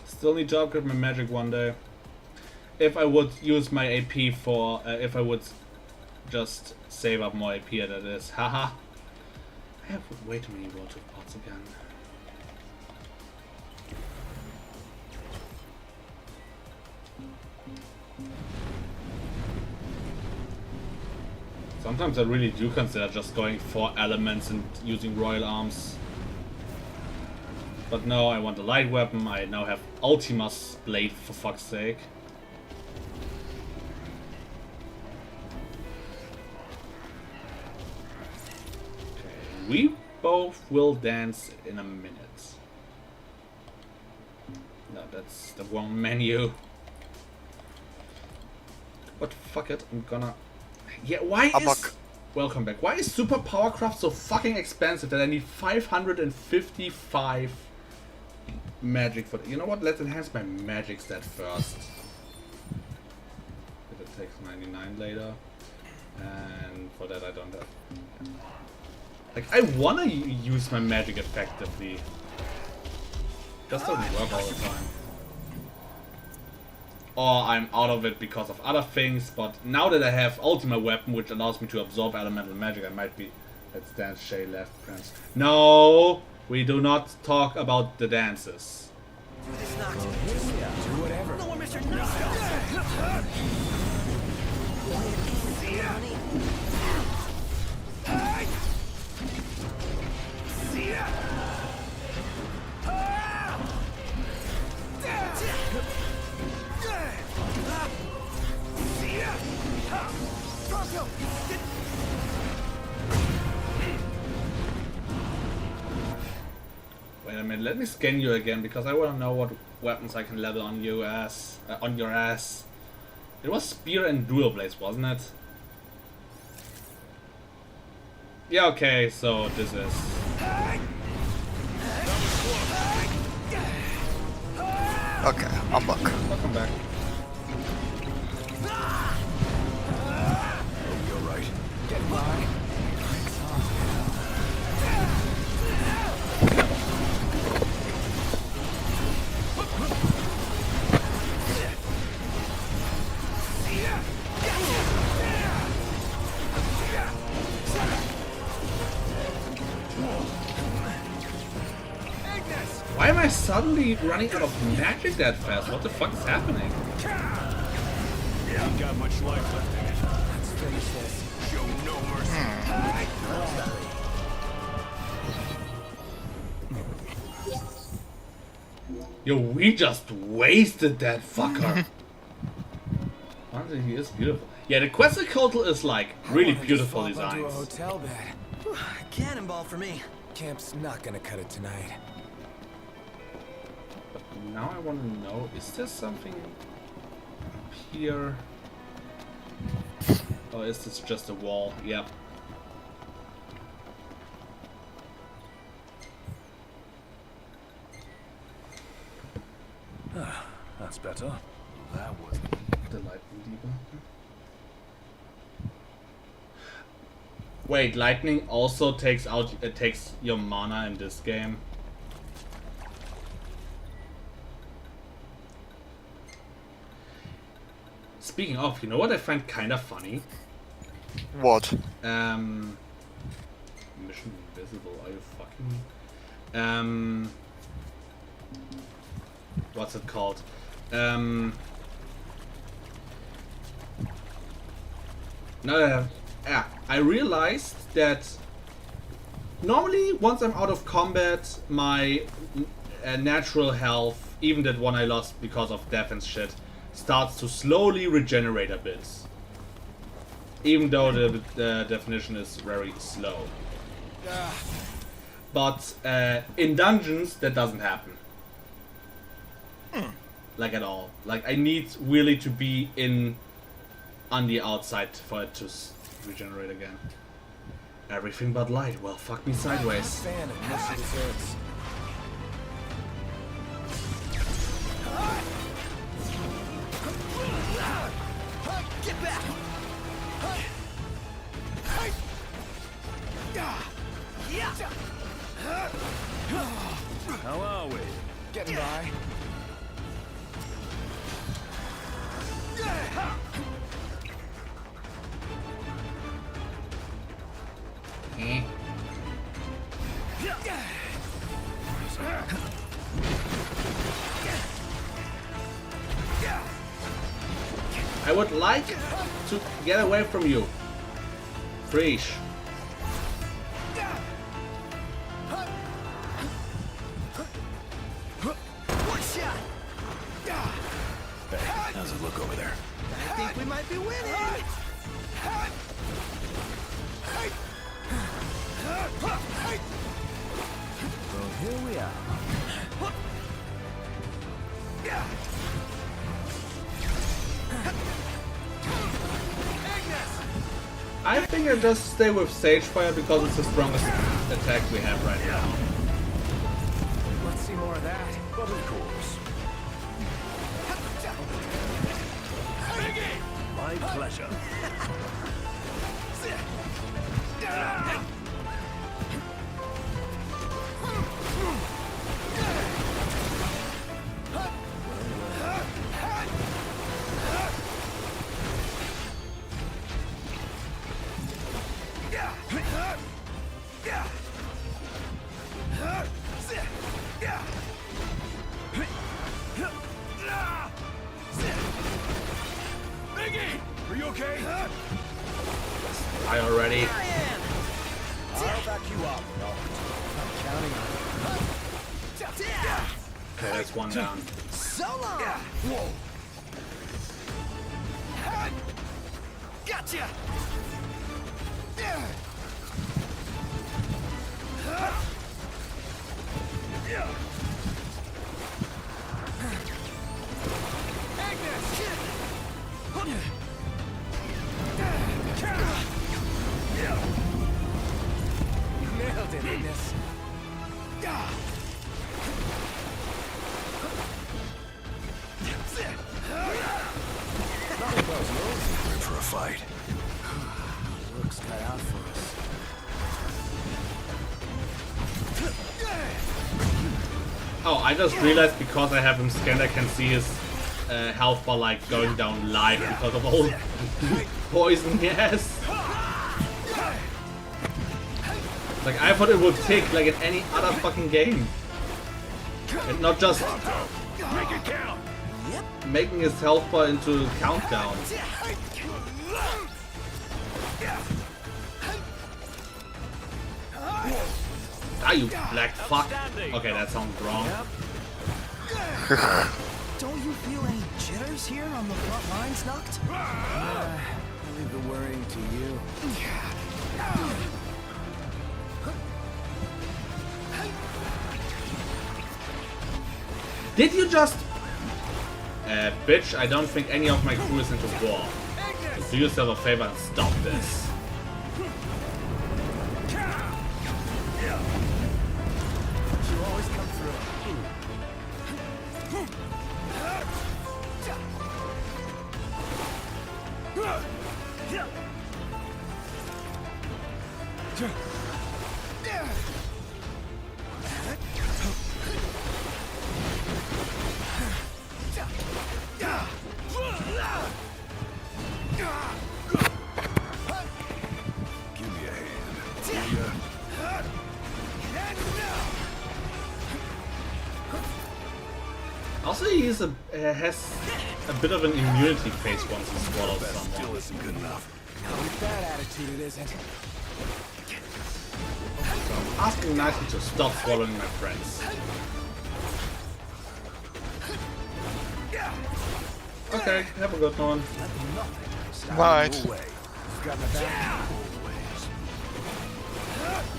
Still need to upgrade my magic one day. If I would use my AP for, if I would just save up more AP, that is, haha. I have way too many water pots again. Sometimes I really do consider just going for elements and using royal arms. But no, I want a light weapon. I now have Ultima's blade, for fuck's sake. Okay, we both will dance in a minute. No, that's the wrong menu. But fuck it, I'm gonna... Yeah, why is... Welcome back. Why is Super Powercraft so fucking expensive that I need 555 magic for... You know what, let's enhance my magic stat first. It takes 99 later. And for that I don't have... Like, I wanna use my magic effectively. Just doesn't work all the time. Or I'm out of it because of other things, but now that I have Ultimate Weapon, which allows me to absorb elemental magic, I might be... Let's dance Shay left, Prince. No! We do not talk about the dances. Do this knocked. Do whatever. No more Mr. Nice Wait a minute, let me scan you again because I want to know what weapons I can level on you as on your ass. It was spear and dual blades, wasn't it? Yeah, okay, so this is... Okay, I'm back. Welcome back. You're right. Get by. Why am I suddenly running out of magic that fast? What the fuck is happening? Ain't got much life left in it. Let's finish this. Show no mercy. Yo, we just wasted that fucker. Honestly, he is beautiful. Yeah, the Quetzalcoatl is like really beautiful Into a designs. hotel bed. Cannonball for me. Camp's not gonna cut it tonight. But now I want to know, is there something here? Or is this just a wall? Yep. That's better. That was The lightning debugger. Wait, lightning also takes your mana in this game. Speaking of, you know what I find kind of funny? What? Mission Invisible, are you fucking me? What's it called? No, yeah, I realized that normally once I'm out of combat, my natural health, even that one I lost because of death and shit, starts to slowly regenerate a bit. Even though the definition is very slow. But in dungeons, that doesn't happen. Like at all. Like I need really to be on the outside for it to regenerate again. Everything but light. Well, fuck me sideways. Fan of mushy desserts. Get back! How are we? Getting by. I would like to get away from you. Freesh. Hey, how's it look over there? I think we might be winning. Well, here we are. I think I just stay with Sagefire because it's the strongest attack we have right now. Let's see more of that. But of course. My pleasure. Are you okay? I already. I'll back you up. I'm counting on it. Okay, that's one down. So long. Whoa. Gotcha. Nailed it, Ignis. Ready for a fight. Looks cut out for us. Oh, I just realized because I have him scanned, I can see his health bar like going down live because of all poison he has. Like I thought it would tick like in any other fucking game, and not just Make it count. making his health bar into countdown. Ah, you black fuck. Okay, that sounds wrong. Don't you feel any jitters here on the front lines, Nuct? I leave the worrying to you. Did you just... bitch, I don't think any of my crew is into war. So do yourself a favor and stop this. You always come through. Give me a hand. Will ya? Also, he is has a bit of an immunity phase once he swallows That still someone. isn't good enough. With that attitude, it isn't. Asking nicely to stop swallowing my friends. Okay, have a good one. Right.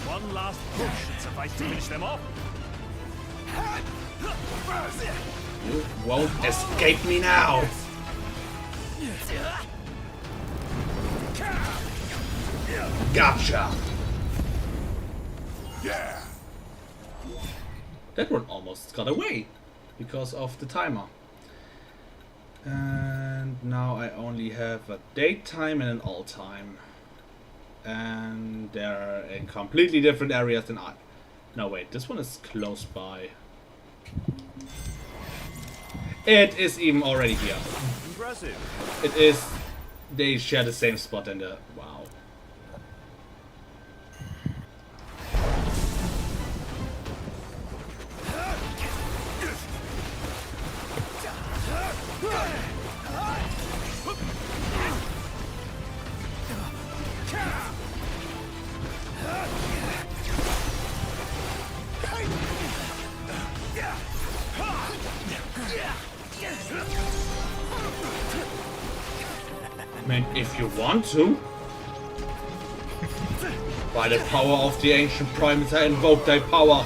One last push should suffice to finish them off. You won't escape me now! Gotcha! Yeah. That one almost got away because of the timer. And now I only have a date time and an all time. And they're in completely different areas than I. No, wait, this one is close by. It is even already here. Impressive. It is. They share the same spot in the. Wow. mean, if you want to. By the power of the ancient primates, I invoke thy power.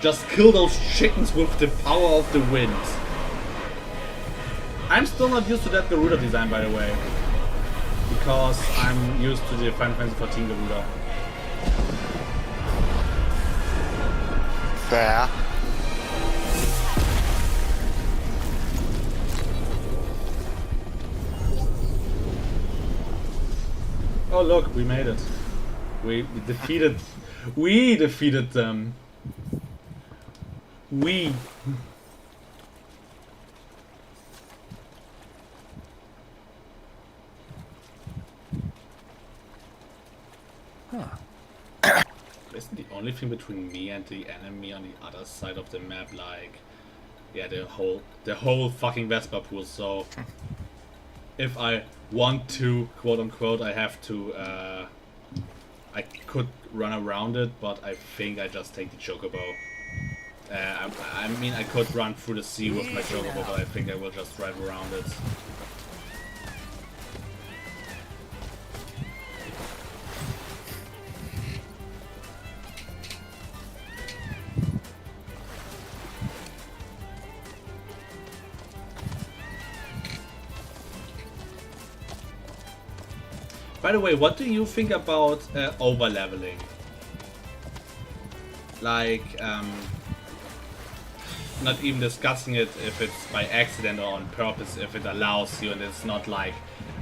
Just kill those chickens with the power of the wind. I'm still not used to that Garuda design, by the way. Because I'm used to the Final Fantasy XIV Garuda. Fair. Oh look, we made it. We defeated them. Isn't the only thing between me and the enemy on the other side of the map, like, yeah, the whole fucking Vespa pool. So if I want to, quote unquote, I have to, I could run around it, but I think I just take the Chocobo. I mean, I could run through the sea with my Chocobo, but I think I will just drive around it. By the way, what do you think about over-leveling? Like, not even discussing it if it's by accident or on purpose, if it allows you and it's not like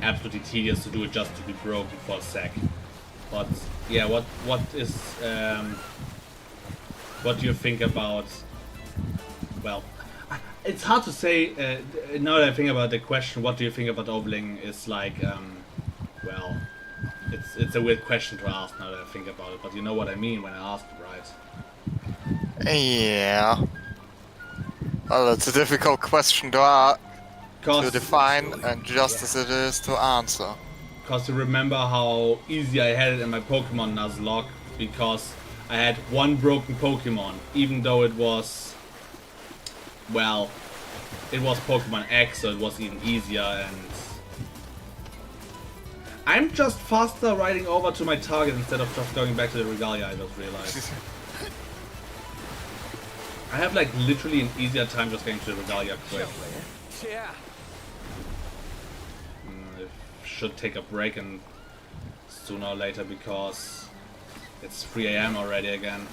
absolutely tedious to do it just to be broken for a sec. But yeah, what do you think about, well, it's hard to say, now that I think about the question, what do you think about overlaying is like, well, it's a weird question to ask now that I think about it, but you know what I mean when I ask it, right? Yeah. Well, it's a difficult question to define, and just as it is to answer. Because you remember how easy I had it in my Pokemon Nuzlocke, because I had one broken Pokemon, even though it was, well, it was Pokemon X, so it was even easier, and I'm just faster riding over to my target instead of just going back to the Regalia, I just realized. I have like literally an easier time just getting to the Regalia quick. Yeah. I should take a break and sooner or later because it's 3 AM already again.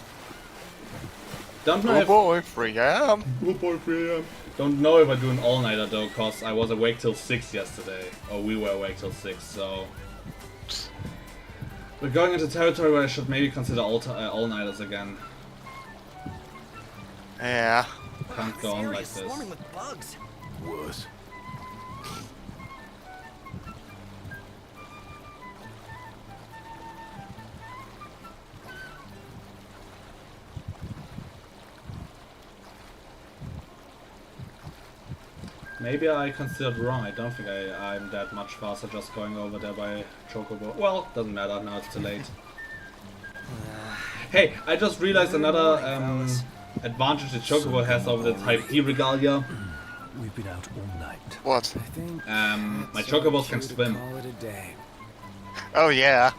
Don't know oh boy, 3 AM. Oh boy, 3 AM. Don't know if I do an all-nighter though, cause I was awake till 6 yesterday. Or we were awake till 6, so we're going into territory where I should maybe consider all-nighters again. Yeah. Can't go on like this. With bugs. Was. Maybe I considered wrong. I don't think I'm that much faster just going over there by Chocobo. Well, doesn't matter. Now it's too late. Hey, I just realized another advantage the Chocobo has over the Type D Regalia. We've been out all night. What? My Chocobos can swim. Oh yeah.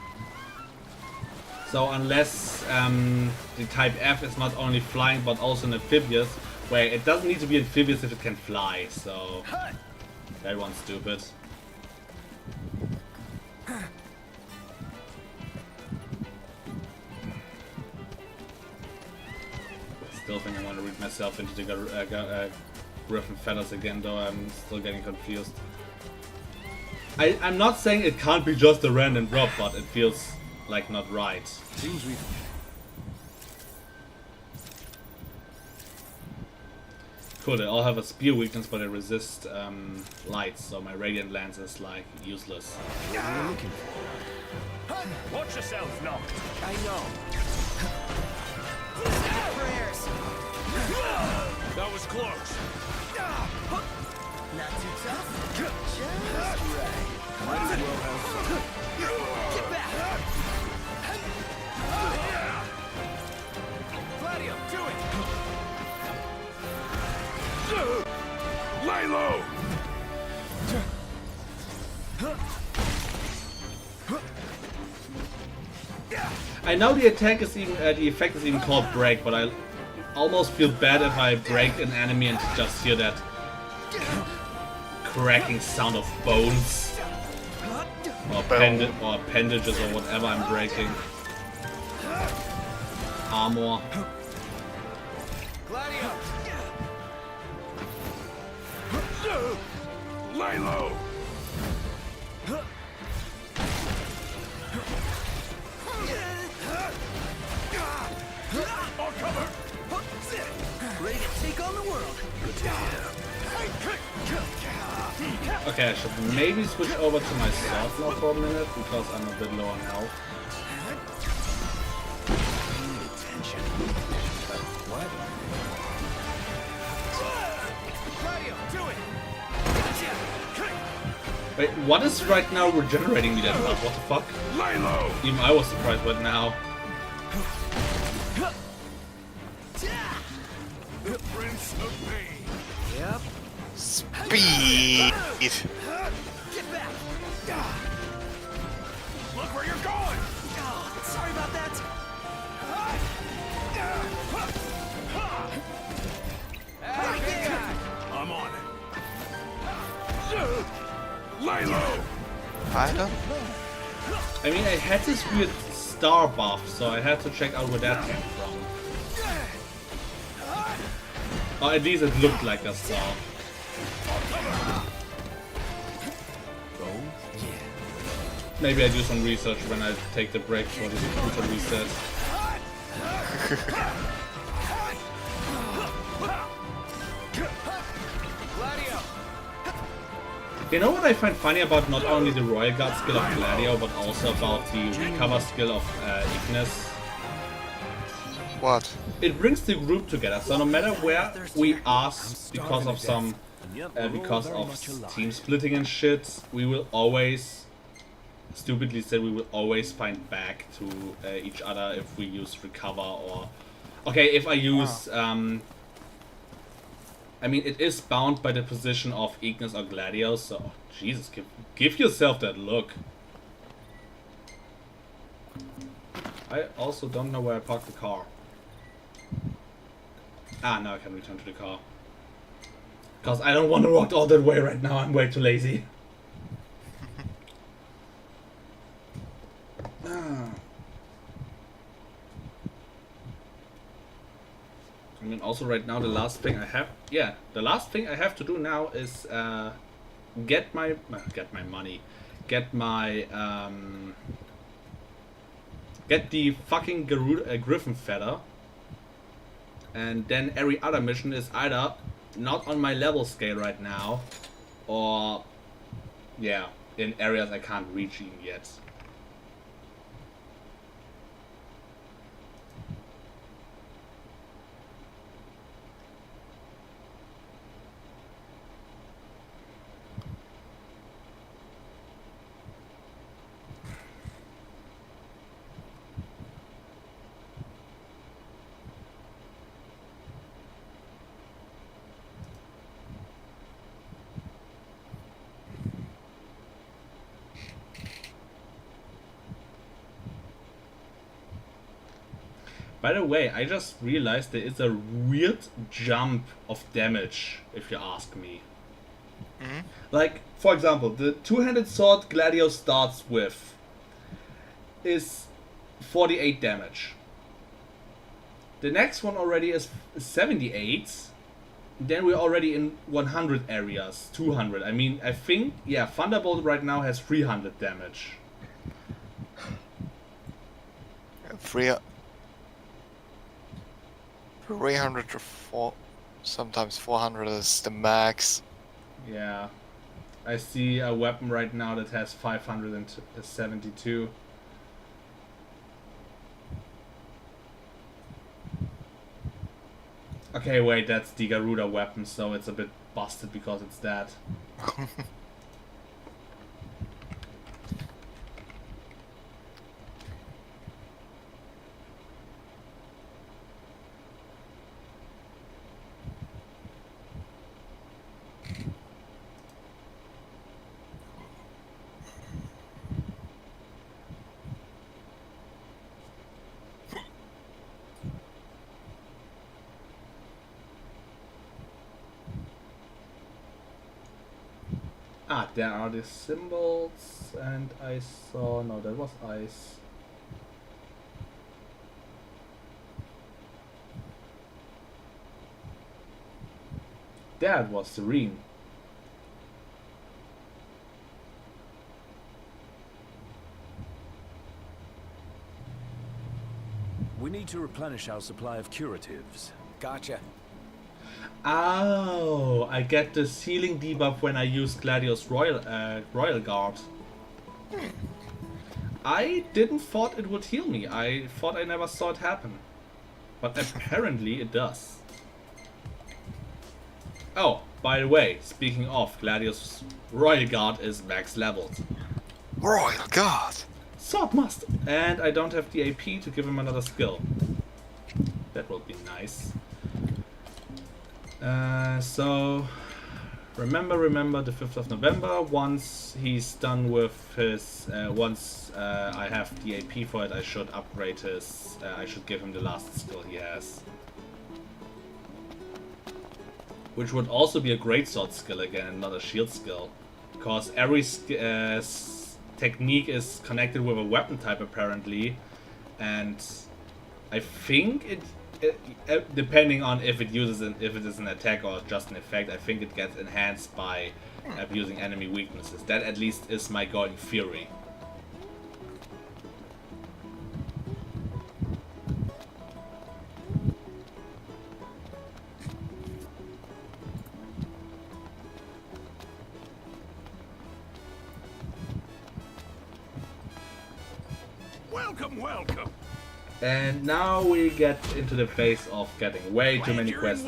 So unless the Type F is not only flying but also an amphibious, where it doesn't need to be amphibious if it can fly, so that one's stupid. Still think I want to read myself into the Griffin Feathers again, though I'm still getting confused. I'm not saying it can't be just a random drop, but it feels like not right. Seems we've... Cool, they all have a spear weakness, but they resist lights, so my radiant lance is like useless. What are you looking for? Watch yourself, Noct. I know. Prayers. That was close. Not too tough. Just right. Might as well have fun. Get back. Gladio, do it. Lie low. I know the attack is even the effect is even called break, but I almost feel bad if I break an enemy and just hear that cracking sound of bones or appendages or whatever I'm breaking. Armor. Gladio! Lay low. I'll cover! Ready to take on the world! Okay, I should maybe switch over to my sword now for a minute because I'm a bit low on health. What? Gladio, do it! Gotcha! Wait, what is right now regenerating me that health? What the fuck? Lay low. Even I was surprised right now. The Prince of Pain. Yep. Speed. Get back! Look where you're going. Sorry about that. Hey, big guy! I'm on it. Lay low. I don't. I mean, I had this weird star buff, so I had to check out where that came from. Or at least it looked like a star. Maybe I do some research when I take the break for the computer reset. You know what I find funny about not only the Royal Guard skill of Gladio, but also about the recover skill of Ignis? What? It brings the group together, so no matter where we are, because of some, team splitting and shit, we will always, stupidly said, we will always find back to each other if we use recover or, okay, if I use, I mean, it is bound by the position of Ignis or Gladio, so, Jesus, give yourself that look. I also don't know where I parked the car. Ah, now I can return to the car. Because I don't want to walk all that way right now, I'm way too lazy. I mean, also right now the last thing I have to do now is get my money, get the fucking Griffin feather, and then every other mission is either not on my level scale right now, or yeah, in areas I can't reach even yet. By the way, I just realized there is a weird jump of damage, if you ask me. Mm-hmm. Like, for example, the two-handed sword Gladio starts with is 48 damage. The next one already is 78. Then we're already in 100 areas, 200. I mean, I think, yeah, Thunderbolt right now has 300 damage. 300 to 4, sometimes 400 is the max. Yeah. I see a weapon right now that has 572. Okay, wait, that's the Garuda weapon, so it's a bit busted because it's that. Ah, there are the symbols, and I saw... no, that was ice. That was serene. We need to replenish our supply of curatives. Gotcha. Oh, I get the ceiling debuff when I use Gladius Royal Guard. I didn't thought it would heal me. I thought I never saw it happen. But apparently it does. Oh, by the way, speaking of, Gladius Royal Guard is max leveled. Royal Guard! Swordmaster! And I don't have the AP to give him another skill. That will be nice. So remember the 5th of November. Once he's done with his, once I have the AP for it, I should upgrade his, I should give him the last skill he has. Which would also be a greatsword skill again, not a shield skill. Because every technique is connected with a weapon type apparently. And I think it depending on if it uses if it is an attack or just an effect, I think it gets enhanced by abusing enemy weaknesses. That at least is my going theory. Welcome, welcome. And now we get into the phase of getting way too many quests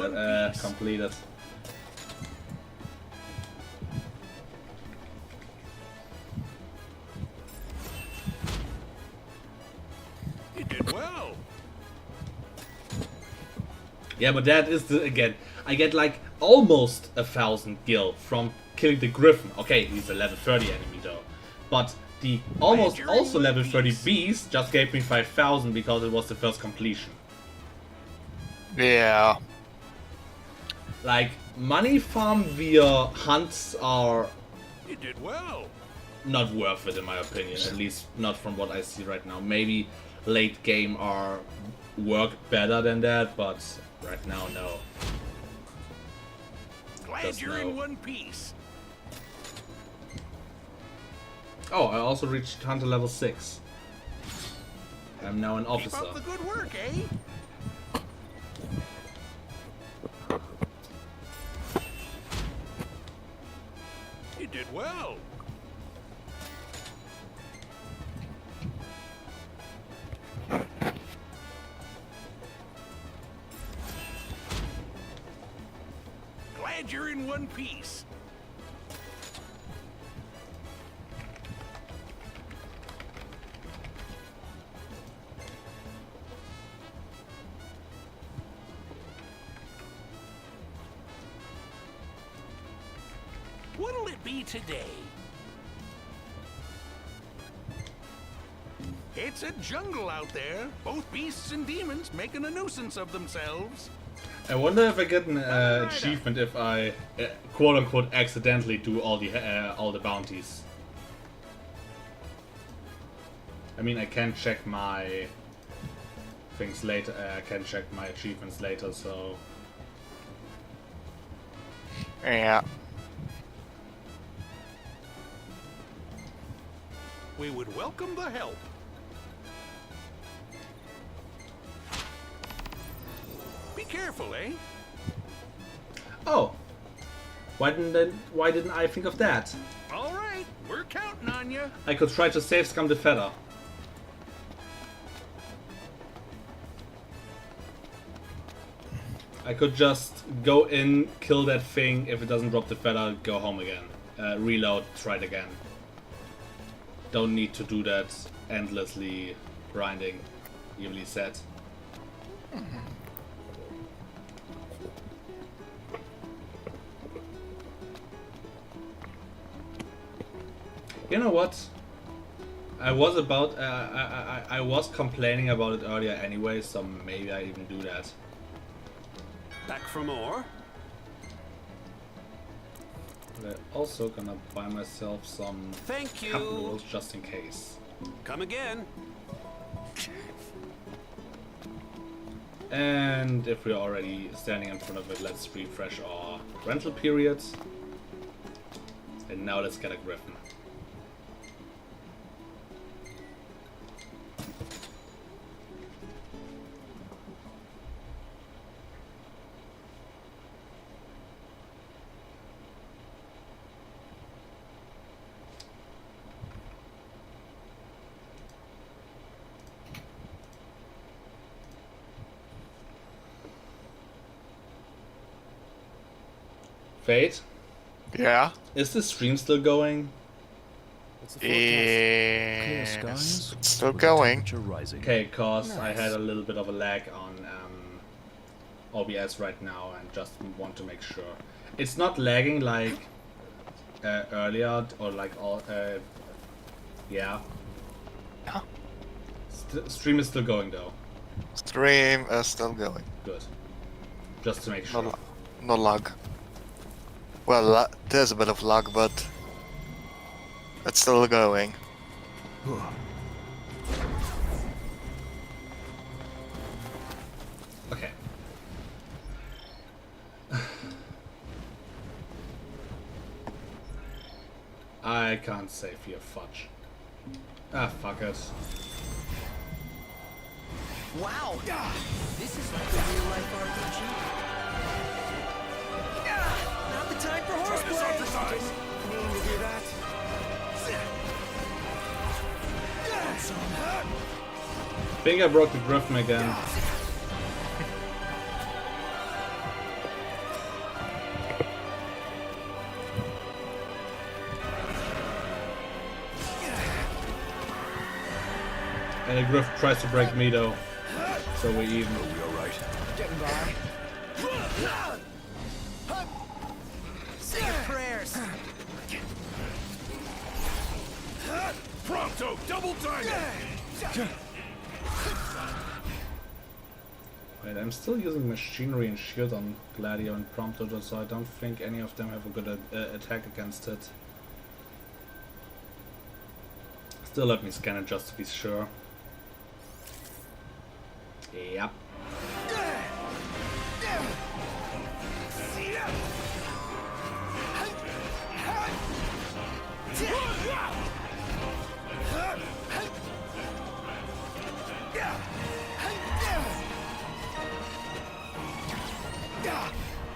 completed. You did well. Yeah, but that is the, again, I get like almost 1,000 gil from killing the Griffin. Okay, he's a level 30 enemy though. But the almost also level 30 beast just gave me 5,000 because it was the first completion. Yeah. Like, money farm via hunts are You did well. not worth it in my opinion, at least not from what I see right now. Maybe late game are work better than that, but right now, no. Glad Just you're no. in one piece. Oh, I also reached Hunter level 6. I'm now an officer. Keep up the good work, eh? You did well. Glad you're in one piece. What'll it be today? It's a jungle out there. Both beasts and demons making a nuisance of themselves. I wonder if I get an achievement if I quote-unquote accidentally do all the bounties. I mean, I can check my things later. I can check my achievements later, so Yeah. We would welcome the help. Be careful, eh? oh, why didn't I think of that? All right, we're counting on you. I could try to save Scum the Feather. I could just go in, kill that thing. If it doesn't drop the feather, go home again. Reload, try it again. Don't need to do that endlessly grinding, evenly set. You know what? I was about I was complaining about it earlier anyway, so maybe I even do that. Back for more? But I'm also gonna buy myself some Thank cup you. noodles just in case. Come again. And if we're already standing in front of it, let's refresh our rental periods. And now let's get a griffin. Fate? Yeah? Is the stream still going? It's still going. Okay, cause I had a little bit of a lag on OBS right now and just want to make sure. It's not lagging like earlier or like all yeah. Stream is still going though. Stream is still going. Good. Just to make sure. No lag. Well, there's a bit of lag, but it's still going. Okay. I can't save here, fudge. Ah, fuck it. Wow! This is like a real-life RPG. Not the time for horseplay! Mean to do that. Think I broke the griffin again. And the griff tries to break me though. So we're even. Are we alright? Getting by. Say your prayers. Prompto, double time it! Wait, I'm still using machinery and shield on Gladio and Prompto, so I don't think any of them have a good attack against it. Still let me scan it just to be sure. Yep.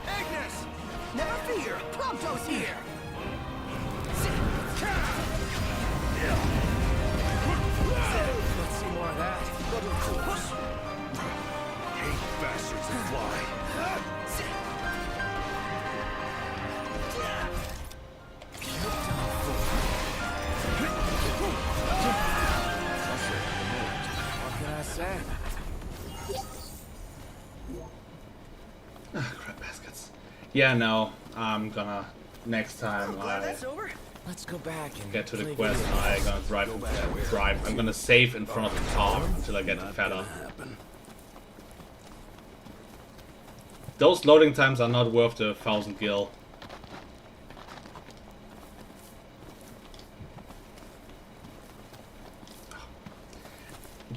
Agnes! Never fear! Prompto's here! Let's see more of that. Go to the course. Hate bastards that fly. What can I say? Ah, crap baskets. Yeah, no, I'm gonna next time Glad I that's over. Let's go back and get to the play quest. video I'm games. gonna drive. I'm gonna save in front of the car until I get the feather. Those loading times are not worth the 1,000 gil.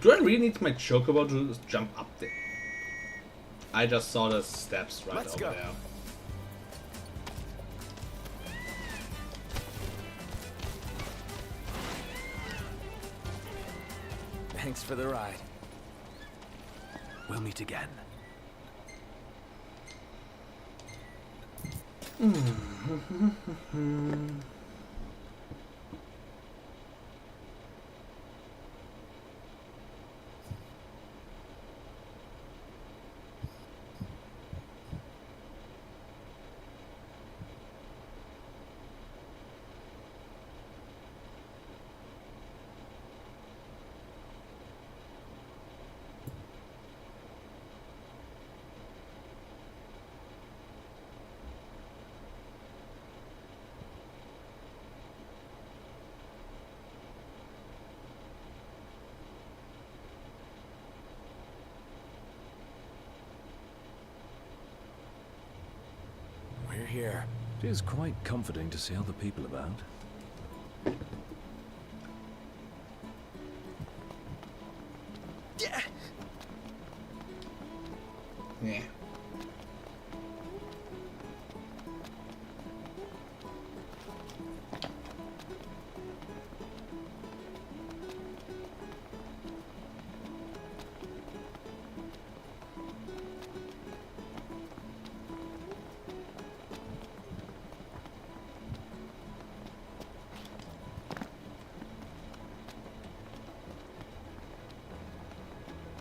Do I really need to make chocobo to just jump up there? I just saw the steps right Let's over go. there. Thanks for the ride. We'll meet again. It is quite comforting to see other people about. Yeah. Yeah.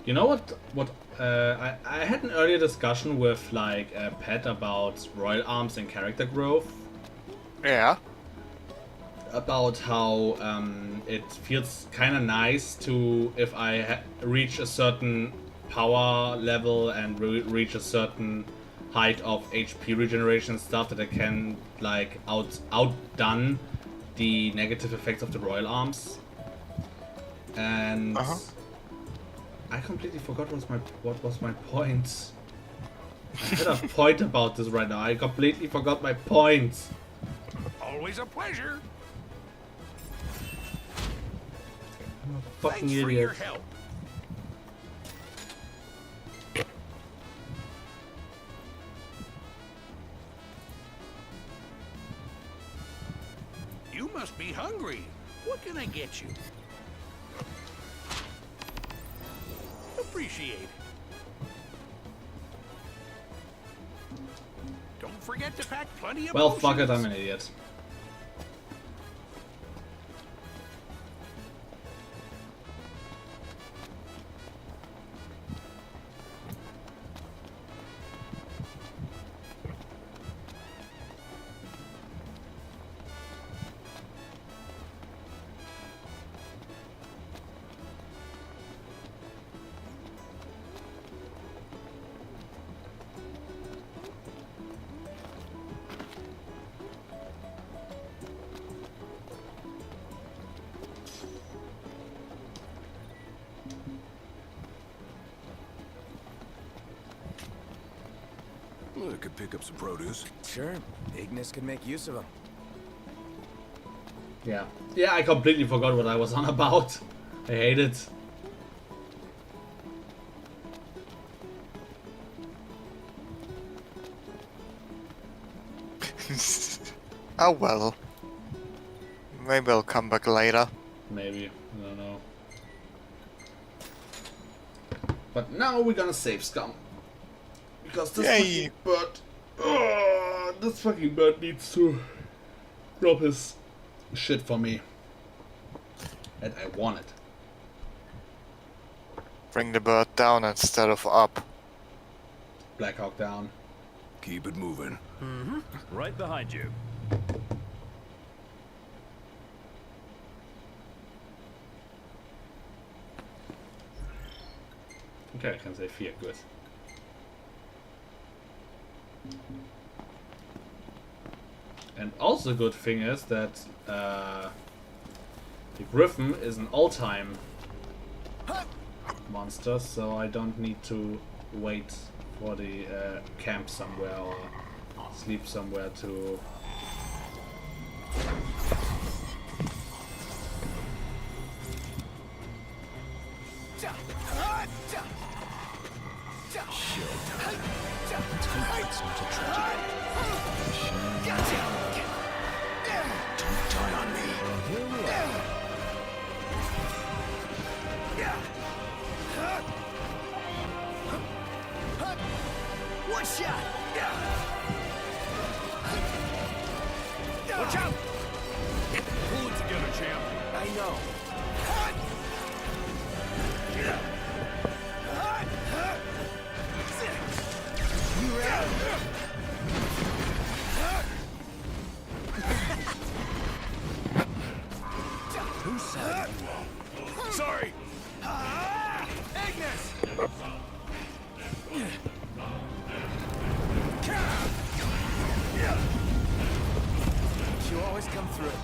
You know what I had an earlier discussion with like Pat about Royal Arms and character growth. Yeah. About how it feels kind of nice to, if I reach a certain power level and reach a certain height of HP regeneration and stuff, that I can like outdone the negative effects of the Royal Arms. And I completely forgot what was my point. I had a point about this right now. I completely forgot my point. Always a pleasure. I'm a fucking Thanks idiot. for your help. You must be hungry. What can I get you? Appreciate it. Don't forget to pack plenty of Well, fuck it, potions. I'm an idiot. Well, I could pick up some produce. Sure. Ignis could make use of them. Yeah. Yeah, I completely forgot what I was on about. I hate it. Oh well. Maybe I'll come back later. Maybe. I don't know. But now we're gonna save Scum. Because this Yay. fucking bird... this fucking bird needs to drop his shit for me. And I want it. Bring the bird down instead of up. Blackhawk down. Keep it moving. Mm-hmm. Right behind you. Okay, I can say fear, good. And also good thing is that the Griffin is an all-time monster, so I don't need to wait for the camp somewhere or sleep somewhere to... It's not a tragedy. Don't die on me. Here we are. One shot! Watch out! Pull it together, champ. I know. You ready? Whose side are you on? Sorry. Ignis! You always come through.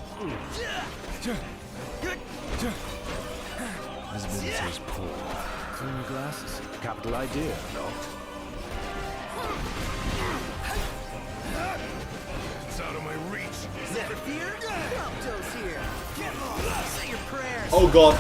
Visibility is poor. Clean your glasses. Capital idea, no? Sounded out of my reach. Never fear. Prompto's here. Get off. Say your prayers. Oh god.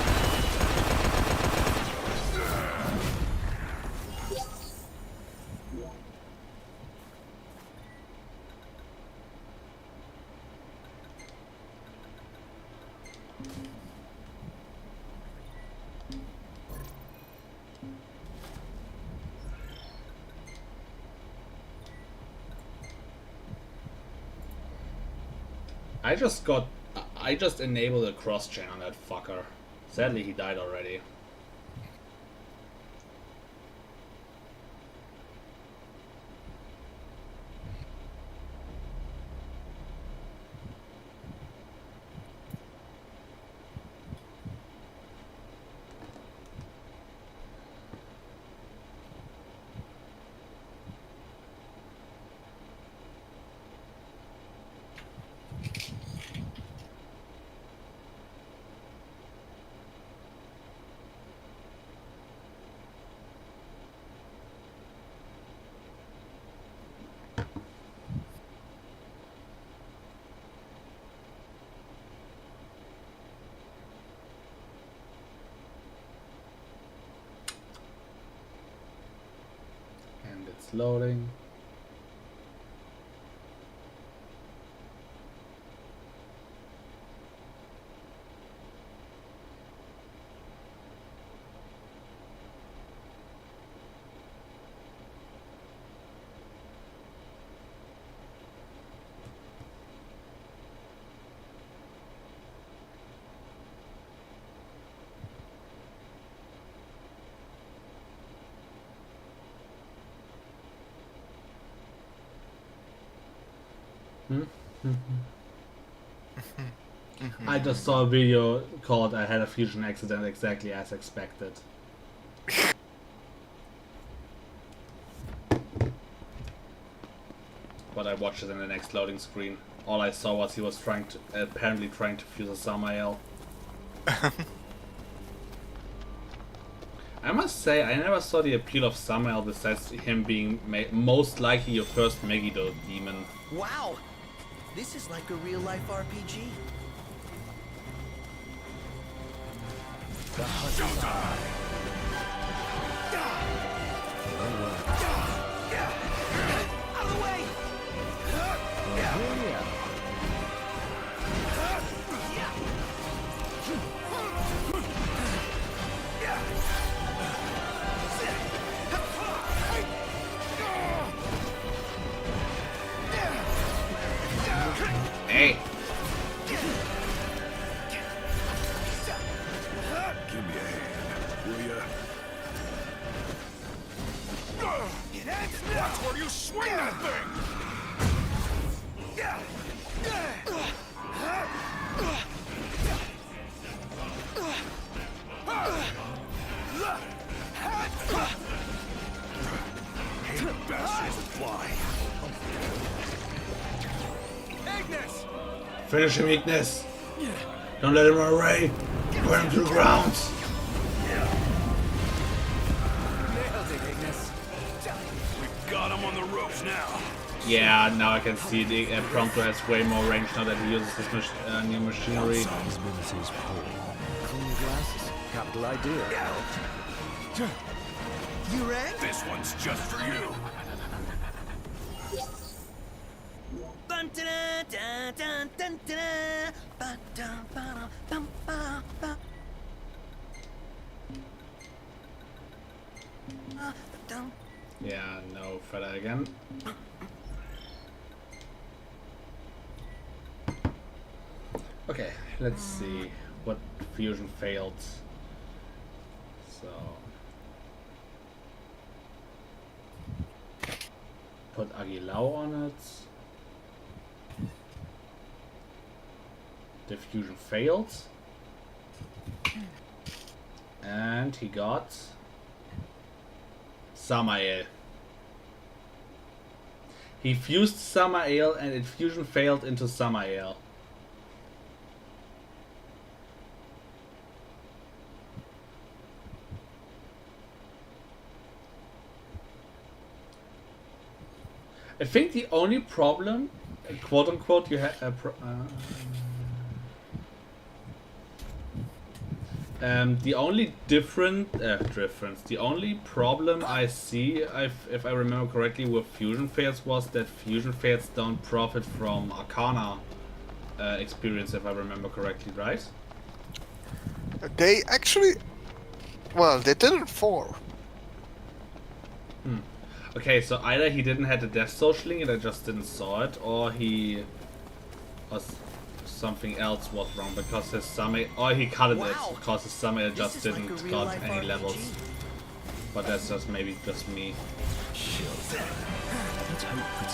I just enabled a cross chain on that fucker. Sadly he died already. It's loading. I just saw a video called I had a fusion accident exactly as expected. But I watched it in the next loading screen. All I saw was he was apparently trying to fuse a Samael. I must say, I never saw the appeal of Samael besides him being most likely your first Megiddo demon. Wow! This is like a real-life RPG. The Showtime! Out of the way! Hey! Give me a hand, will ya? Watch where you swing that thing! Hey, bastards fly. Ignis! Finish him, Ignis! Don't let him run away! Burn him to the ground! Nailed it, Ignis. We've got him on the ropes now. Yeah, now I can see the Prompto has way more range now that he uses his new machinery. Visibility's poor. Clean glasses. Capital idea. You rang? This one's just for you. Yeah, no further again. Okay, let's see what fusion failed. So put Agilao on it. The fusion failed. And he got Samael. He fused Samael and it fusion failed into Samael. I think the only problem quote unquote, you had the only the only problem I see, if I remember correctly, with fusion fails was that fusion fails don't profit from Arcana experience, if I remember correctly, right? They actually, well, they didn't fall. Okay, so either he didn't have the death socialing and I just didn't saw it, or he was something else was wrong because his summit, or he cut it because his summit just didn't got any levels. But that's just maybe just me.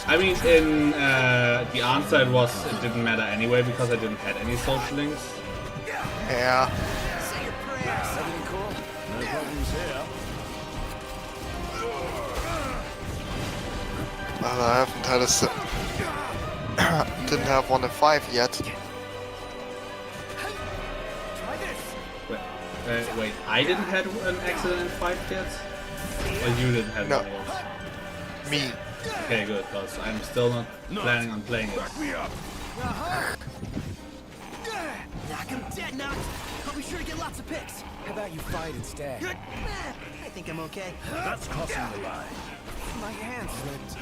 I mean, in the answer it didn't matter anyway because I didn't have any social links. Yeah. Say your prayers. Everything cool? No problems here. Well, I haven't had didn't have one in 5 yet. Try this. Wait, I didn't have an accident in 5 yet? Or you didn't have one yet? Me. Okay, good, because I'm still not planning on playing it. Knock him dead, Knox. I'll be sure to get lots of picks. How about you fight instead? I think I'm okay. That's crossing the line. My hand slipped.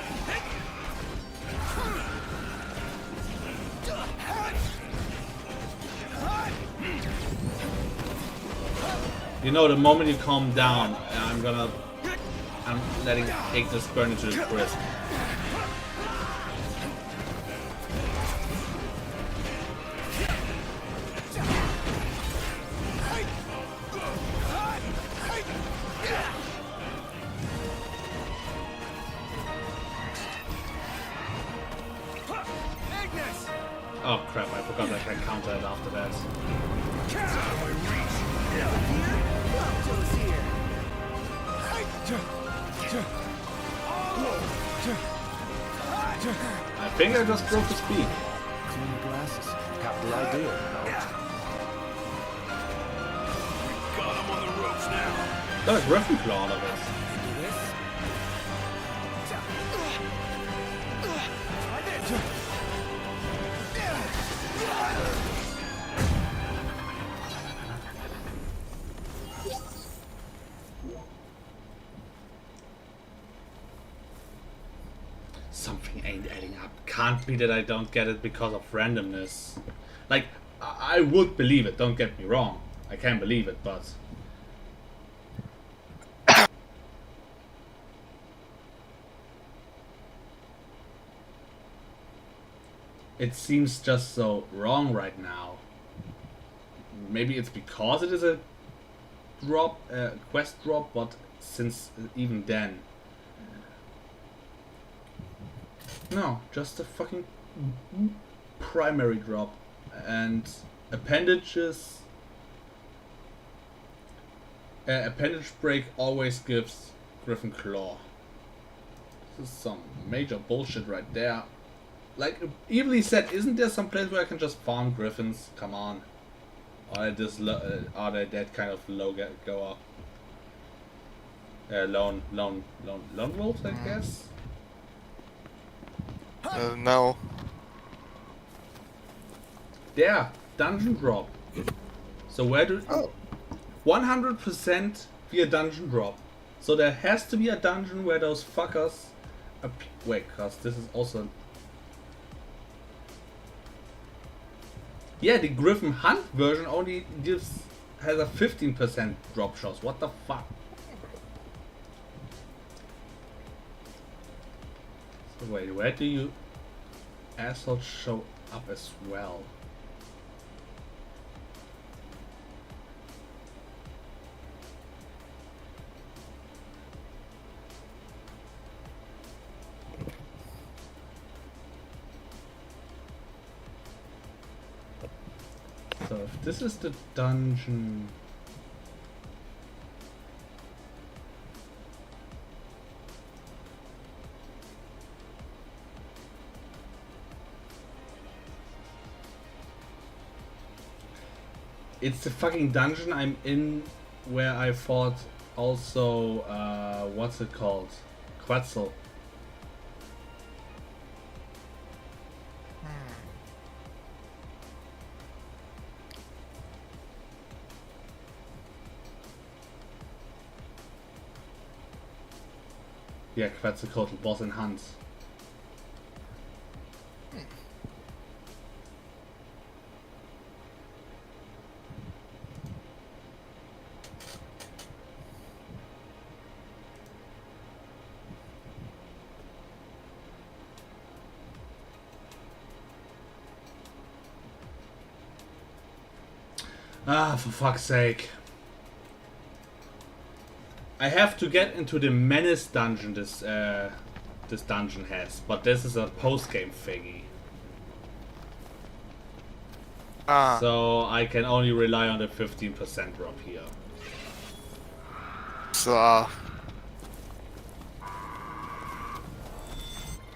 You know, the moment you calm down, I'm letting Ignis burn into the crisp. Oh crap, I forgot I can counter it after that. I think I just broke the speed. Clean your glasses. Capital idea. Got him on the ropes now. Got a Griffin Claw out of it. Something ain't adding up. Can't be that I don't get it because of randomness. Like, I would believe it, don't get me wrong. I can believe it, but... it seems just so wrong right now. Maybe it's because it is a drop, quest drop, but since even then... no, just a fucking primary drop. And appendages... appendage break always gives Griffin Claw. This is some major bullshit right there. Like, evenly said, isn't there some place where I can just farm Griffins? Come on. Are they that kind of low goer? Lone wolves, I guess? No. There, dungeon drop. So where do... 100% be a dungeon drop. So there has to be a dungeon where those fuckers... wait, cause this is also... yeah, the Griffin Hunt version only has a 15% drop shots. What the fuck? So wait, where do you assholes show up as well? So if this is the dungeon... it's the fucking dungeon I'm in where I fought also, what's it called? Quetzal. Yeah, Quetzalcoatl boss in Hunt. Ah, for fuck's sake. I have to get into the Menace dungeon this dungeon has, but this is a post-game thingy. So I can only rely on the 15% drop here. So...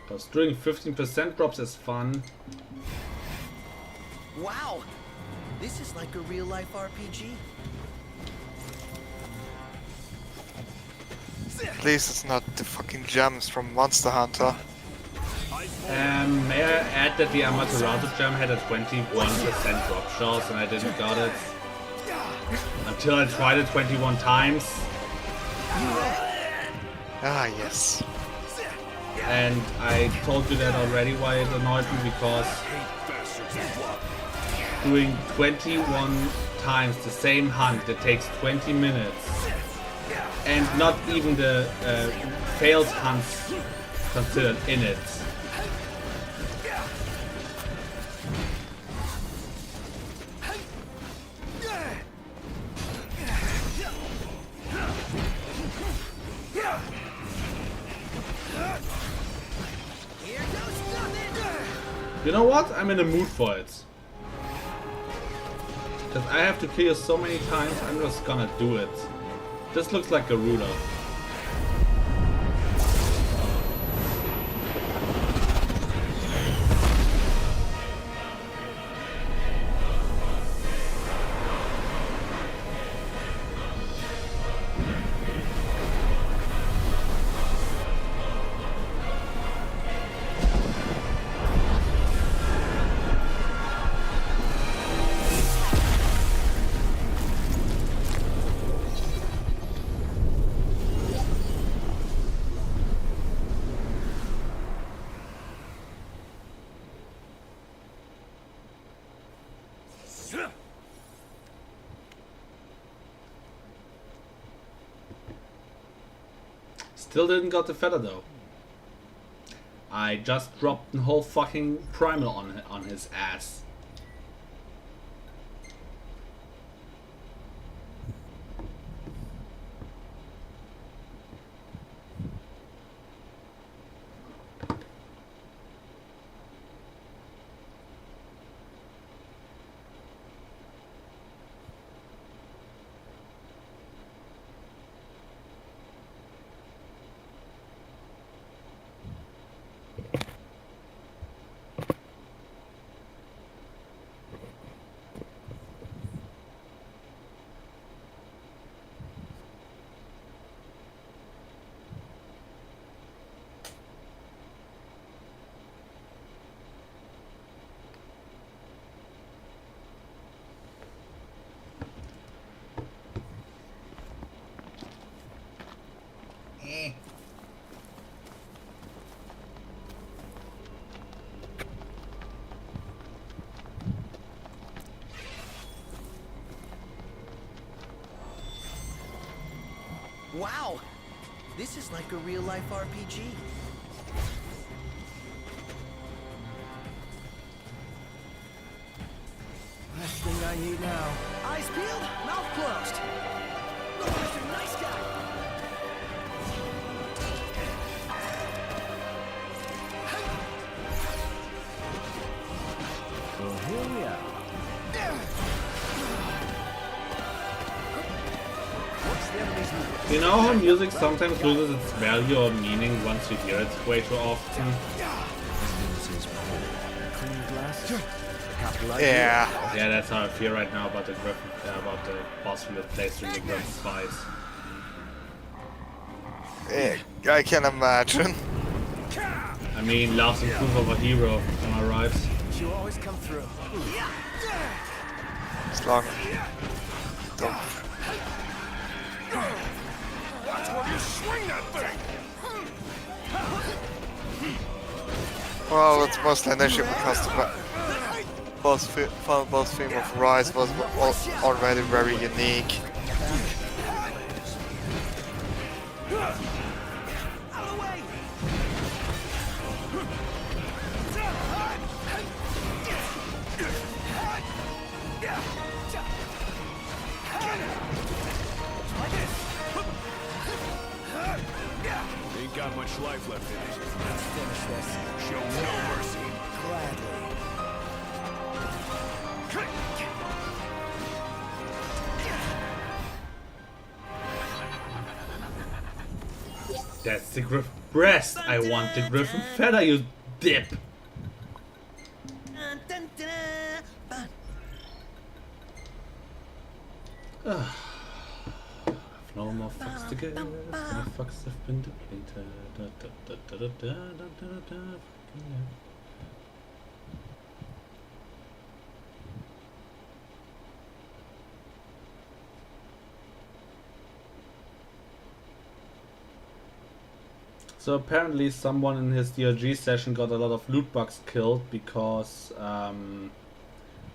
Because doing 15% drops is fun. Wow! This is like a real-life RPG. Please, it's not the fucking gems from Monster Hunter. May I add that the Amaterasu gem had a 21% drop chance and I didn't got it until I tried it 21 times. Ah, yes. And I told you that already why it annoyed me, because doing 21 times the same hunt that takes 20 minutes and not even the failed hunts considered in it. You know what? I'm in the mood for it. Because I have to kill you so many times, I'm just gonna do it. This looks like a ruler. Still didn't got the feather though. I just dropped the whole fucking primal on his ass. Wow! This is like a real-life RPG. Last thing I need now. Eyes peeled, mouth closed. Look, Mr. Nice Guy. Well, here we are. What's the enemy's move? You know how music sometimes loses its value or meaning once you hear it way too often? Yeah. Yeah, that's how I feel right now about the boss from the playthrough the Griffin Spies. I can imagine. I mean, love's improve over hero, am I right? You always come through. As long don't. That's where you swing that thing! Well, it's mostly an issue because the final boss theme of Rise was already very unique. Ain't got much life left in it. Let's finish this. Show no mercy. Gladly. That's the griffin breast. I want the griffin feather, you dip. No more fucks to give. My fucks have been depleted. So apparently someone in his DLG session got a lot of loot bugs killed because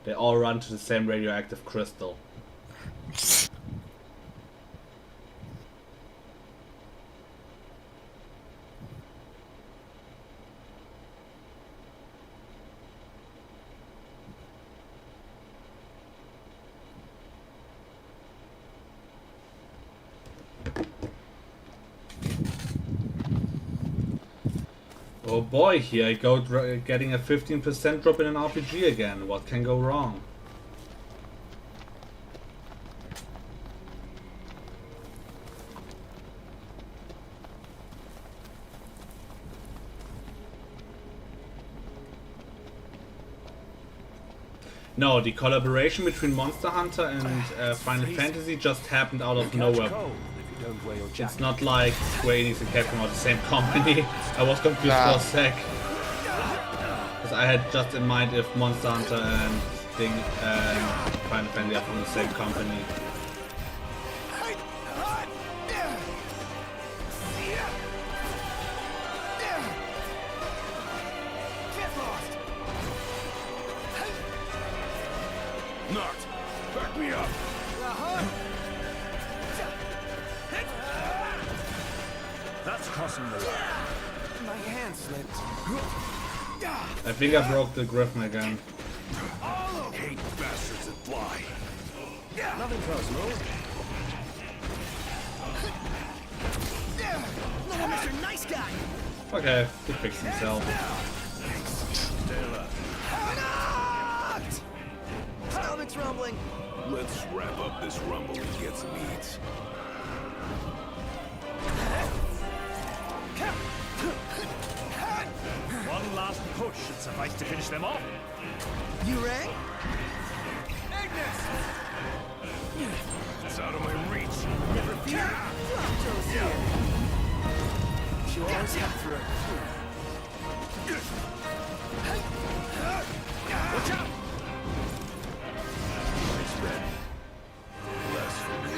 they all run to the same radioactive crystal. Oh boy, here I go getting a 15% drop in an RPG again. What can go wrong? No, the collaboration between Monster Hunter and Final Fantasy just happened out of nowhere. It's not like Square Enix and Capcom are the same company. I was confused for a sec. Because I had just in mind if Monster Hunter and Final Fantasy are from the same company. Knocked. Back me up. That's crossing the line. My hand slipped. I think I broke the griffin again. Hate bastards that fly. Nothing personal. Little Mr. Nice Guy. Okay, he fixed himself. Stomach's rumbling. Let's wrap up this rumble and get some eats. One last push should suffice to finish them off. You rang? Ignis! It's out of my reach. Never fear. Flopto's here. She always come through. Watch out! It's ready. Less for me.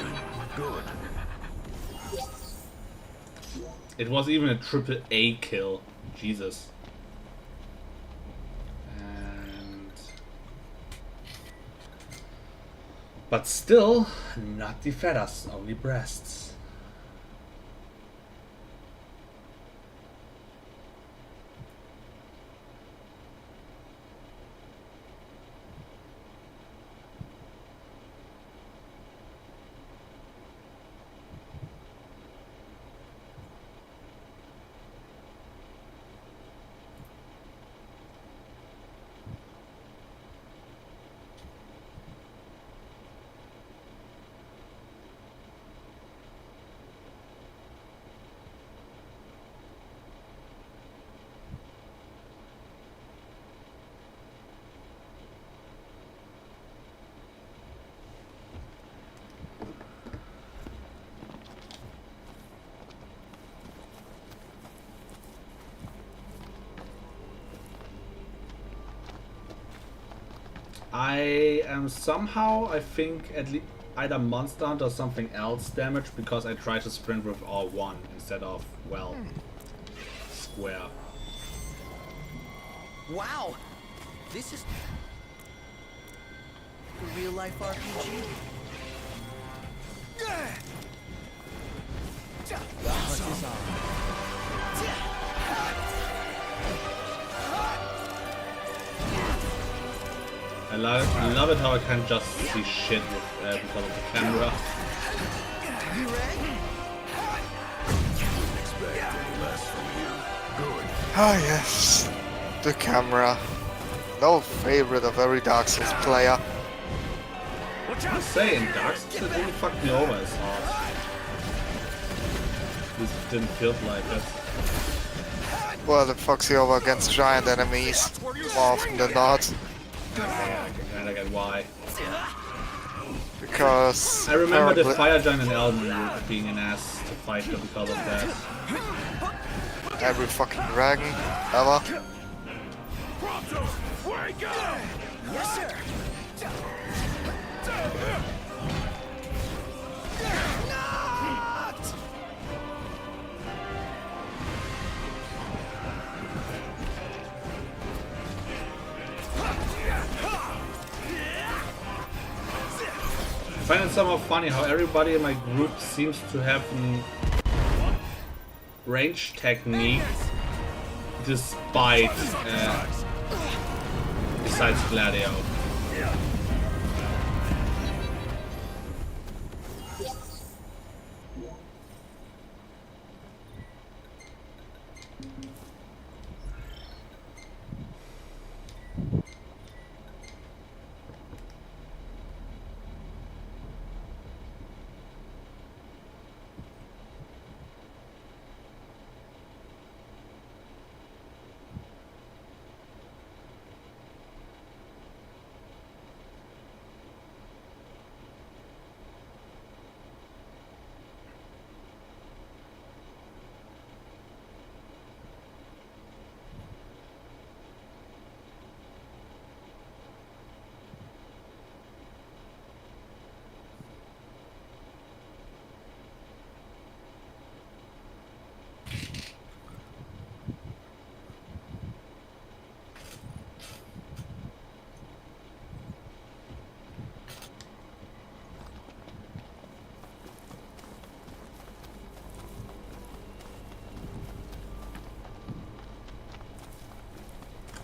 Good. It was even a triple A kill. Jesus. But still, not the feathers, only breasts. I am somehow, I think, at least either Monster Hunter or something else damaged because I tried to sprint with R1 instead of, well, square. Wow! This is a real-life RPG. The hunt is on. I love it how I can't just see shit with, because of the camera. You ready? Ah yes, the camera. No favorite of every Dark Souls player. I'm saying, Dark Souls didn't fuck me over as hard. This didn't feel like it. Well, it fucks you over against giant enemies more often than not. I get why. Because I remember the fire giant in Elden Ring being an ass to fight because of that. Every fucking dragon ever. Yes, sir. I find it somehow funny how everybody in my group seems to have a range technique despite besides Gladio.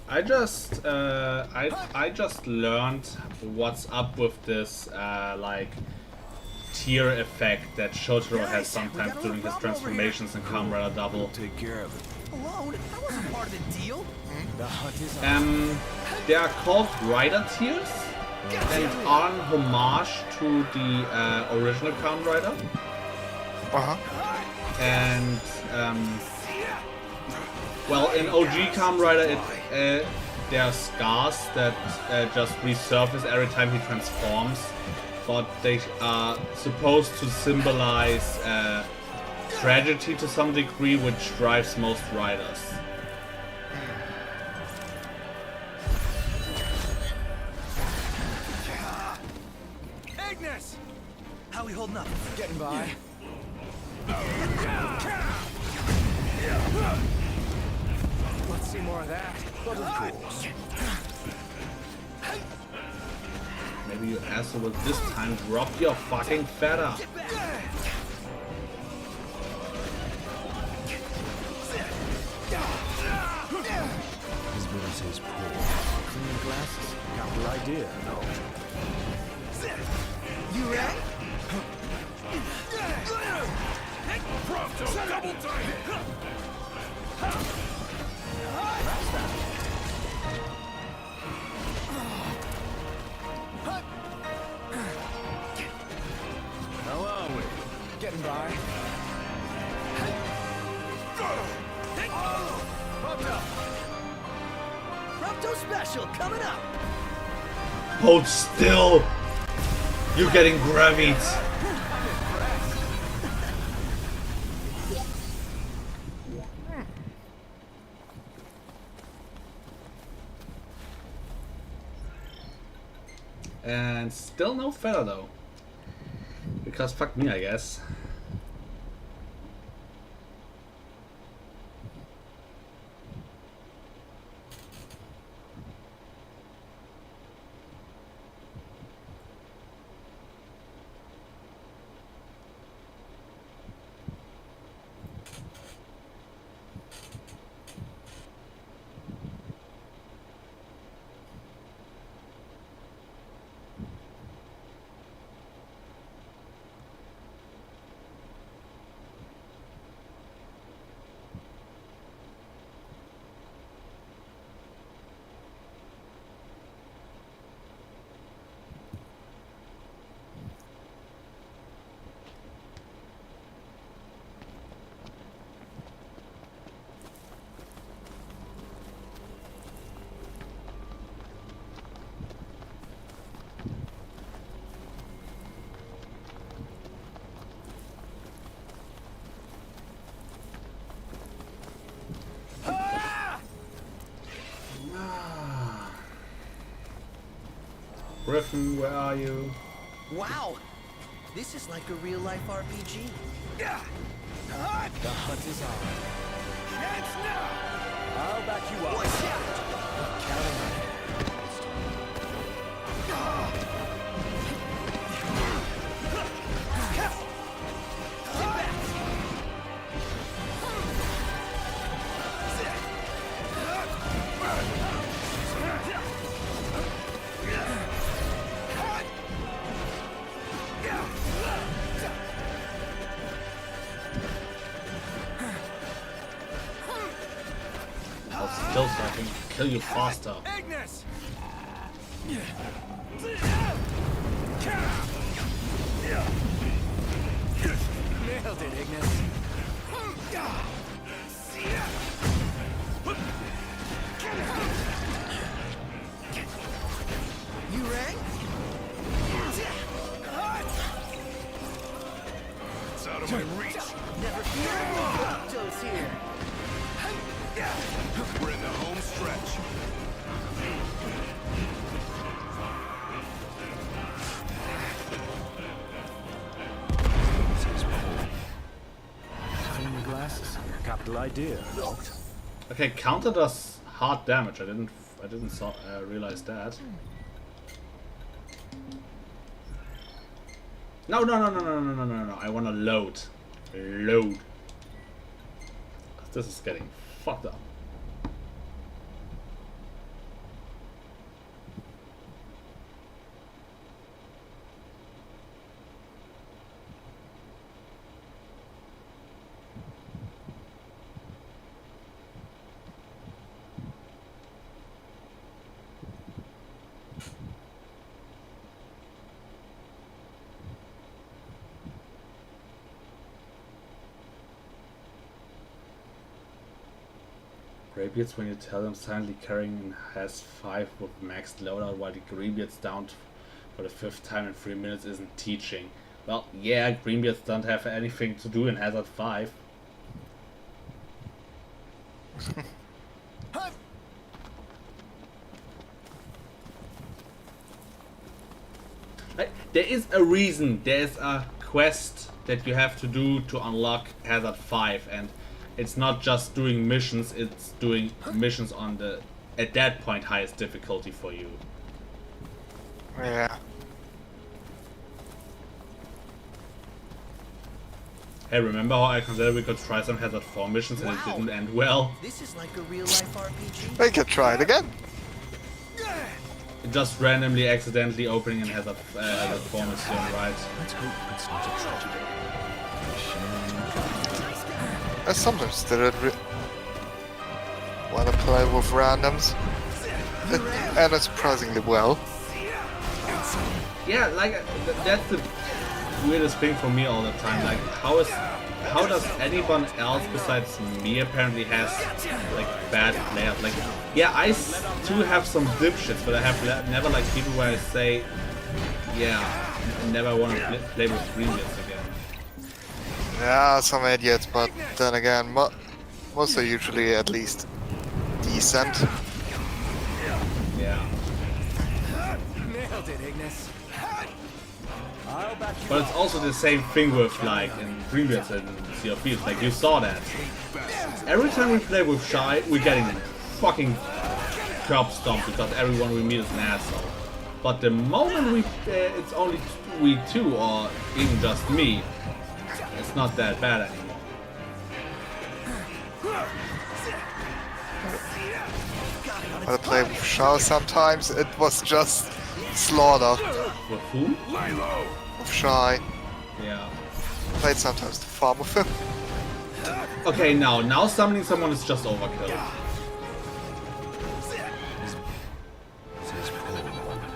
I just learned what's up with this like tier effect that Shotaro has sometimes during his transformations in Kamen Rider Double. Take care of it. Alone? I wasn't part of the deal. The hunt is They are called Rider tiers and are an homage to the original Kamen Rider. And well, in OG Kamen Rider, there are scars that just resurface every time he transforms, but they are supposed to symbolize tragedy to some degree, which drives most riders. Agnes! How we holding up? Getting by. Let's see more of that. But of course. Maybe you asshole will this time drop your fucking feather. Visibility's poor. Clean glasses. Got the idea, no? You ready? Prompto, double time! How are we? Getting by. Prompto special coming up. Hold still! You're getting gravied! And still no feather though. Because fuck me, I guess. Griffin, where are you? Wow! This is like a real-life RPG. The hunt is on. Chance now! I'll back you up. Watch out! Counting on it. Still so I can kill you faster. Ignis! Nailed it, Ignis. You rang? It's out of my reach. Never fear. Joe's here. We're in the home stretch. Clean your glasses. Capital idea, Noct. Okay, counter does hard damage. I didn't realize that. No! I wanna load. Load. This is getting fucked up. Greybeards, when you tell them silently carrying has 5 with maxed loadout, while the Greybeards down for the 5th time in 3 minutes isn't teaching. Well, yeah, Greenbeards don't have anything to do in Hazard 5. There is a reason, there's a quest that you have to do to unlock Hazard 5, and it's not just doing missions, it's doing missions on the, at that point, highest difficulty for you. Yeah. Hey, remember how I considered we could try some Hazard 4 missions and it didn't end well? This is like a real-life RPG. We could try it again. Just randomly, accidentally opening in Hazard 4 mission, right? Let's hope it's not a tragedy. I sometimes did it when I play with randoms. It ended surprisingly well. Yeah, like that's the weirdest thing for me all the time. Like, how does anyone else besides me apparently has like bad players? Like, yeah, I too have some dipshits, but I have never like people where I say, yeah, I never want to play with Greenbeards again. Yeah, some idiots, but then again, most are usually at least decent. Yeah. Nailed it, Ignis. But it's also the same thing with like in Greenbeards and Sea of Thieves. Like you saw that. Every time we play with Shy, we're getting fucking curb stomped because everyone we meet is an asshole. But the moment it's only we two or even just me, it's not that bad anymore. When I play with Shao sometimes, it was just slaughter. With who? With Shy. Yeah. Played sometimes to farm with him. Okay, now summoning someone is just overkill. Says Paul.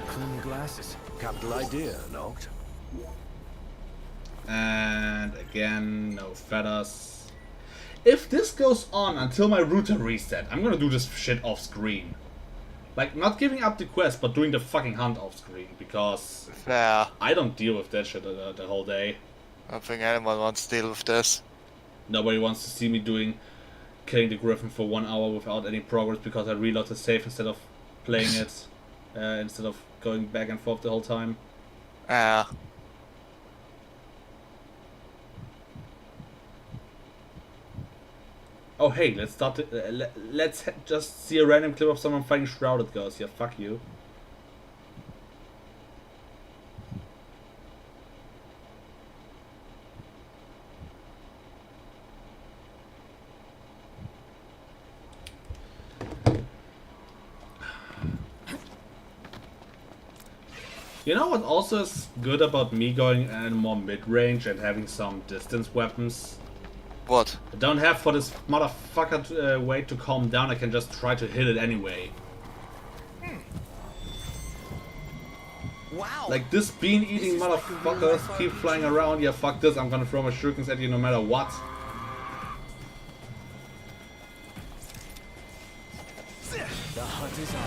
Clean your glasses. Capital idea, Noct. And again, no feathers. If this goes on until my router reset, I'm gonna do this shit off screen. Like, not giving up the quest, but doing the fucking hunt off screen, because Yeah. I don't deal with that shit the whole day. I don't think anyone wants to deal with this. Nobody wants to see me killing the Griffin for 1 hour without any progress because I reload the save instead of playing it, instead of going back and forth the whole time. Oh hey, let's start. Let's just see a random clip of someone fighting shrouded ghosts. Yeah, fuck you. You know what also is good about me going in more mid-range and having some distance weapons? What? I don't have for this motherfucker to, wait to calm down, I can just try to hit it anyway. Wow. Like this bean-eating motherfuckers keep flying around, yeah fuck this, I'm gonna throw my shurikens at you no matter what. The hunt is on.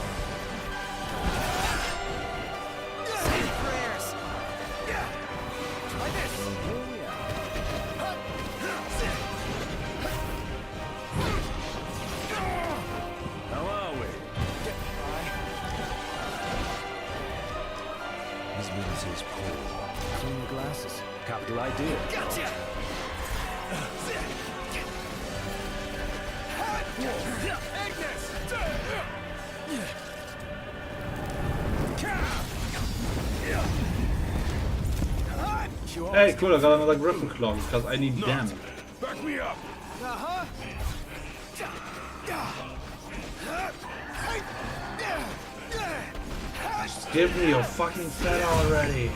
His pull. Clean your glasses. Capital idea. Gotcha! Hey, cool, I got another Griffin Claw because I need them. Back me up. Just give me your fucking fat already.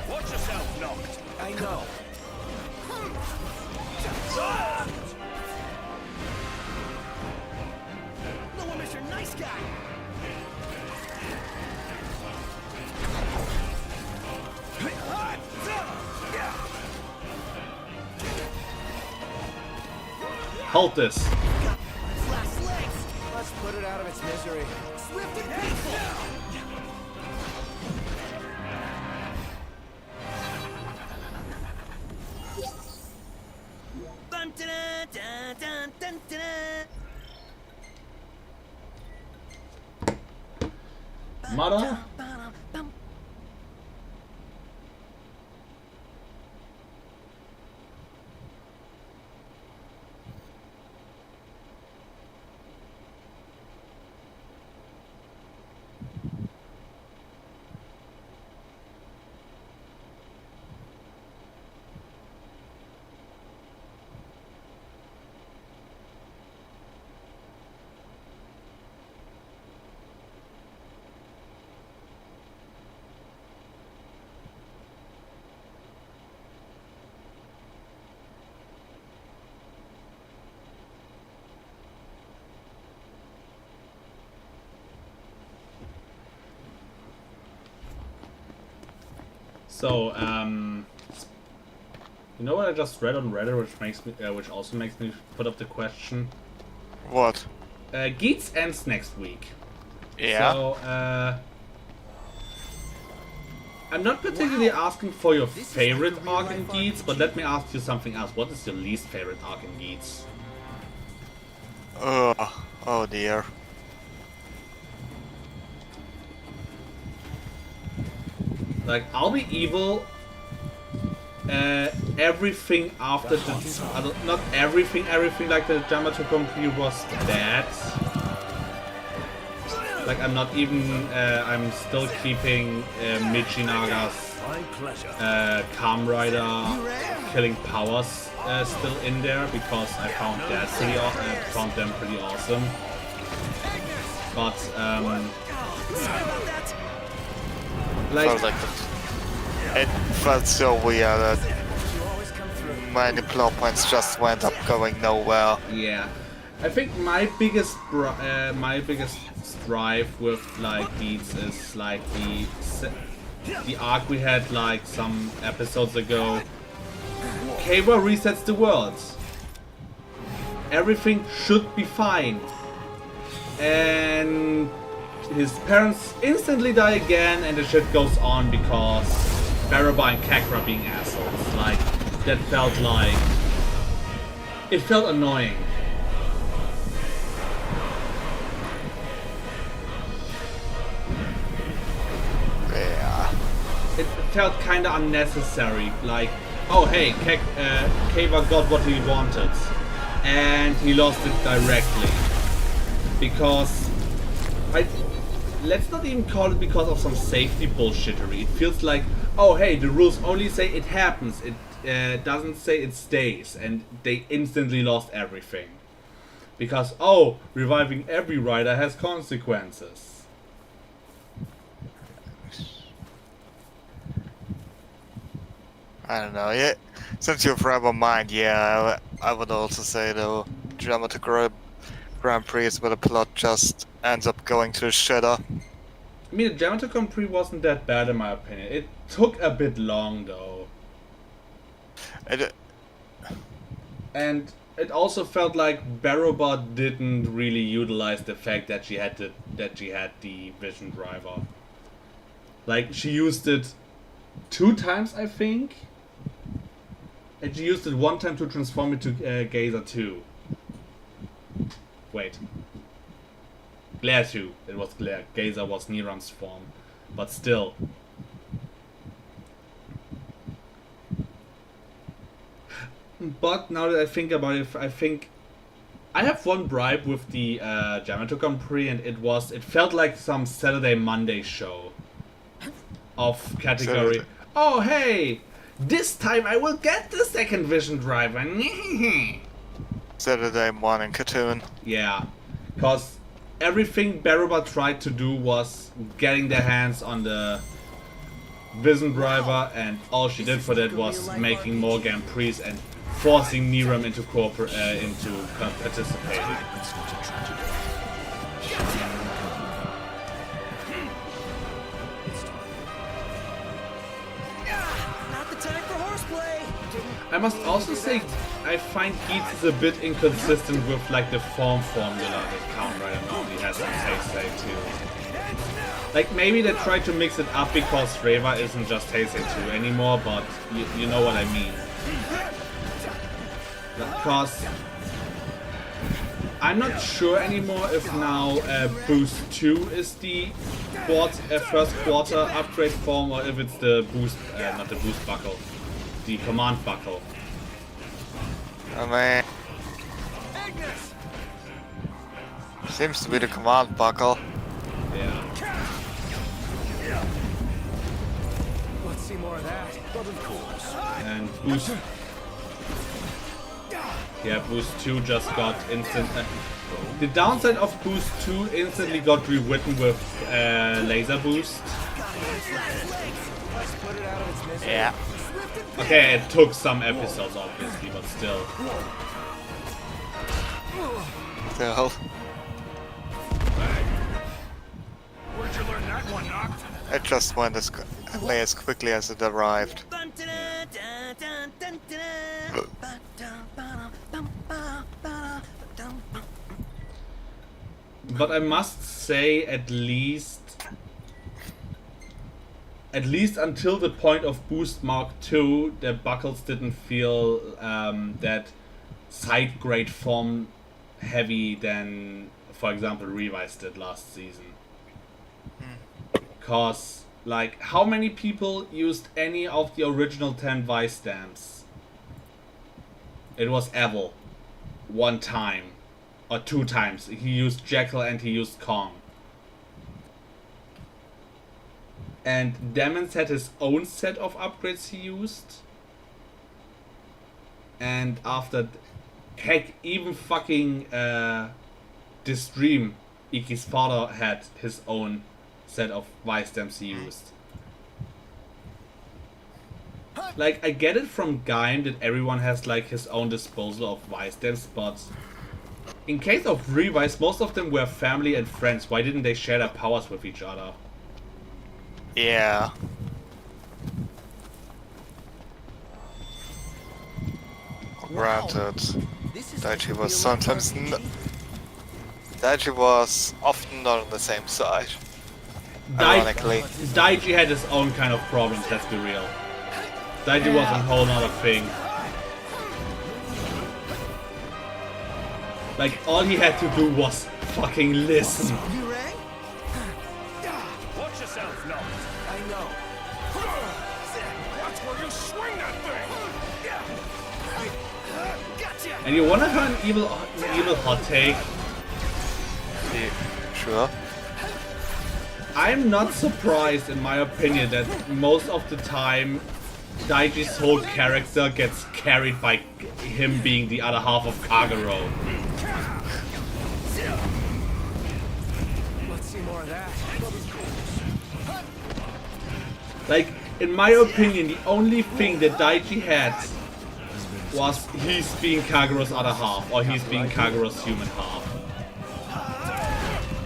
Watch yourself, Noct. I know. No one Mr. Nice Guy. Halt this. Last legs. Let's put it out of its misery. Swift and painful. Dun, dun, dun, dun, dun, dun. Mother? So, you know what I just read on Reddit, which also makes me put up the question. What? Geats ends next week. Yeah. So, I'm not particularly asking for your favorite arc in Geats, but let me ask you something else. What is your least favorite arc in Geats? Oh dear. Like, I'll be evil. Everything after the not everything like the Yamato Concrete was bad. Like, I'm not even. I'm still keeping Michinaga's Calm Rider killing powers still in there because I found that pretty found them pretty awesome. But like it felt so weird that many plot points just went up going nowhere. Yeah, I think my biggest strife with like Geats is like the arc we had like some episodes ago. Keiwa resets the world. Everything should be fine, and his parents instantly die again, and the shit goes on because Baraba and Kakra being assholes. Like, that felt like... It felt annoying. felt kinda unnecessary. Like, oh hey, Keva got what he wanted. And he lost it directly. Because let's not even call it because of some safety bullshittery. It feels like, oh hey, the rules only say it happens. It doesn't say it stays. And they instantly lost everything. Because, oh, reviving every rider has consequences. I don't know. Yeah, since you've read my mind, yeah, I would also say though, Dramatic Grand Prix is where the plot just ends up going to the shitter. I mean, the Dramatic Grand Prix wasn't that bad in my opinion. It took a bit long though. And it also felt like Barrowbot didn't really utilize the fact that she had the Vision Driver. Like, she used it 2 times, I think. And she used it 1 time to transform it to Gazer 2. Wait. Glare 2. It was Glare. Gazer was Niram's form. But still. But now that I think about it, I think I have one bribe with the Yamato Grand Prix, and it felt like some Saturday Monday show of category. Oh hey, this time I will get the second Vision Driver. Saturday morning cartoon. Yeah, because everything Barrowbot tried to do was getting their hands on the Vision Driver, and all she did for that was making more Grand Prix and forcing Niram into participating. Not the time for horseplay. I must also say, I find Geats is a bit inconsistent with like the formula that Kamen Rider normally has in Heisei 2. Like, maybe they tried to mix it up because Reva isn't just Heisei 2 anymore, but you know what I mean. Because I'm not sure anymore if now Boost 2 is the first quarter upgrade form, or if it's the Boost, not the Boost Buckle, the Command Buckle. Oh man. Seems to be the Command Buckle. Yeah. Let's see more of that. But of course. And Boost. Yeah, Boost 2 just got instant. The downside of Boost 2 instantly got rewritten with Laser Boost. Yeah. Okay, it took some episodes obviously, but still. Still. Where'd you learn that one, Noct? It just went away as quickly as it arrived. But I must say, at least until the point of Boost Mark II, the buckles didn't feel that side grade form heavy than, for example, Revice did last season. Cause, like, how many people used any of the original 10 Vice stamps? It was Evil. 1 time. Or 2 times. He used Jekyll and he used Kong. And Demons had his own set of upgrades he used. And after... Heck, even fucking this dream, Iki's father had his own set of Vice stamps he used. Like, I get it from Gaim that everyone has like his own disposal of Vice stamps, but in case of Revice, most of them were family and friends. Why didn't they share their powers with each other? Yeah. Granted, Daichi was sometimes Daichi was often not on the same side. Ironically. Daichi had his own kind of problems, let's be real. Daichi was a whole nother thing. Like, all he had to do was fucking listen. You rang? Watch yourself, Noct. I know. Swing that thing! Gotcha! And you wanna have an evil hot take? Yeah, sure. I'm not surprised, in my opinion, that most of the time Daiji's whole character gets carried by him being the other half of Kagero. Let's see more of that. Like, in my opinion, the only thing that Daiji had was he's being Kagero's other half, or he's being Kagero's human half.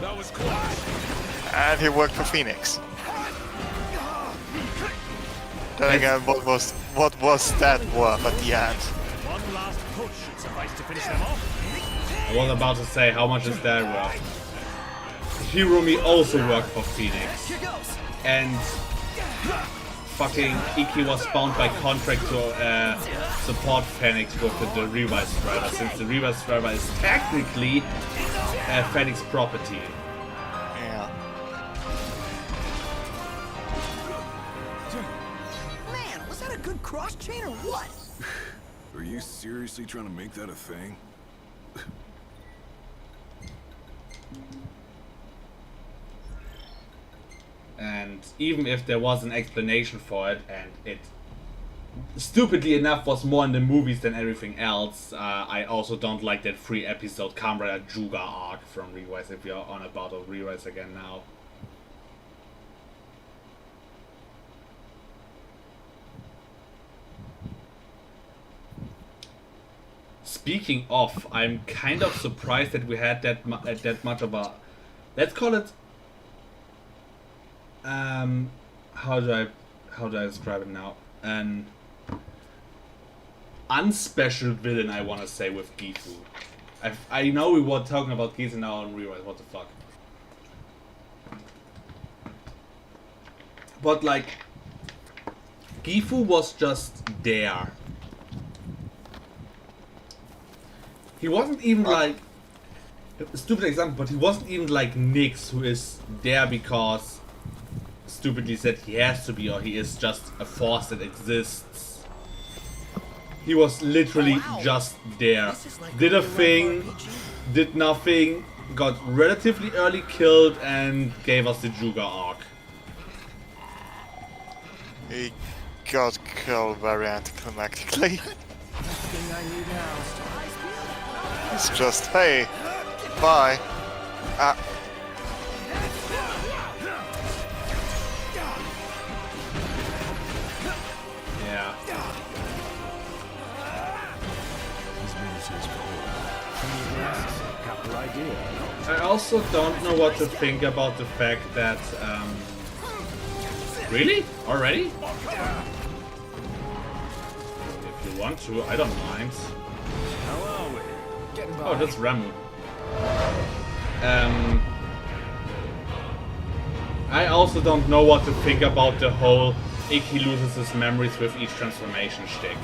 That was close. And he worked for Phoenix. Then again, what was that worth at the end? One last push should suffice to finish them off. I was about to say, how much is that worth? Hirumi also worked for Phoenix. Here goes. And fucking Iki was bound by contract to support Phoenix with the Revice driver, since the Revice driver is technically Phoenix property. Yeah. Man, was that a good cross chain or what? Are you seriously trying to make that a thing? And even if there was an explanation for it, and it stupidly enough was more in the movies than everything else, I also don't like that 3-episode Kamen Juga arc from Rerise, if we are on about Rerise again now. Speaking of, I'm kind of surprised that we had that much of a, let's call it, how do I describe it now? An unspecial villain, I want to say, with Gifu. I know we were talking about Gifu now on Rerise, what the fuck. But like, Gifu was just there. He wasn't even like, a stupid example, but he wasn't even like Nyx, who is there because stupidly said he has to be, or he is just a force that exists. He was literally just there. Did a thing, did nothing, got relatively early killed, and gave us the Juga arc. He got killed very anticlimactically. It's just, hey, bye. Yeah. I also don't know what to think about the fact that, really? Already? If you want to, I don't mind. Oh, that's Ramu. I also don't know what to think about the whole Iki loses his memories with each transformation shtick.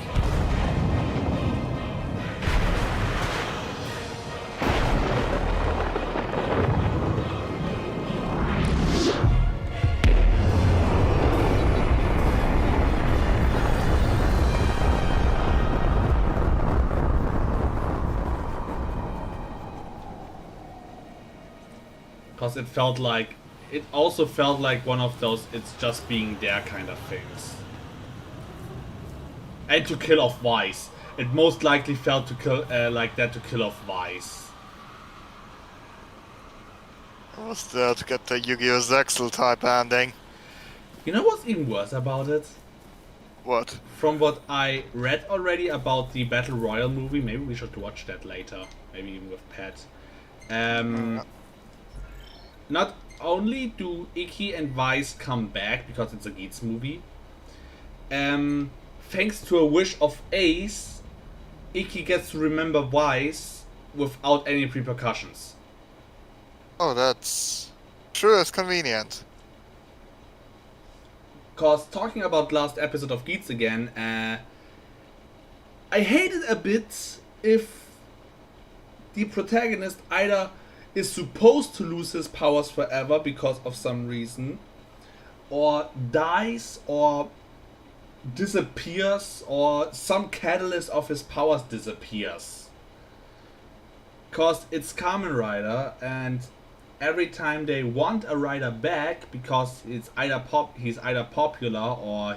Because it also felt like one of those it's just being there kind of things. And to kill off Vice. It most likely felt to kill like that to kill off Vice. I was there to get the Yu-Gi-Oh! Zexal type ending. You know what's even worse about it? What? From what I read already about the Battle Royale movie, maybe we should watch that later. Maybe even with Pat. Not only do Iki and Vice come back, because it's a Geats movie, thanks to a wish of Ace, Iki gets to remember Vice without any repercussions. Oh, that's true as convenient. Cause talking about last episode of Geats again, I hate it a bit if the protagonist either is supposed to lose his powers forever because of some reason, or dies, or disappears, or some catalyst of his powers disappears. Cause it's Kamen Rider, and every time they want a rider back, because it's he's either popular or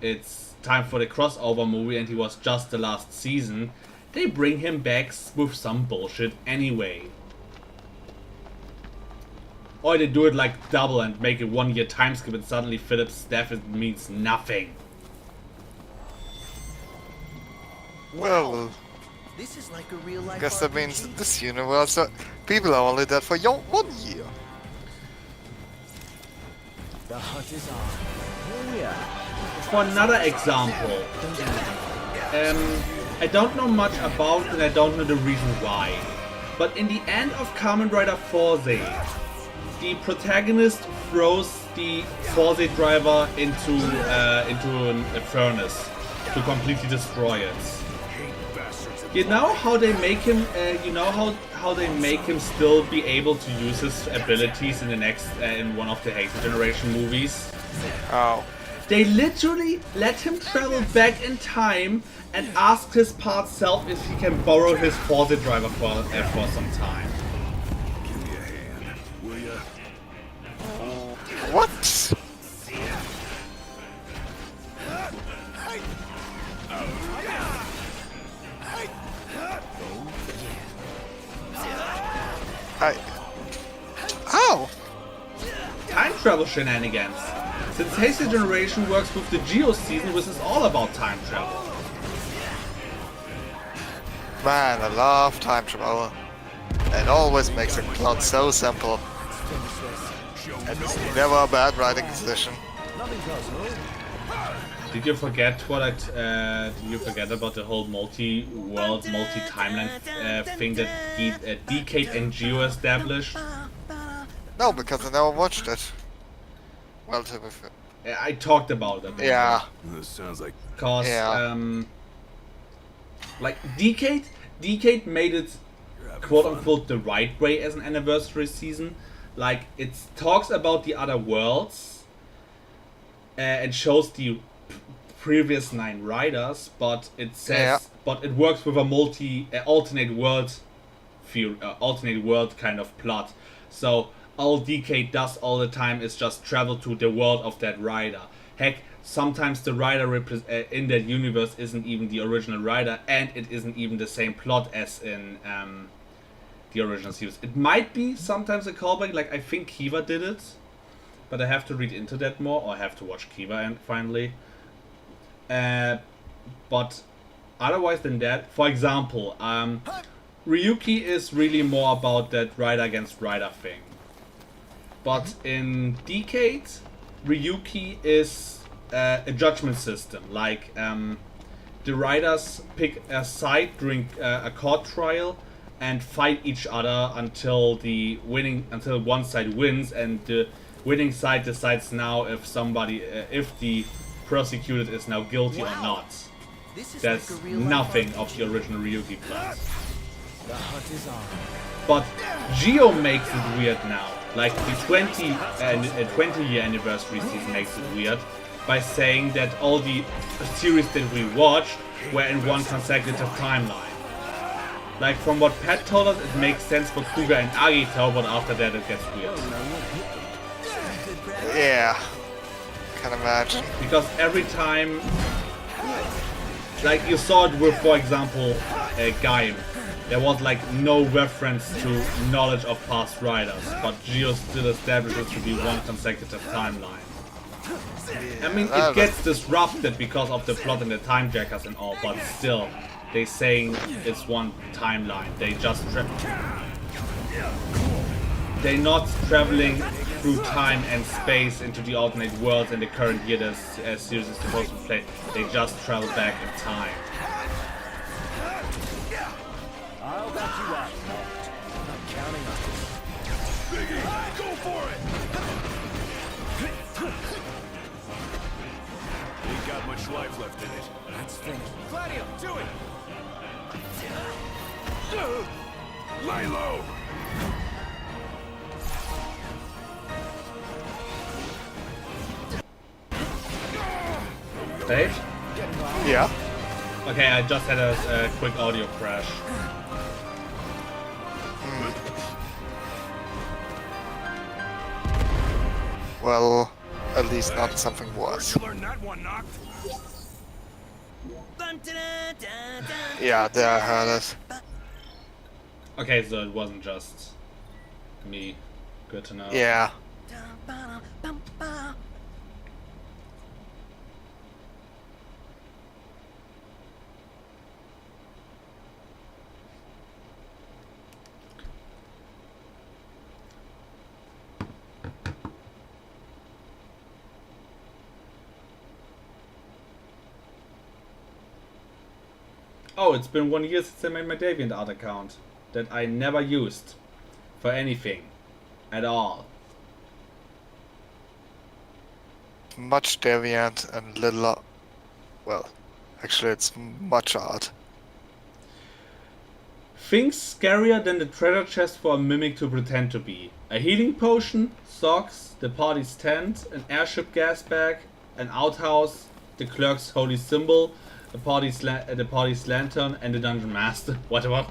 it's time for the crossover movie and he was just the last season, they bring him back with some bullshit anyway. Or they do it like double and make it 1 year time skip and suddenly Philip's death means nothing. Well, This is like a real life guess that RPG. means in this universe people are only dead for 1 year. The hunt is on. Oh yeah. For another example, I don't know much about it and I don't know the reason why, but in the end of Kamen Rider Force, the protagonist throws the Force driver into a furnace to completely destroy it. You know how they make him? How they make him still be able to use his abilities in the next in one of the Heisei Generation movies? Oh. They literally let him travel back in time and ask his past self if he can borrow his Force driver for some time. Give me a hand, will ya? What? How? Time travel shenanigans. Since Heisei Generation works with the Geo season, which is all about time travel. Man, I love time travel. It always makes the plot so simple. And it's never a bad writing decision. Did you forget about the whole multi-world, multi-timeline thing that Decade and Geo established? No, because I never watched it. Well, to be fair. I talked about it. Yeah. This sounds like... Cause, Yeah. like, Decade made it quote-unquote the right way as an anniversary season. Like, it talks about the other worlds and shows the previous 9 riders, but it says, but it works with a alternate world kind of plot. So all Decade does all the time is just travel to the world of that rider. Heck, sometimes the rider in that universe isn't even the original rider, and it isn't even the same plot as in the original series. It might be sometimes a callback, like I think Kiva did it, but I have to read into that more, or I have to watch Kiva and finally. But otherwise than that, for example, Ryuki is really more about that rider against rider thing. But in Decade, Ryuki is a judgment system. Like the riders pick a side during a court trial and fight each other until one side wins, and the winning side decides now if the prosecuted is now guilty or not. That's nothing of the original Ryuki plot. The hunt is on. But Geo makes it weird now. Like the 20-year anniversary season makes it weird by saying that all the series that we watched were in one consecutive timeline. Like from what Pat told us, it makes sense for Kuga and Agito, but after that it gets weird. Yeah. Can imagine. Because every time, like you saw it with, for example, Gaim, there was like no reference to knowledge of past riders, but Geo still establishes to be one consecutive timeline. I mean, it gets disrupted because of the plot and the time jackers and all, but still, they saying it's one timeline. They're not traveling through time and space into the alternate worlds in the current year the series is supposed to play. They just travel back in time. I'll back you up. I'm counting on you. Biggie, go for it! Ain't got much life left in it. Let's finish. Gladio, do it! Lay low! Dave? Yeah. Okay, I just had a quick audio crash. Well, at least not something worse. Learn that one, Noct. Yeah, there I heard it. Okay, so it wasn't just me. Good to know. Yeah. Oh, it's been 1 year since I made my DeviantArt account that I never used for anything at all. Much deviant and little... Well, actually it's much art. Things scarier than the treasure chest for a mimic to pretend to be. A healing potion, socks, the party's tent, an airship gas bag, an outhouse, the clerk's holy symbol, the party's lantern, and the dungeon master. Whatever.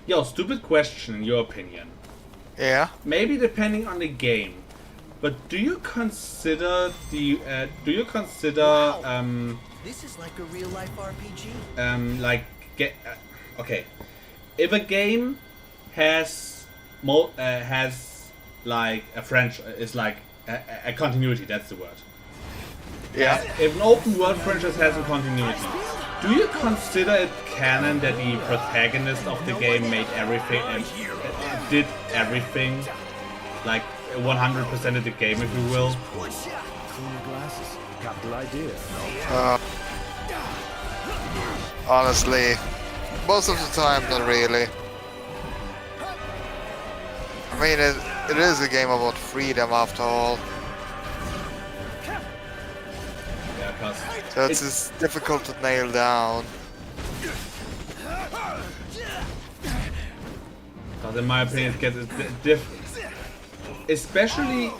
Yo, stupid question in your opinion. Yeah? Maybe depending on the game, but do you consider the This is like a real life RPG. okay, if a game has like a franchise, is like a continuity, that's the word. Yeah. If an open world franchise has a continuity, do you consider it canon that the protagonist of the game made everything and did everything, like 100% of the game, if you will? Clean glasses. Capital idea. Honestly, most of the time, not really. I mean, it is a game about freedom after all. Yeah, cause So it's just difficult to nail down. Because in my opinion, it gets especially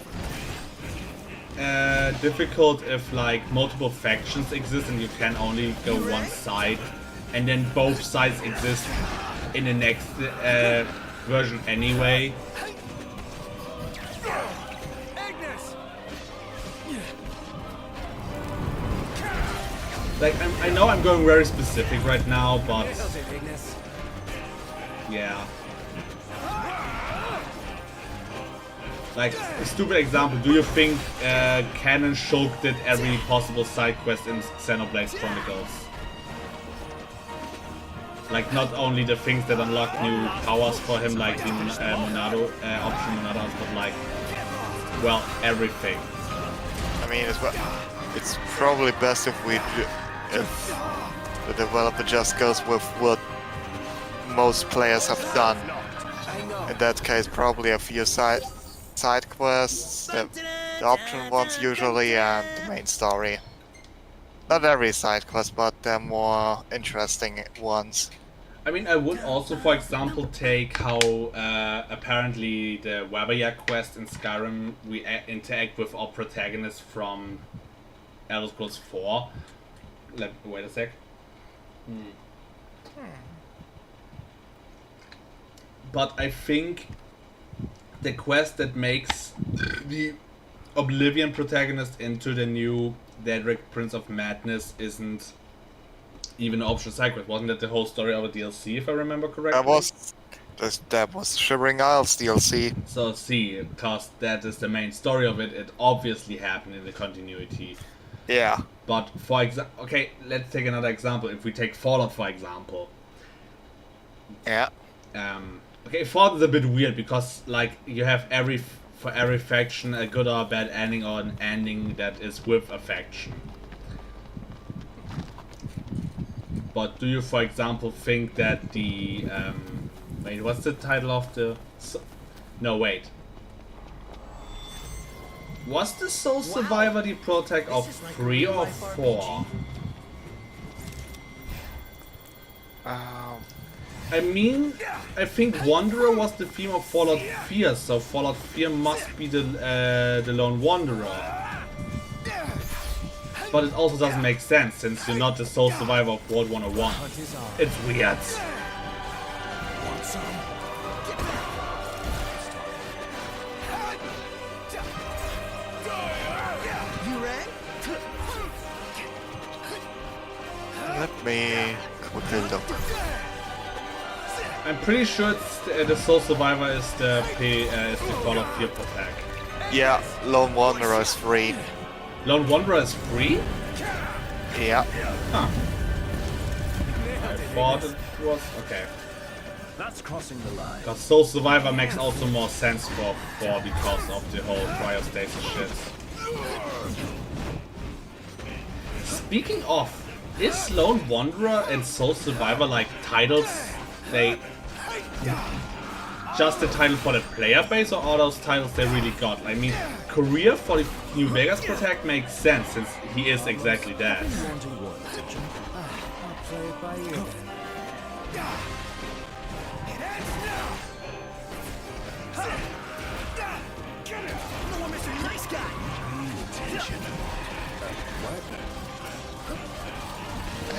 difficult if like multiple factions exist and you can only go one side, and then both sides exist in the next version anyway. Like I know I'm going very specific right now, but yeah. Like, a stupid example, do you think Canon Shulk did every possible side quest in Xenoblade Chronicles? Like, not only the things that unlock new powers for him, like the Monado, option Monados, but like, well, everything. I mean, it's probably best if the developer just goes with what most players have done. In that case, probably a few side quests, the option ones usually, and the main story. Not every side quest, but the more interesting ones. I mean, I would also, for example, take how apparently the Wabayak quest in Skyrim, we interact with our protagonist from Elder Scrolls 4. Wait a sec. But I think the quest that makes the Oblivion protagonist into the new Daedric Prince of Madness isn't even an optional side quest. Wasn't that the whole story of a DLC, if I remember correctly? That was Shivering Isles DLC. So see, because that is the main story of it, it obviously happened in the continuity. Yeah. But for example, okay, let's take another example. If we take Fallout, for example. Yeah. Okay, Fallout is a bit weird because like you have for every faction a good or a bad ending, or an ending that is with a faction. But do you, for example, think that the wait, what's the title of the? No, wait. Was the Soul Survivor the protag of 3 or 4? I mean, I think Wanderer was the theme of Fallout 4, so Fallout 4 must be the Lone Wanderer. But it also doesn't make sense, since you're not the sole survivor of World 101. It's weird. Let me quickly look. I'm pretty sure it's the sole survivor is the Fallout 4 attack. Yeah, Lone Wanderer is free. Lone Wanderer is free? Yeah. Huh. I thought it was... okay. That's crossing the line. Because Soul Survivor makes also more sense for because of the whole cryostasis shit. Speaking of, is Lone Wanderer and Soul Survivor like titles they... just the title for the player base, or are those titles they really got? I mean, career for the New Vegas Protect makes sense since he is exactly that.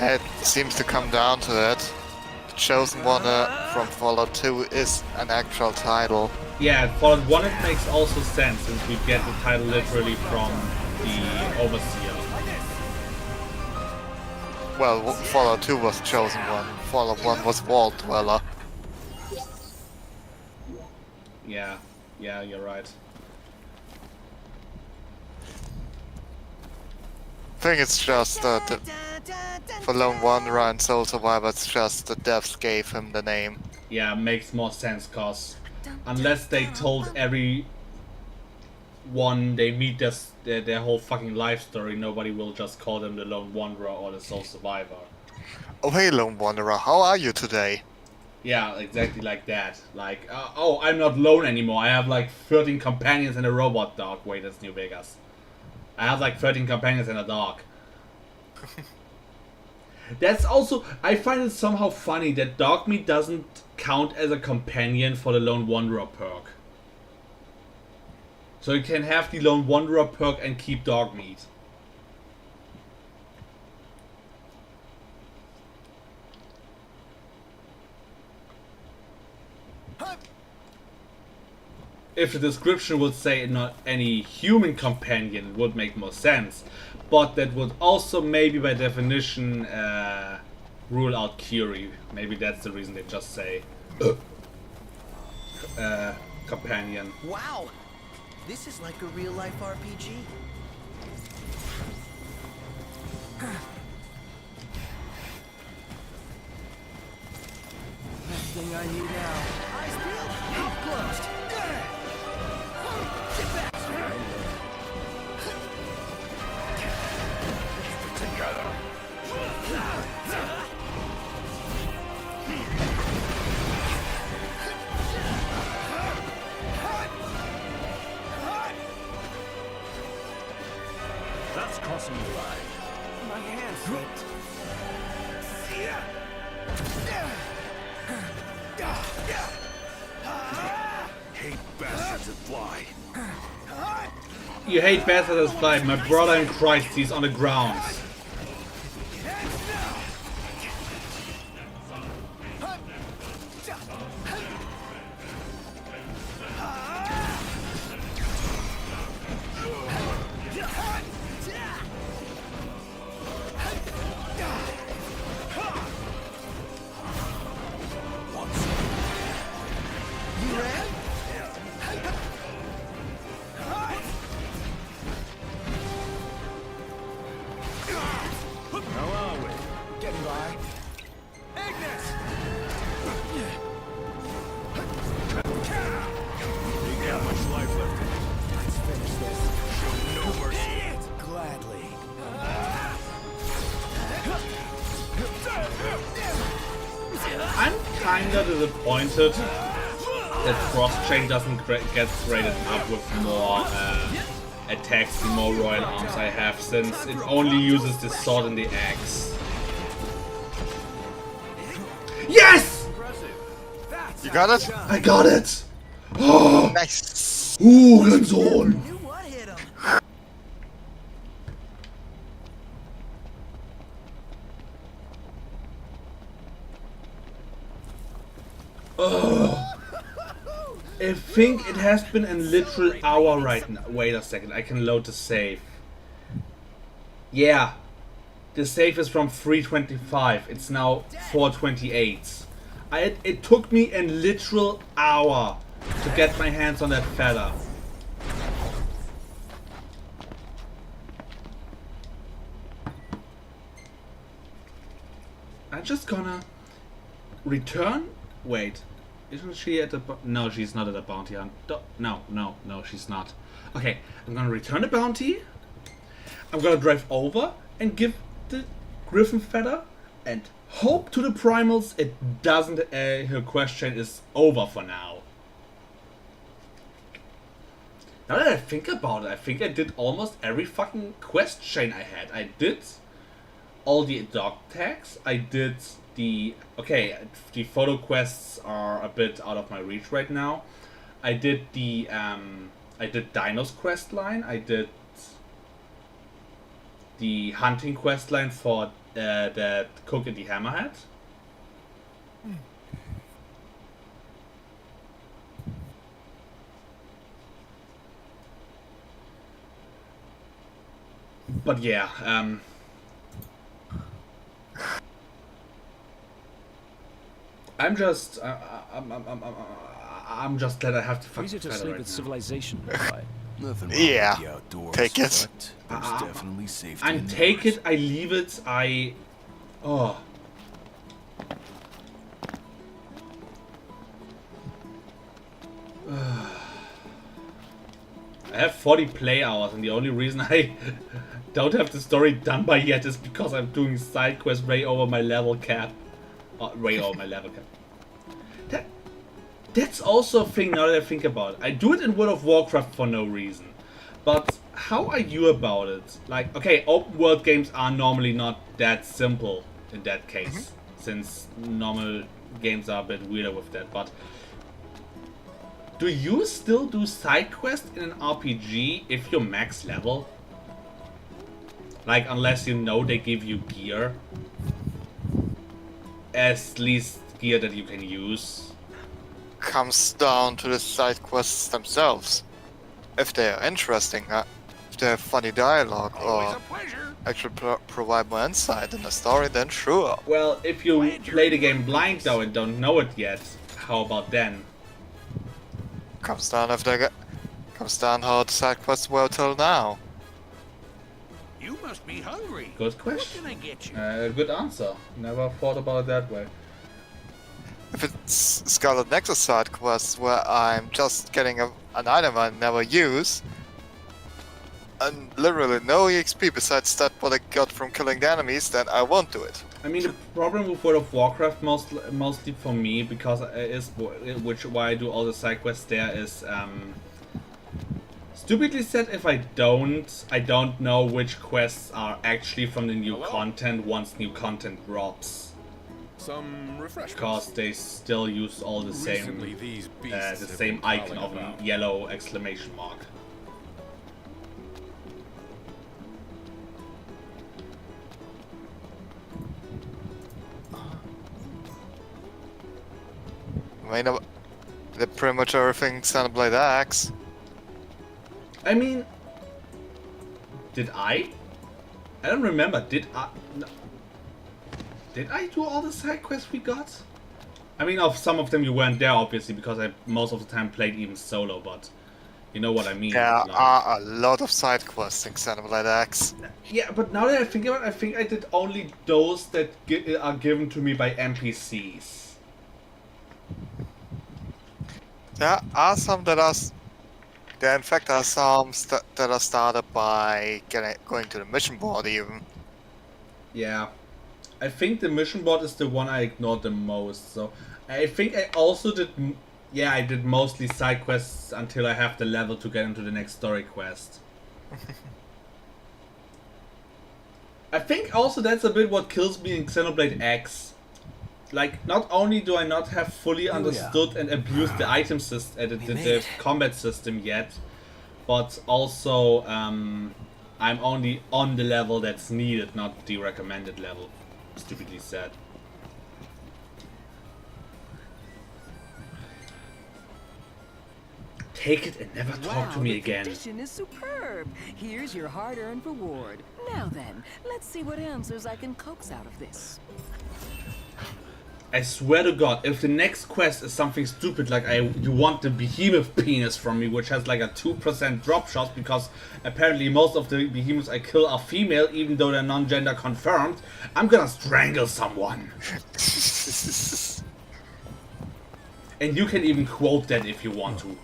It seems to come down to that. The Chosen One from Fallout 2 is an actual title. Yeah, Fallout 1 it makes also sense since we get the title literally from the Overseer. Well, Fallout 2 was Chosen One. Fallout 1 was Vault Dweller. Yeah, you're right. I think it's just for Lone Wanderer and Soul Survivor, it's just the devs gave him the name. Yeah, makes more sense, cause unless they told everyone they meet their whole fucking life story, nobody will just call them the Lone Wanderer or the Soul Survivor. Oh hey Lone Wanderer, how are you today? Yeah, exactly like that. Like, oh, I'm not lone anymore. I have like 13 companions and a robot dog. Wait, that's New Vegas. I have like 13 companions and a dog. That's also... I find it somehow funny that dog meat doesn't count as a companion for the Lone Wanderer perk. So you can have the Lone Wanderer perk and keep dog meat. If the description would say not any human companion, it would make more sense. But that would also maybe by definition rule out Curie. Maybe that's the reason they just say companion. Wow! This is like a real-life RPG. Last thing I need now. Eyes peeled, mouth closed. Get back! Together. That's crossing the line. My hand slipped. Hate bastards that fly. You hate bastards that fly. My brother in Christ, he's on the ground. I'm kinda disappointed that Cross-Chain doesn't get graded up with more attacks the more Royal Arms I have, since it only uses the sword and the axe. You got it? I got it! Oh, Nice. Hurensohn! You what hit him? I think it has been a literal hour right now. Wait a second, I can load the save. Yeah, the save is from 3:25. It's now 4:28. It took me a literal hour to get my hands on that fella. I'm just gonna return. Wait, isn't she at the? No, she's not at the bounty hunt. No, she's not. Okay, I'm gonna return the bounty. I'm gonna drive over and give the griffin feather and hope to the primals it doesn't. Her question is over for now. Now that I think about it, I think I did almost every fucking quest chain I had. I did all the dog tags. I did the... Okay, the photo quests are a bit out of my reach right now. I did the... I did Dino's quest line. I did the hunting quest line for the cook and the hammerhead. But yeah, I'm just glad I have to fucking Easier to feather sleep right with now. civilization nearby. Nothing wrong Yeah, with the outdoors, take it. but there's definitely safety I take it, I leave it, I... Oh. I have 40 play hours, and the only reason I don't have the story done by yet is because I'm doing side quests way over my level cap. Way over my level cap. That's also a thing now that I think about it. I do it in World of Warcraft for no reason. But how are you about it? Like, okay, open world games are normally not that simple in that case. Since normal games are a bit weirder with that. But do you still do side quests in an RPG if you're max level? Like, unless you know they give you gear. At least gear that you can use. Comes down to the side quests themselves. If they are interesting, if they have funny dialogue, Always or a pleasure. actually provide more insight in the story, then sure. Well, if you play the game blind though and don't know it yet, how about then? Comes down how the side quests were till now. You must be hungry. Good question. What can I get you? Good answer. Never thought about it that way. If it's Scarlet Nexus side quests where I'm just getting an item I never use, and literally no EXP besides that what I got from killing the enemies, then I won't do it. I mean, the problem with World of Warcraft mostly for me, because why I do all the side quests there is, stupidly said, if I don't know which quests are actually from the new content once new content drops. Some refreshments. Because they still use all the same, These the same icon of a yellow exclamation mark. I mean, pretty much everything Xenoblade X. I mean, did I? I don't remember. Did I? No. Did I do all the side quests we got? I mean, of some of them you weren't there, obviously, because I most of the time played even solo, but you know what I mean. There like, are a lot of side quests in Xenoblade X. Yeah, but now that I think about it, I think I did only those that are given to me by NPCs. There are some that are... There in fact are some that are started by going to the mission board even. Yeah. I think the mission board is the one I ignored the most, so I think I also did, yeah, I did mostly side quests until I have the level to get into the next story quest. I think also that's a bit what kills me in Xenoblade X. like, not only do I not have fully understood and abused the item system, the combat system yet, but also I'm only on the level that's needed, not the recommended level. Stupidly said. Take it and never talk to me again. The condition is superb. Here's your hard-earned reward. Now then, let's see what answers I can coax out of this. I swear to God, if the next quest is something stupid like you want the behemoth penis from me, which has like a 2% drop shot because apparently most of the behemoths I kill are female, even though they're non-gender confirmed, I'm gonna strangle someone. And you can even quote that if you want to.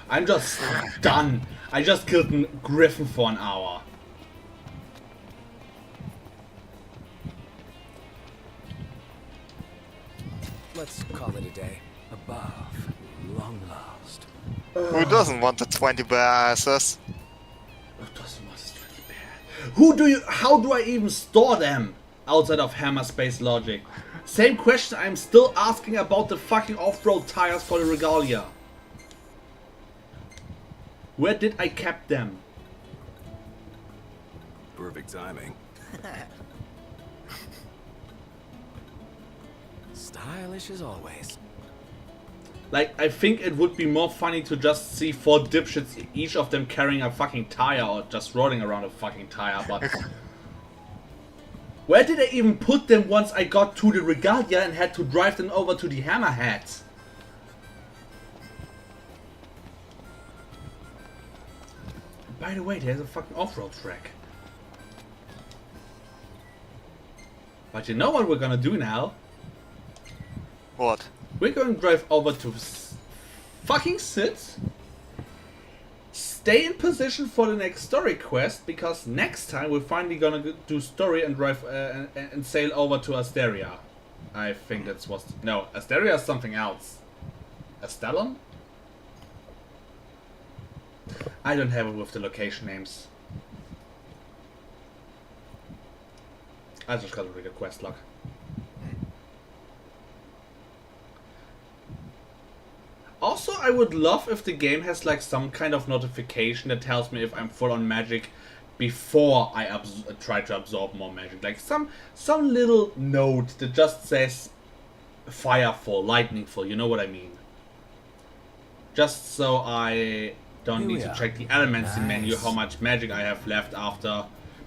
I'm just done. I just killed a griffin for an hour. Let's call it a day. Above, long last. Who doesn't want the 20 bear asses? Who doesn't want the 20 bear? How do I even store them outside of Hammer Space logic? Same question I'm still asking about the fucking off-road tires for the Regalia. Where did I keep them? Perfect timing. Stylish as always. Like, I think it would be more funny to just see 4 dipshits, each of them carrying a fucking tire or just rolling around a fucking tire, but... Where did I even put them once I got to the Regalia and had to drive them over to the Hammerhead? By the way, there's a fucking off-road track. But you know what we're gonna do now? What? We're going to drive over to fucking sit. Stay in position for the next story quest, because next time we're finally gonna do story and drive and sail over to Asteria. I think that's what's... No, Asteria is something else. Astellon? I don't have it with the location names. I just gotta read the quest log. Also, I would love if the game has like some kind of notification that tells me if I'm full on magic before I try to absorb more magic. Like some little note that just says fire full, lightning full, you know what I mean? Just so I don't need to check the elements menu how much magic I have left after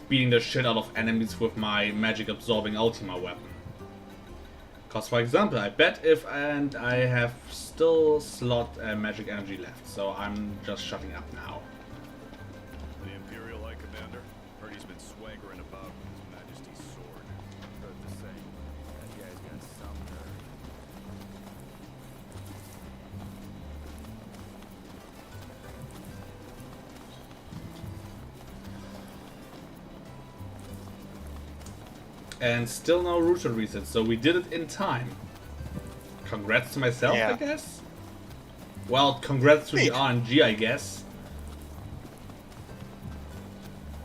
beating the shit out of enemies with my magic absorbing Ultima weapon. Because, for example, I bet if and I have still slot magic energy left, so I'm just shutting up now. The Imperial High Commander? Heard he's been swaggering about with His Majesty's sword. Heard the same. That guy's got some nerve. And still no router reset, so we did it in time. Congrats to myself, I guess? Well, congrats to the RNG, I guess.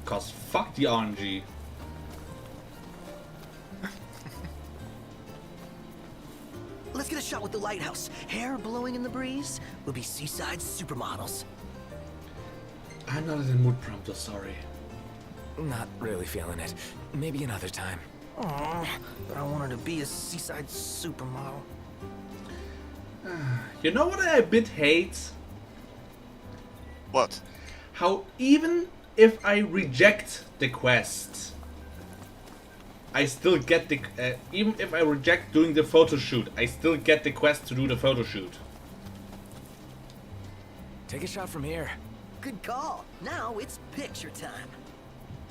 Cause fuck the RNG. Let's get a shot with the lighthouse. Hair blowing in the breeze. We'll be seaside supermodels. I'm not in the mood, Prompto, sorry. Not really feeling it. Maybe another time. Aww, but I wanted to be a seaside supermodel. You know what I a bit hate? What? How even if I reject the quest, I still get the... even if I reject doing the photo shoot, I still get the quest to do the photo shoot. Take a shot from here. Good call. Now it's picture time.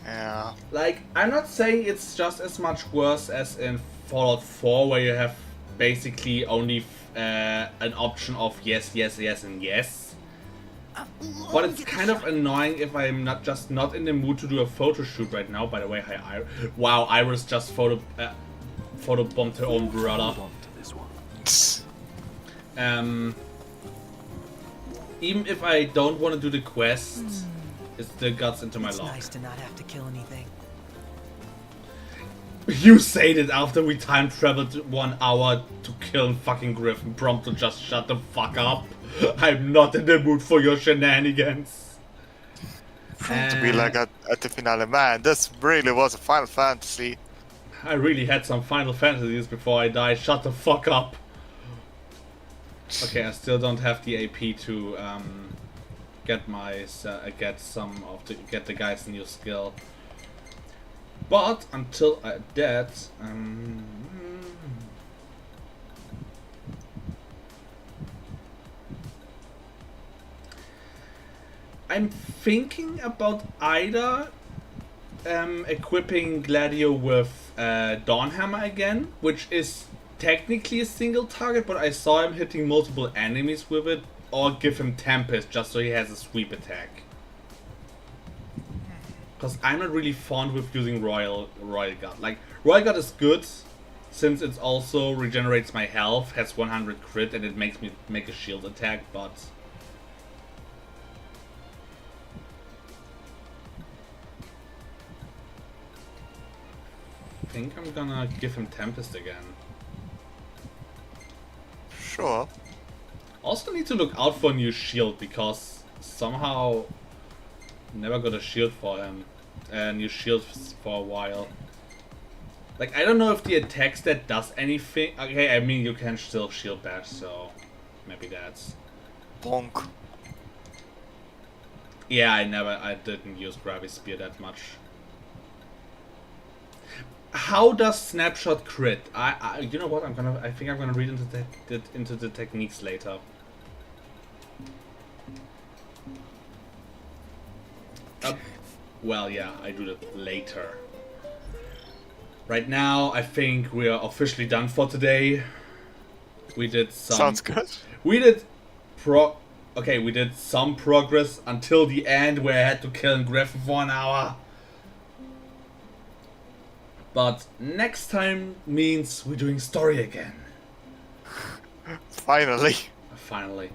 Yeah. Like, I'm not saying it's just as much worse as in Fallout 4, where you have basically only an option of yes, yes, yes, and yes. But it's kind of annoying if I'm not in the mood to do a photo shoot right now. By the way, hi, wow, Iris just photo bombed her own brother. Even if I don't want to do the quest, it still guts into my log. It's nice to not have to kill anything. You said it after we time traveled 1 hour to kill fucking Griffin. Prompt to just shut the fuck up. I'm not in the mood for your shenanigans. To be like at the finale, man, this really was a Final Fantasy. I really had some Final Fantasies before I died. Shut the fuck up. Okay, I still don't have the AP to get my get the guy's new skill. But until that, I'm thinking about either equipping Gladio with Dawnhammer again, which is technically a single target, but I saw him hitting multiple enemies with it, or give him Tempest just so he has a sweep attack. Because I'm not really fond with using Royal Guard. Like, Royal Guard is good, since it also regenerates my health, has 100 crit, and it makes me make a shield attack, but... I think I'm gonna give him Tempest again. Sure. Also need to look out for a new shield, because somehow never got a shield for him. A new shield for a while. Like, I don't know if the attack stat does anything. Okay, I mean, you can still shield bash, so maybe that's... Bonk. Yeah, I didn't use Gravity Spear that much. How does Snapshot crit? You know what? I think I'm gonna read into the techniques later. Well, yeah, I do that later. Right now, I think we are officially done for today. We did some... Sounds good. We did we did some progress until the end where I had to kill Griffin for an hour. But next time means we're doing story again. Finally. Finally.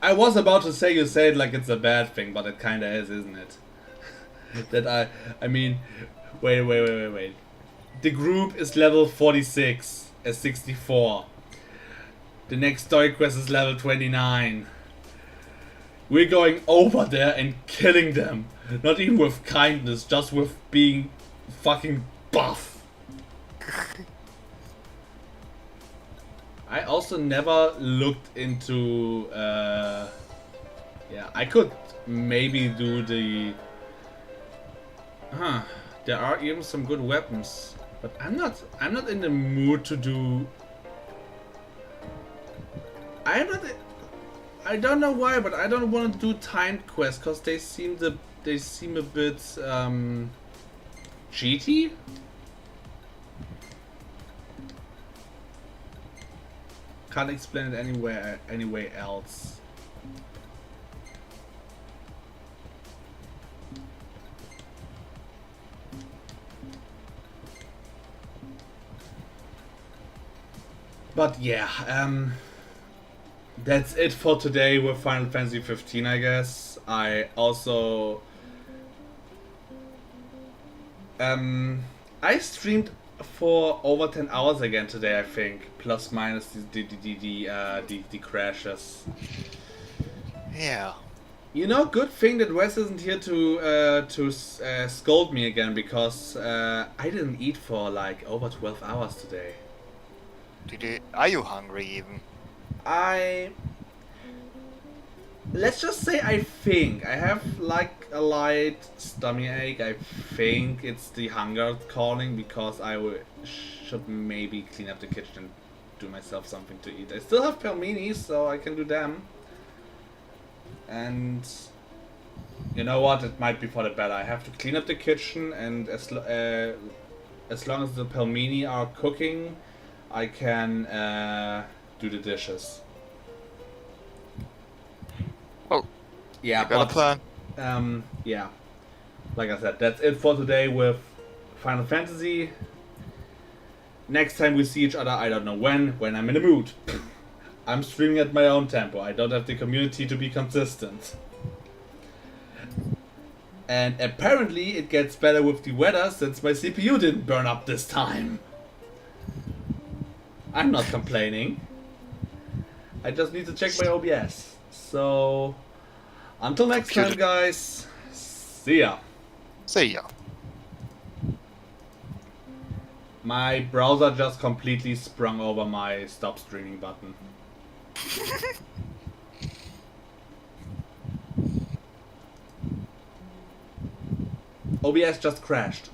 I was about to say you say it like it's a bad thing, but it kinda is, isn't it? That I mean, wait. The group is level 46 as 64. The next story quest is level 29. We're going over there and killing them. Not even with kindness, just with being fucking buff. I also never looked into yeah, I could maybe do the there are even some good weapons, but I'm not in the mood to do. I don't know why, but I don't want to do timed quests because they seem a bit cheaty. Can't explain it anyway else. But yeah, that's it for today with Final Fantasy 15, I guess. I also I streamed for over 10 hours again today, I think, plus minus the crashes. Yeah. You know, good thing that Wes isn't here to scold me again, because I didn't eat for like over 12 hours today. Are you hungry even? Let's just say I think I have like a light stomach ache. I think it's the hunger calling, because I should maybe clean up the kitchen and do myself something to eat. I still have pelmenis, so I can do them. And you know what? It might be for the better. I have to clean up the kitchen, and as long as the pelmeni are cooking, I can do the dishes. Oh, yeah, you got a plan. Yeah, like I said, that's it for today with Final Fantasy. Next time we see each other, I don't know when I'm in the mood. I'm streaming at my own tempo. I don't have the community to be consistent. And apparently it gets better with the weather since my CPU didn't burn up this time. I'm not complaining. I just need to check my OBS. So, until next time, guys. See ya. See ya. My browser just completely sprung over my stop streaming button. OBS just crashed.